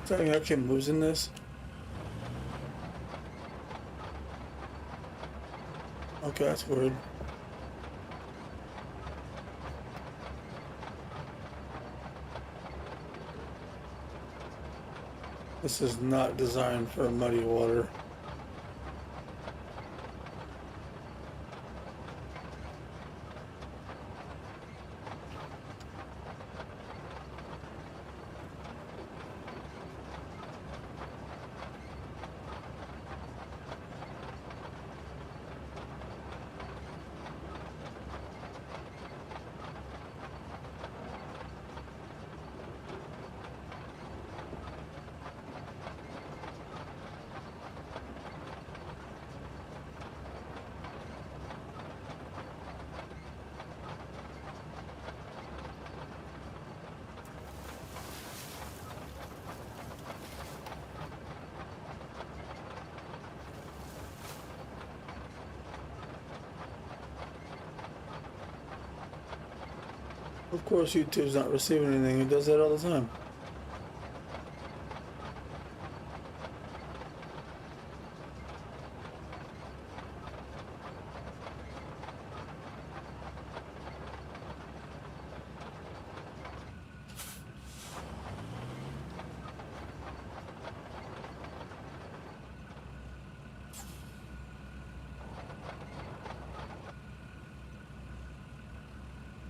Something actually moves in this. Okay, that's weird. This is not designed for muddy water. Of course, YouTube's not receiving anything. It does that all the time.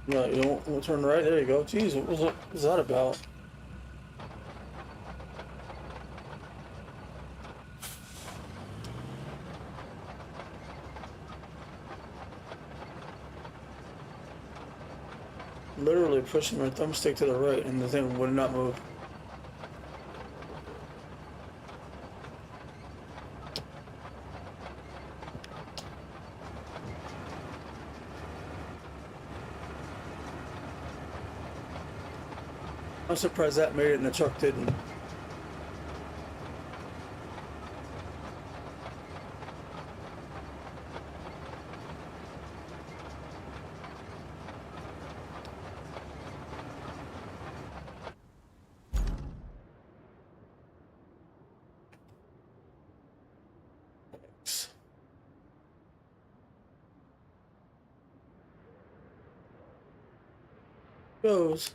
Right, you don't turn right. There you go. Jeez, what was that about? Literally pushing my thumbstick to the right, and the thing would not move. I'm surprised that made it and the truck didn't. Goes.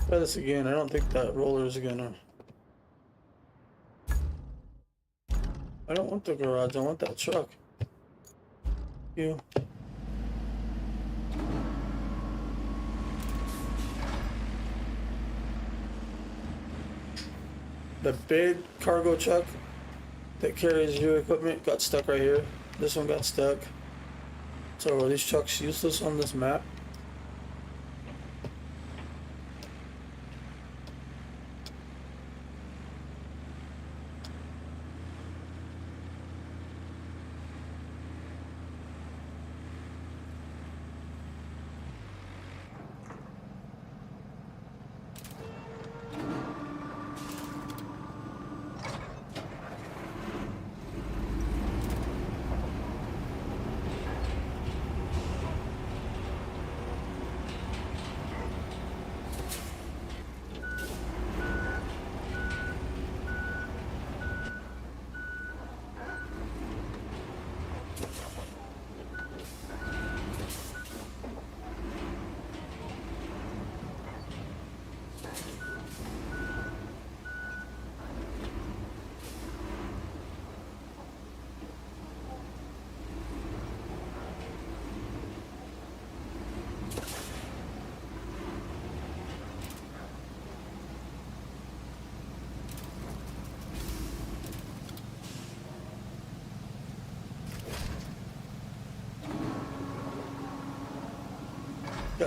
Try this again. I don't think that roller is gonna. I don't want the garage. I want that truck. You. The big cargo truck that carries your equipment got stuck right here. This one got stuck. So are these trucks useless on this map?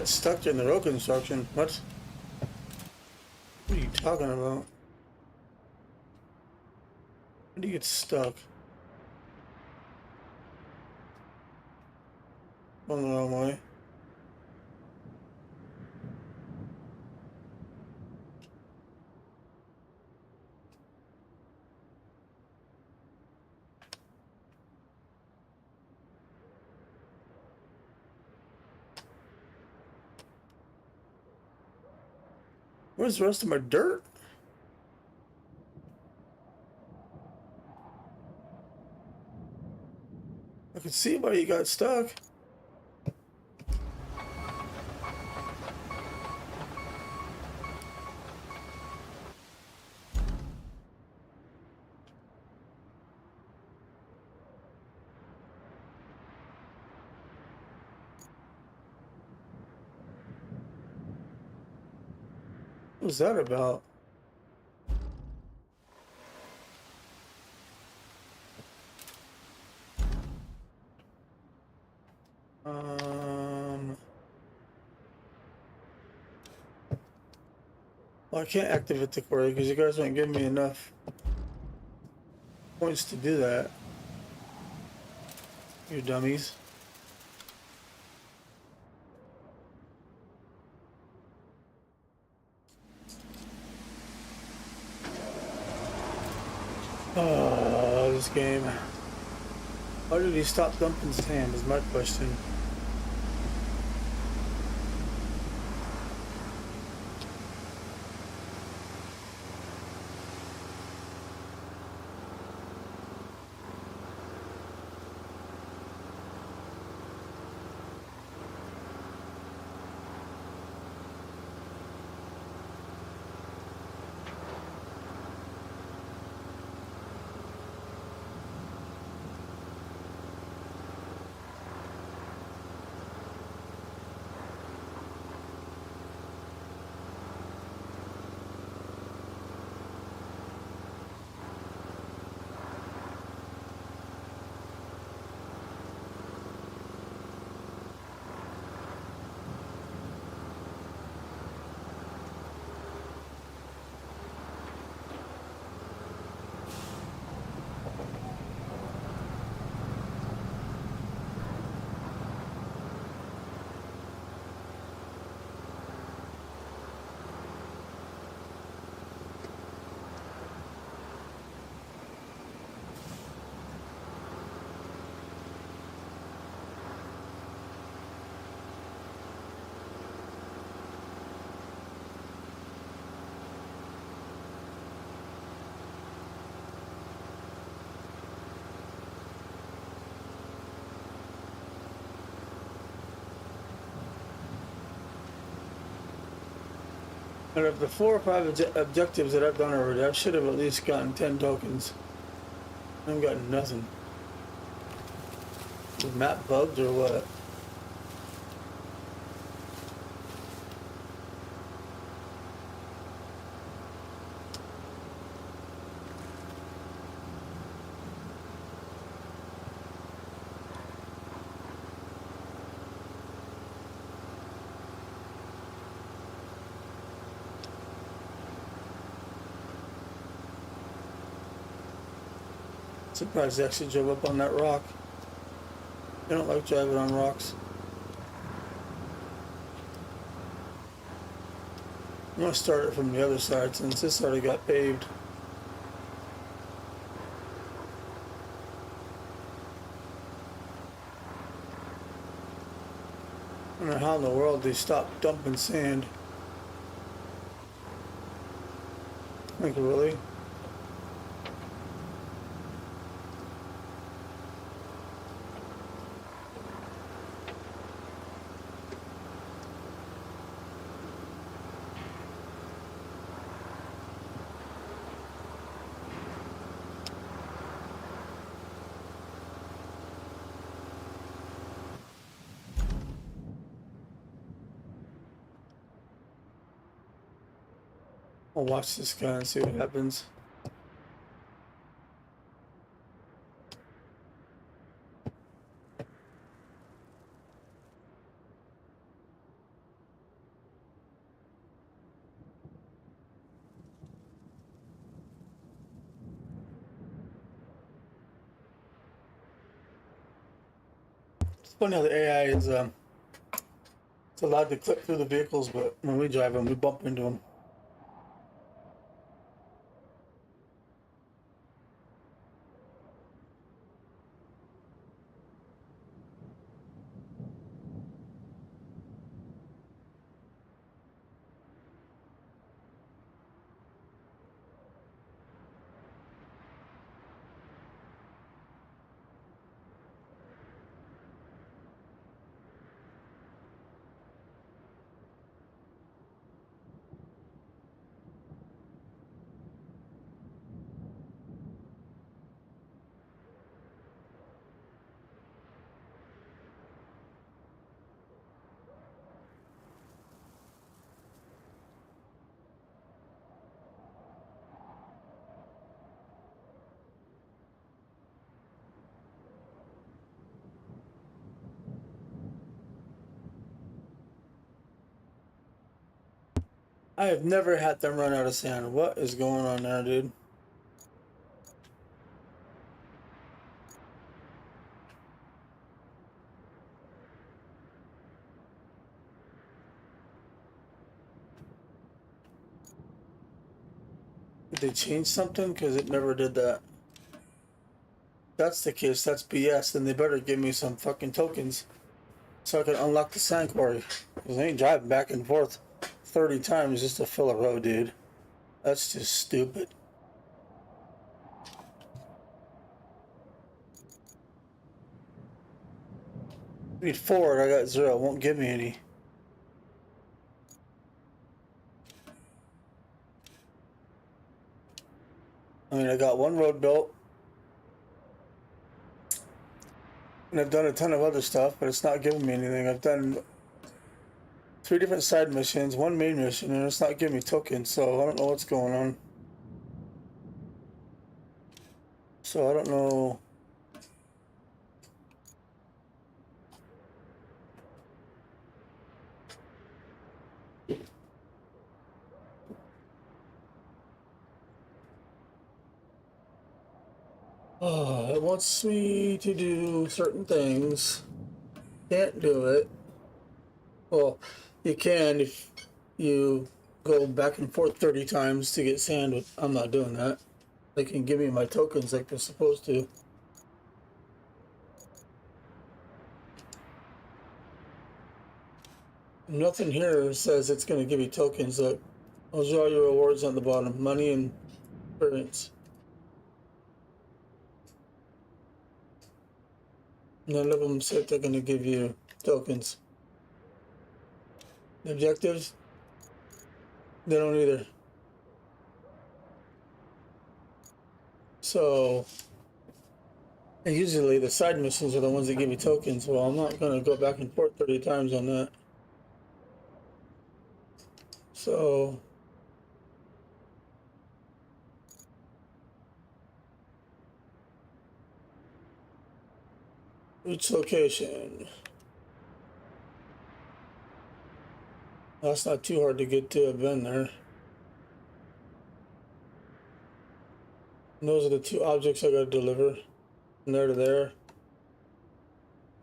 got stuck during the road construction. What? What are you talking about? How do you get stuck? Going the wrong way. Where's the rest of my dirt? I can see why you got stuck. What was that about? Well, I can't activate the quarry because you guys won't give me enough points to do that. You dummies. Oh, this game. Why did he stop dumping sand is my question. Out of the 4 or 5 objectives that I've done already, I should have at least gotten 10 tokens. I haven't gotten nothing. The map bugged or what? Surprised they actually drove up on that rock. I don't like driving on rocks. I'm gonna start it from the other side since this already got paved. I don't know how in the world they stopped dumping sand. Like, really? I'll watch this guy and see what happens. Funny how the AI is it's allowed to clip through the vehicles, but when we drive them, we bump into them. I have never had them run out of sand. What is going on there, dude? Did they change something? Because it never did that. If that's the case, that's BS. Then they better give me some fucking tokens so I can unlock the sand quarry. Because I ain't driving back and forth 30 times just to fill a road, dude. That's just stupid. I need 4, I got 0. It won't give me any. I mean, I got 1 road built. And I've done a ton of other stuff, but it's not giving me anything. I've done 3 different side missions, 1 main mission, and it's not giving me tokens, so I don't know what's going on. So I don't know. Oh, it wants me to do certain things. Can't do it. Well, you can if you go back and forth 30 times to get sand. I'm not doing that. They can give me my tokens like they're supposed to. Nothing here says it's going to give you tokens. Look, those are all your rewards on the bottom. Money and experience. None of them said they're going to give you tokens. The objectives, they don't either. So, and usually the side missions are the ones that give you tokens. Well, I'm not going to go back and forth 30 times on that. So, which location? That's not too hard to get to. I've been there. And those are the 2 objects I got to deliver. From there to there.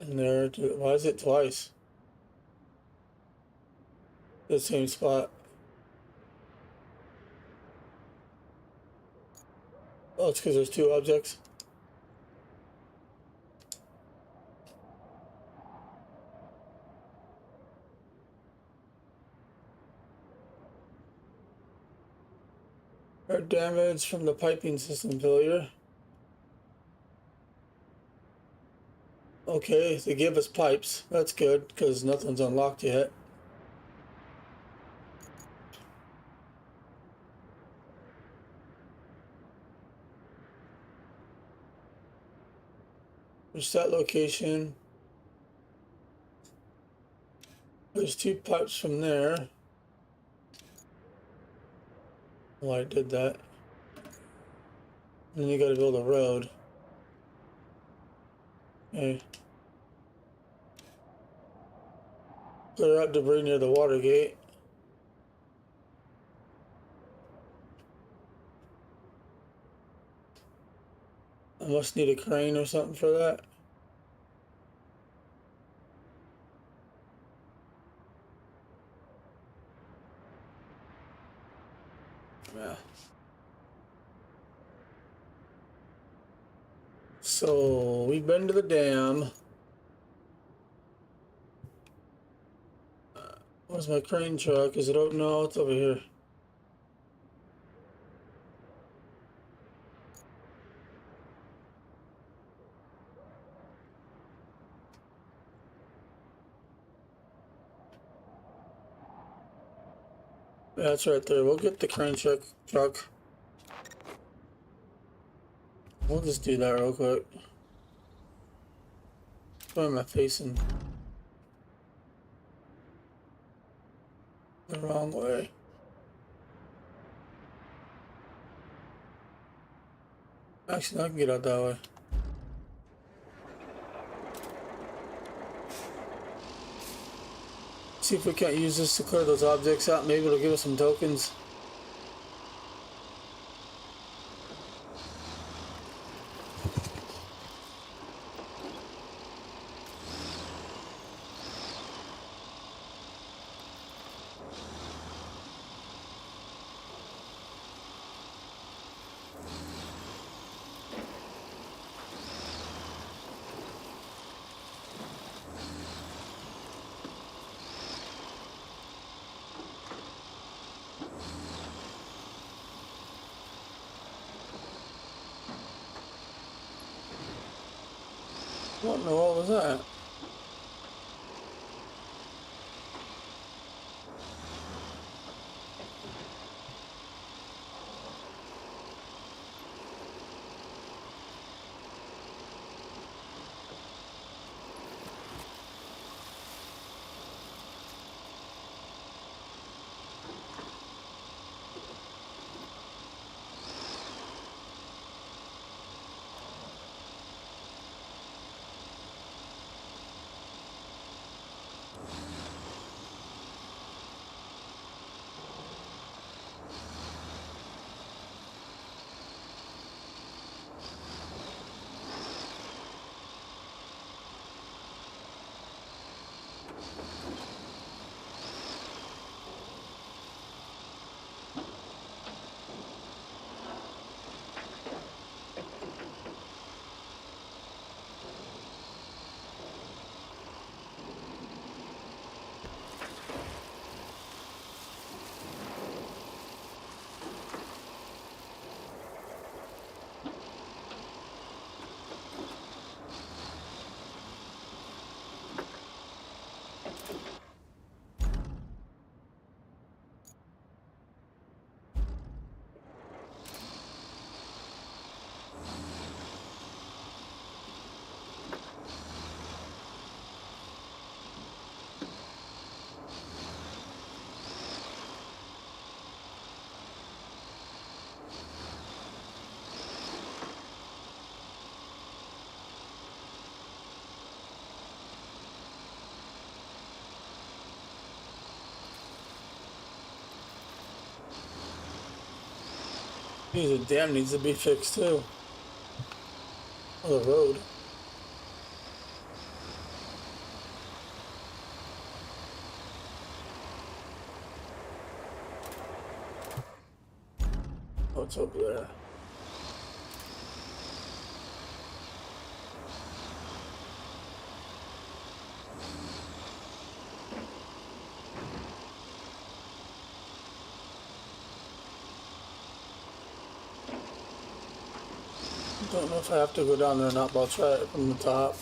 And there to, why is it twice? The same spot. Oh, it's because there's 2 objects. Or damage from the piping system failure. Okay, they give us pipes. That's good, because nothing's unlocked yet. There's that location. There's 2 pipes from there. Oh, I did that. And then you gotta build a road. Okay. Clear out debris near the water gate. I must need a crane or something for that. Yeah. So we've been to the dam. Where's my crane truck? Is it out? No, it's over here. Yeah, it's right there. We'll get the crane truck. We'll just do that real quick. Where am I facing? The wrong way. Actually, I can get out that way. See if we can't use this to clear those objects out. Maybe it'll give us some tokens. What in the world was that? The dam needs to be fixed too. Or the road. Oh, it's over there. Don't know if I have to go down there or not, but I'll try it from the top.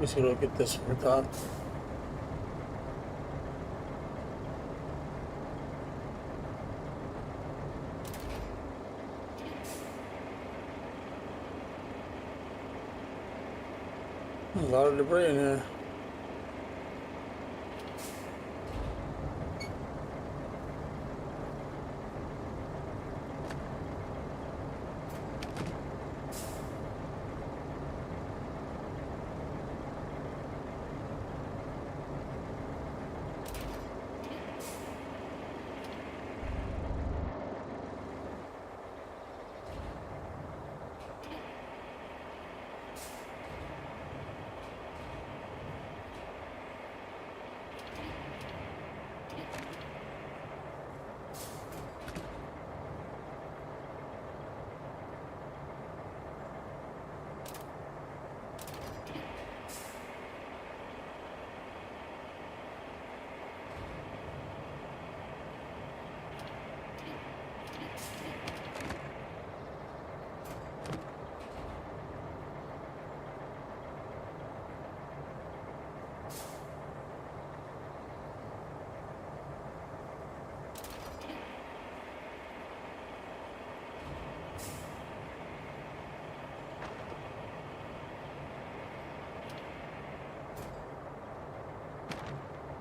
Just gonna get this from the top. A lot of debris in here.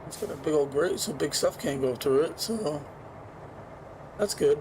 It's got a big old grate, so big stuff can't go through it, so that's good.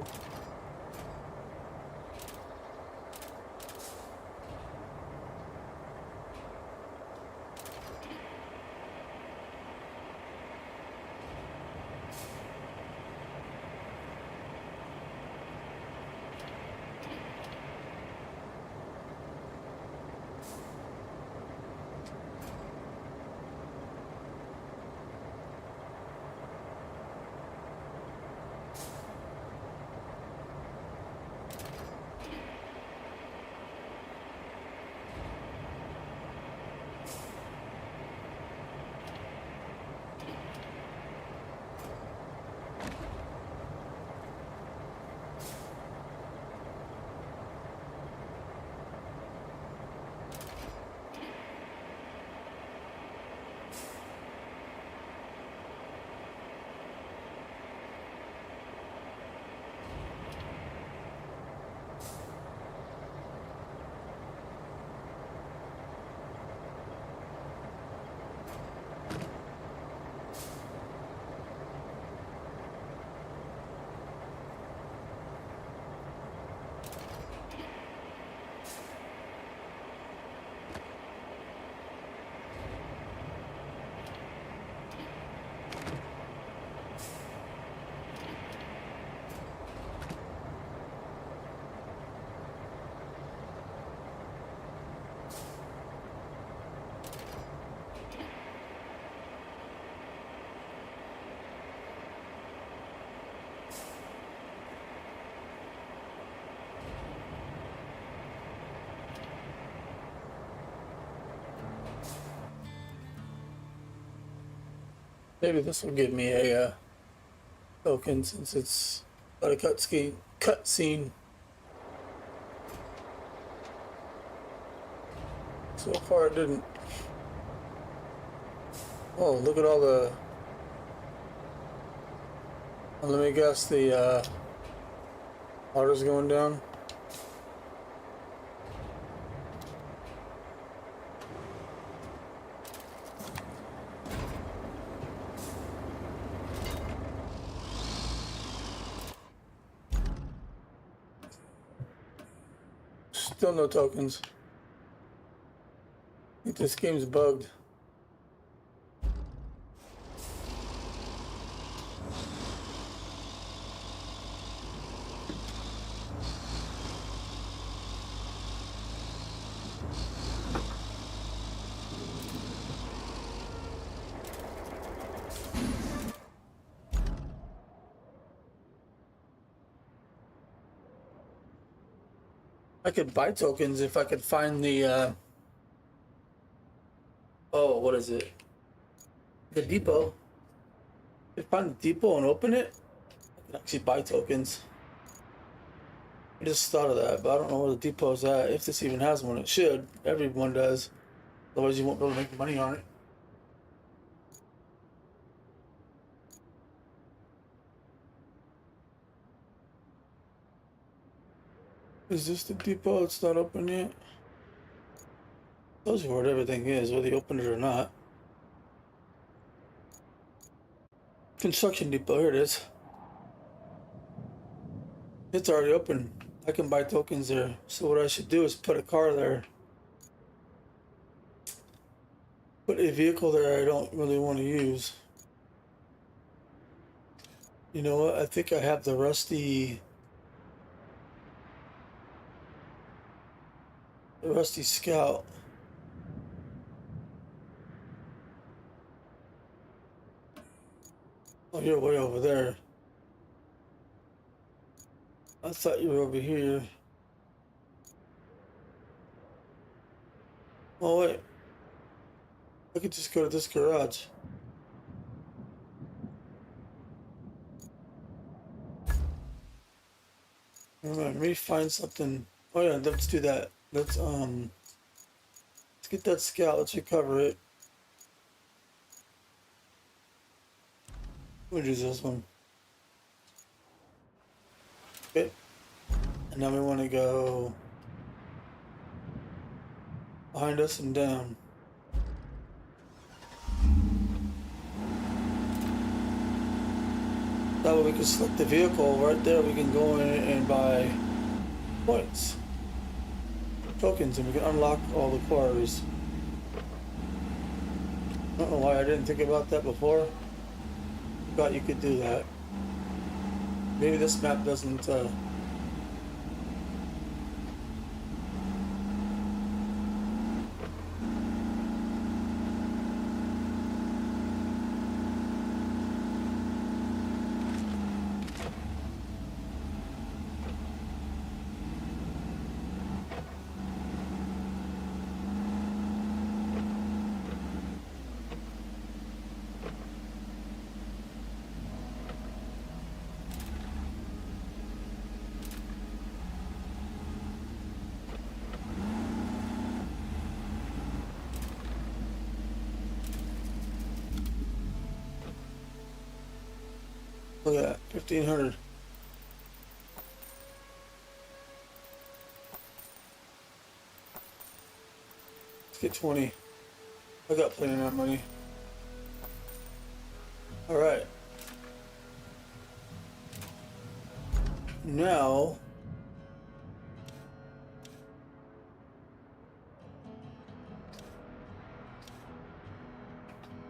Maybe this will give me a token since it's got a cutscene. So far it didn't. Oh, look at all the. Let me guess, the water's going down. Still no tokens. I think this game's bugged. I could buy tokens if I could find the oh, what is it? The depot. If I find the depot and open it, I can actually buy tokens. I just thought of that, but I don't know where the depot's at. If this even has one, it should. Everyone does. Otherwise, you won't be able to make money on it. Is this the depot? It's not open yet. Tells you where everything is, whether you open it or not. Construction depot, here it is. It's already open. I can buy tokens there. So what I should do is put a car there. Put a vehicle there I don't really want to use. You know what? I think I have the rusty Scout. Oh, you're way over there. I thought you were over here. Oh wait, I could just go to this garage. Alright, let me find something. Oh yeah, let's do that. Let's get that Scout, let's recover it. We'll use this one. Okay. And now we want to go behind us and down. That way we can select the vehicle right there. We can go in and buy points, tokens, and we can unlock all the cars. I don't know why I didn't think about that before. Thought you could do that. Maybe this map doesn't. Look at that, 1,500. Let's get 20. I got plenty of that money. All right. Now,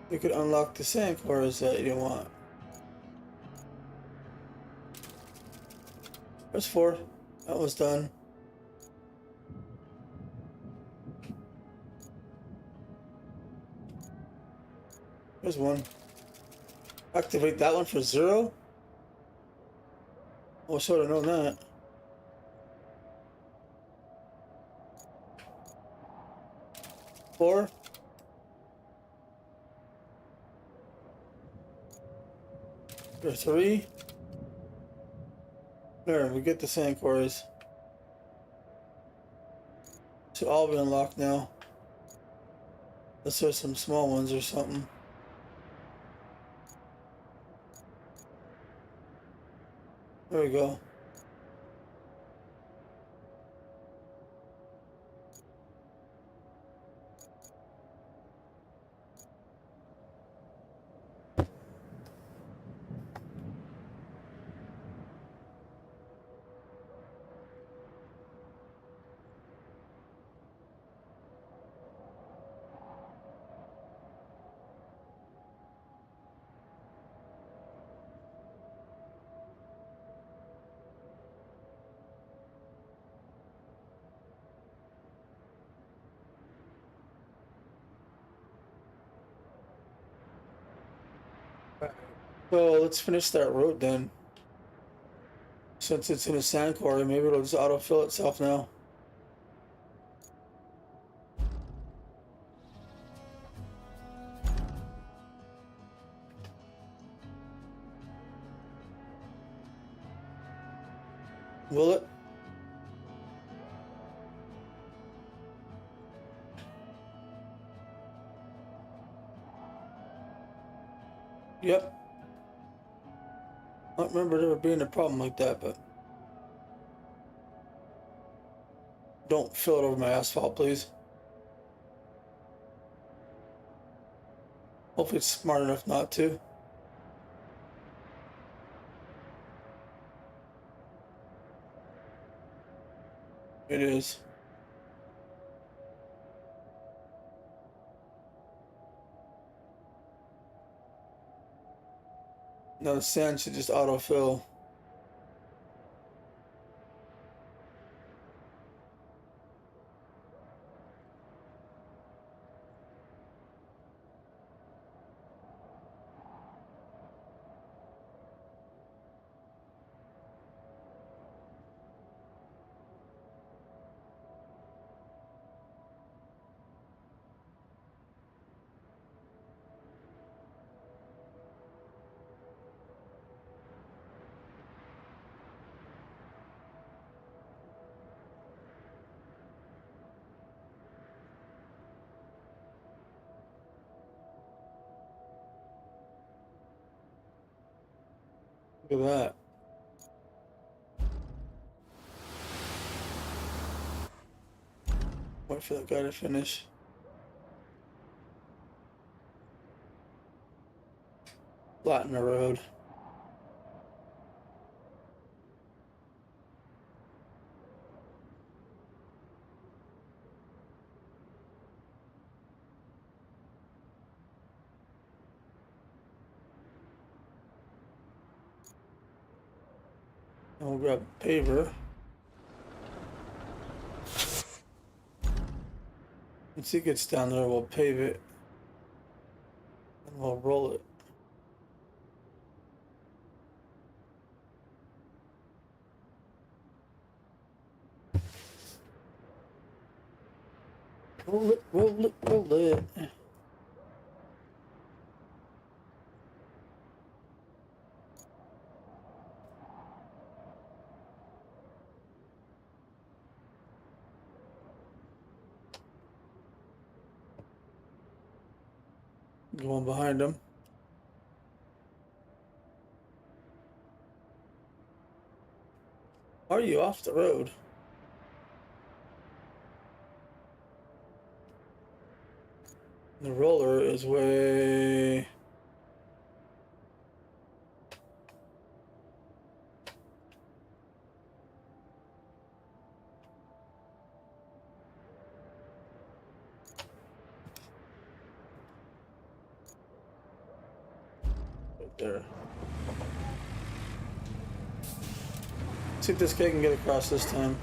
we could unlock the sand cars that you want. There's 4. That was done. There's 1. Activate that one for 0? Oh, I should have known that. Four. There's 3. There, we get the sand cores. Should all be unlocked now. Unless there's some small ones or something. There we go. So let's finish that road then. Since it's in a sand quarry, maybe it'll just autofill itself now. Will it? Yep. I don't remember there ever being a problem like that, but don't fill it over my asphalt, please. Hopefully it's smart enough not to. It is. Now the sand should just autofill. Look at that. Wait for that guy to finish. Flatten the road. And we'll grab a paver. Once he gets down there, we'll pave it. And we'll roll it. Roll it, roll it, roll it. Going behind him. Are you off the road? The roller is way... right there. See if this guy can get across this time.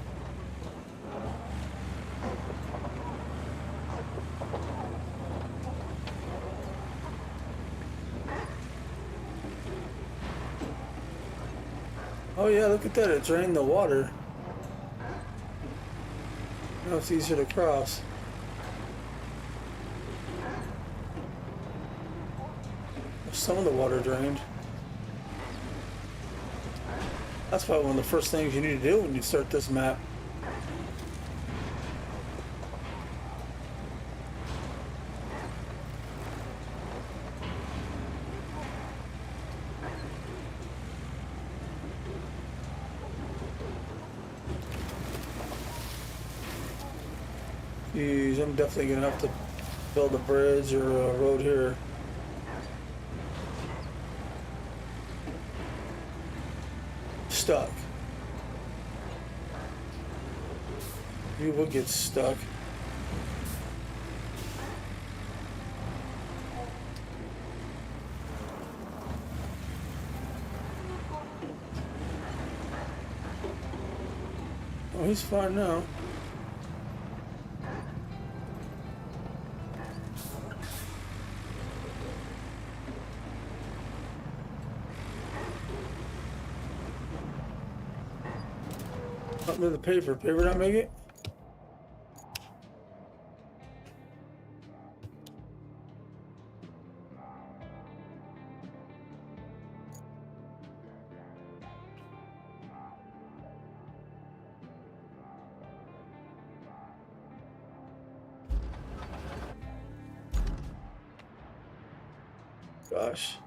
Oh yeah, look at that, it drained the water. Now it's easier to cross. Some of the water drained. That's probably one of the first things you need to do when you start this map. Geez, I'm definitely gonna have to build a bridge or a road here. Stuck. You will get stuck. Oh, he's fine now. Up to the paper. Paper not make it? Gosh.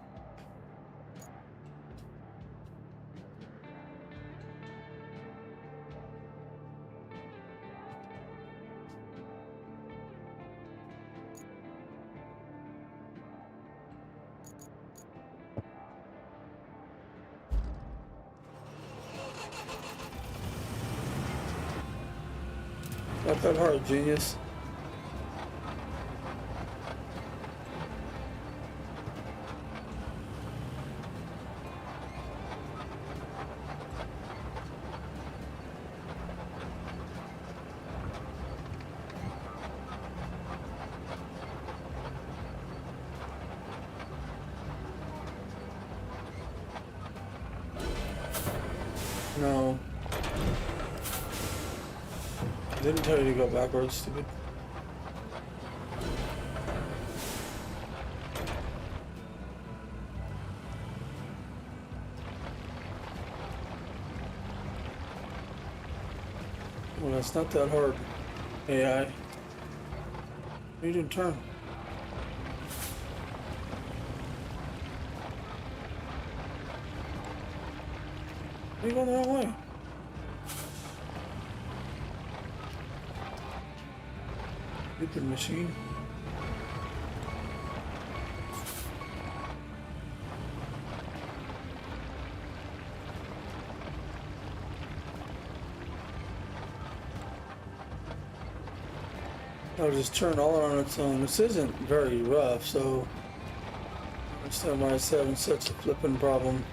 Not that hard, genius. No. Didn't tell you to go backwards, stupid. Well, that's not that hard, AI. You didn't turn. You're going the wrong way. Stupid machine. I'll just turn all on its own. This isn't very rough, so I understand why it's having such a flipping problem.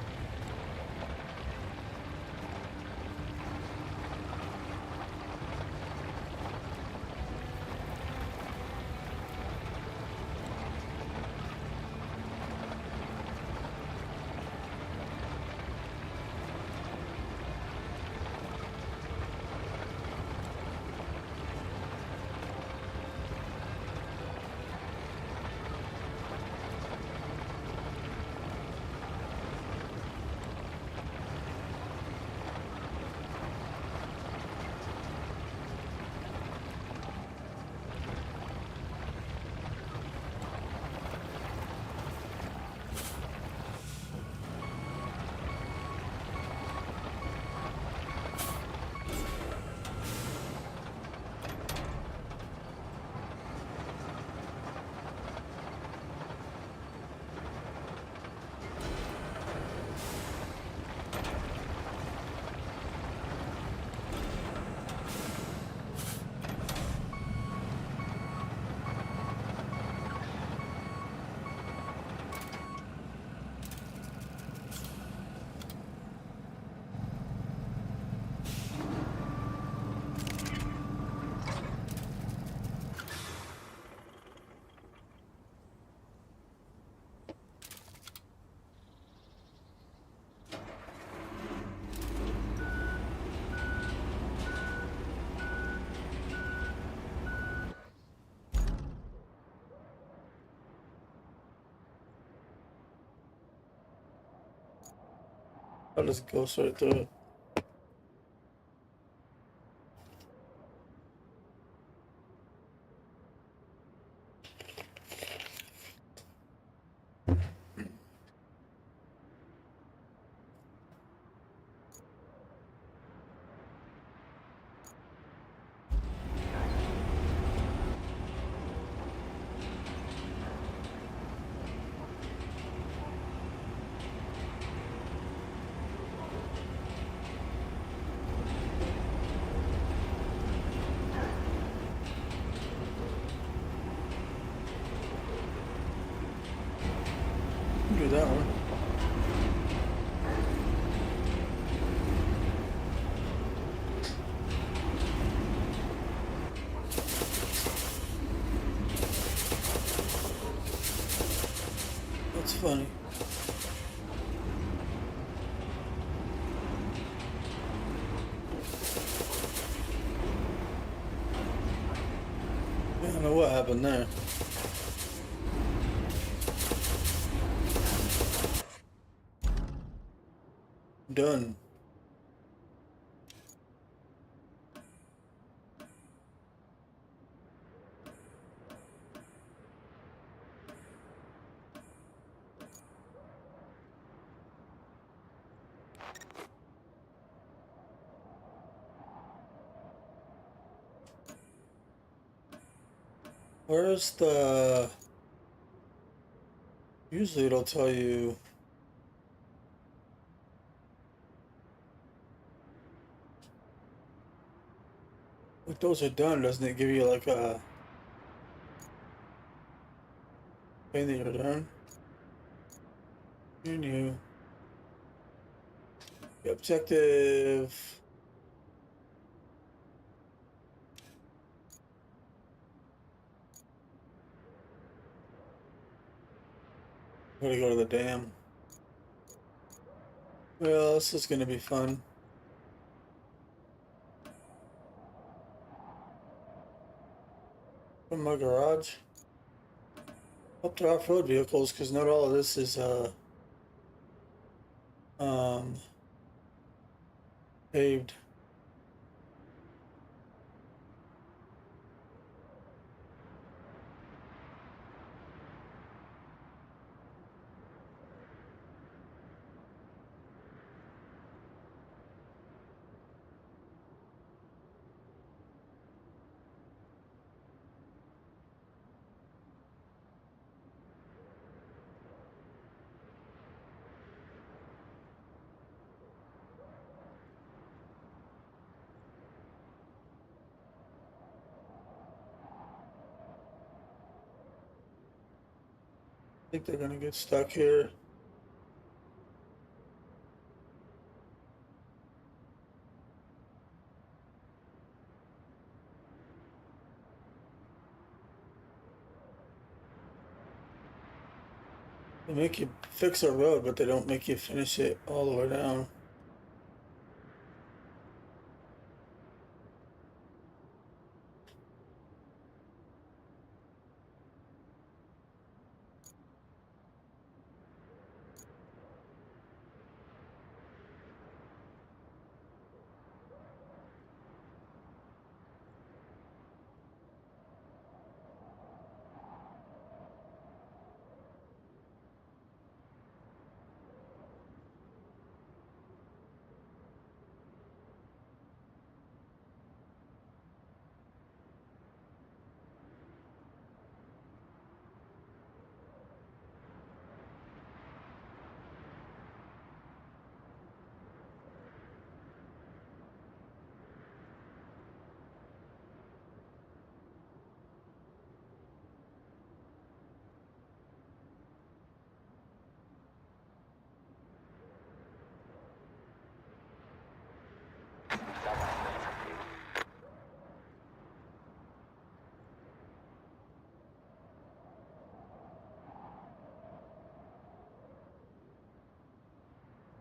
I'll just go straight through it. Do that one. That's funny. I don't know what happened there. Done. Where's the... Usually it'll tell you... If those are done, doesn't it give you like a... thing that you're done? Menu. The objective... I'm gonna go to the dam. Well, this is gonna be fun. From my garage. Up to off-road vehicles, because not all of this is paved. I think they're gonna get stuck here. They make you fix a road, but they don't make you finish it all the way down.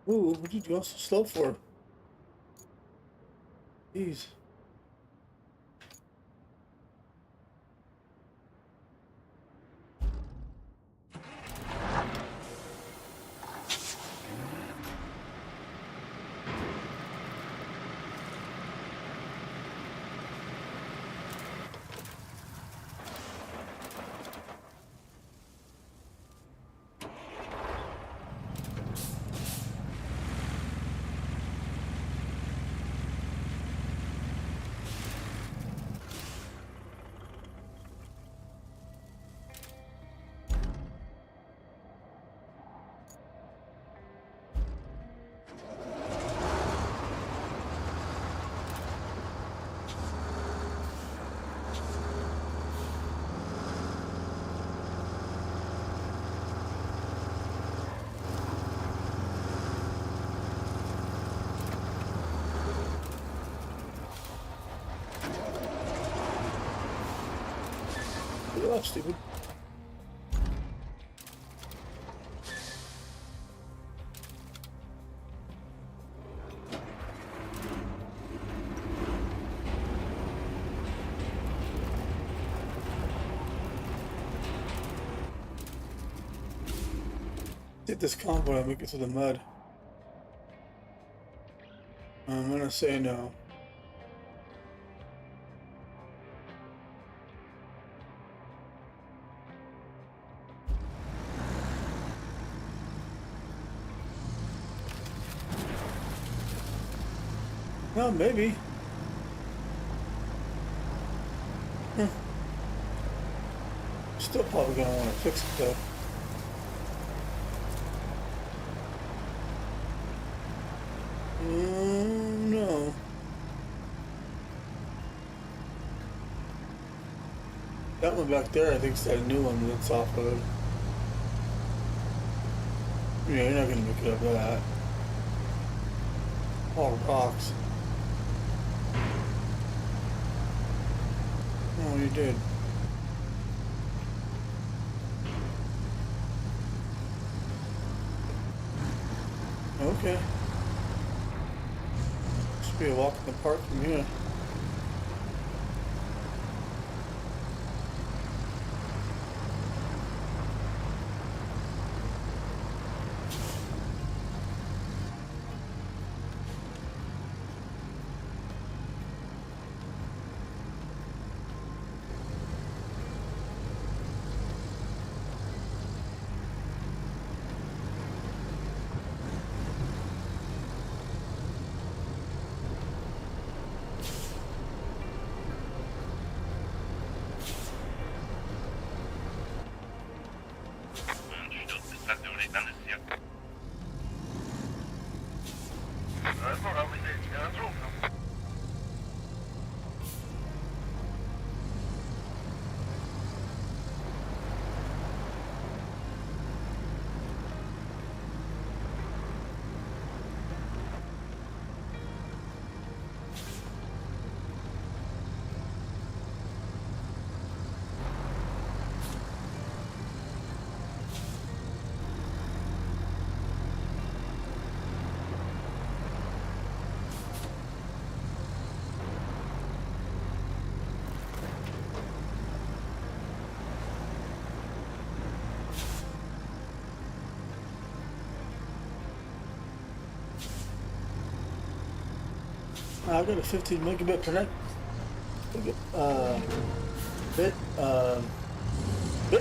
Ooh, what did you go so slow for? Jeez. off, stupid. Hit this convoy and make it to the mud. I'm gonna say no. Well, maybe. Still probably gonna want to fix it though. No. That one back there, I think, is that new one that's off-road. Yeah, you're not gonna pick it up that. All rocks. Oh, you did. Okay. Should be a walk in the park from here. I've got a 15 megabit per net bit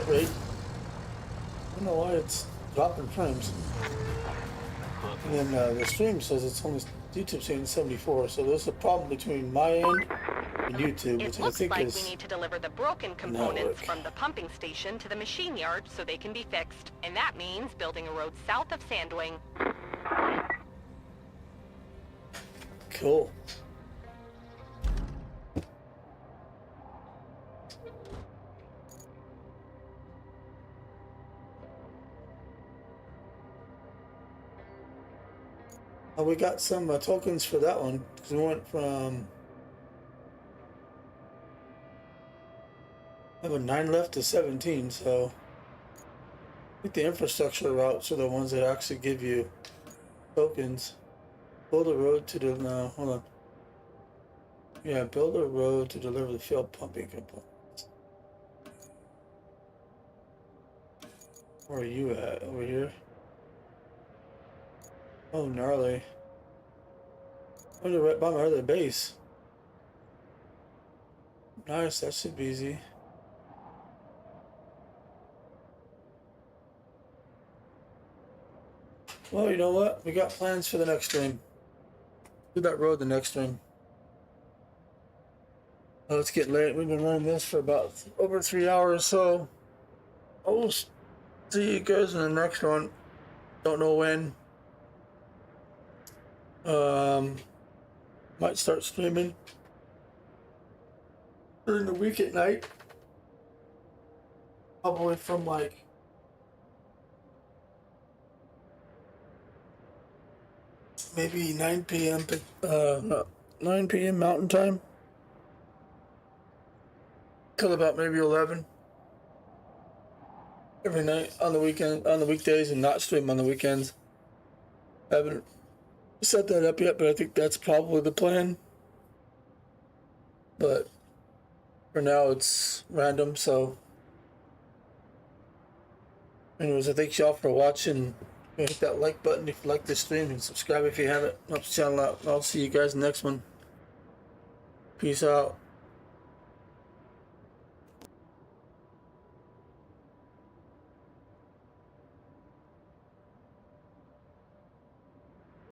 rate. I don't know why it's dropping frames. And then the stream says it's only YouTube saying 74. So there's a problem between my end and YouTube, It which I looks think like is we need to deliver the broken components network. from the pumping station to the machine yard so they can be fixed. And that means building a road south of Sandwing. Cool. We got some tokens for that one because we went from I have a 9 left to 17. So I think the infrastructure routes are the ones that actually give you tokens. Build a road to the no, hold on. Yeah, build a road to deliver the field pumping components. Where are you at? Over here? Oh, gnarly. Oh, they're right by my other base. Nice, that should be easy. Well, you know what? We got plans for the next stream. Do that road the next stream. Oh, it's getting late. We've been running this for about over 3 hours, so I'll see you guys in the next one. Don't know when. Might start streaming during the week at night. Probably from like maybe 9 p.m. 9 p.m. Mountain Time till about maybe 11. every night on the weekend, on the weekdays, and not stream on the weekends. I haven't set that up yet, but I think that's probably the plan. But for now, it's random. So, anyways, I thank y'all for watching. Hit that like button if you like this stream, and subscribe if you haven't. Helps the channel out. I'll see you guys in the next one. Peace out.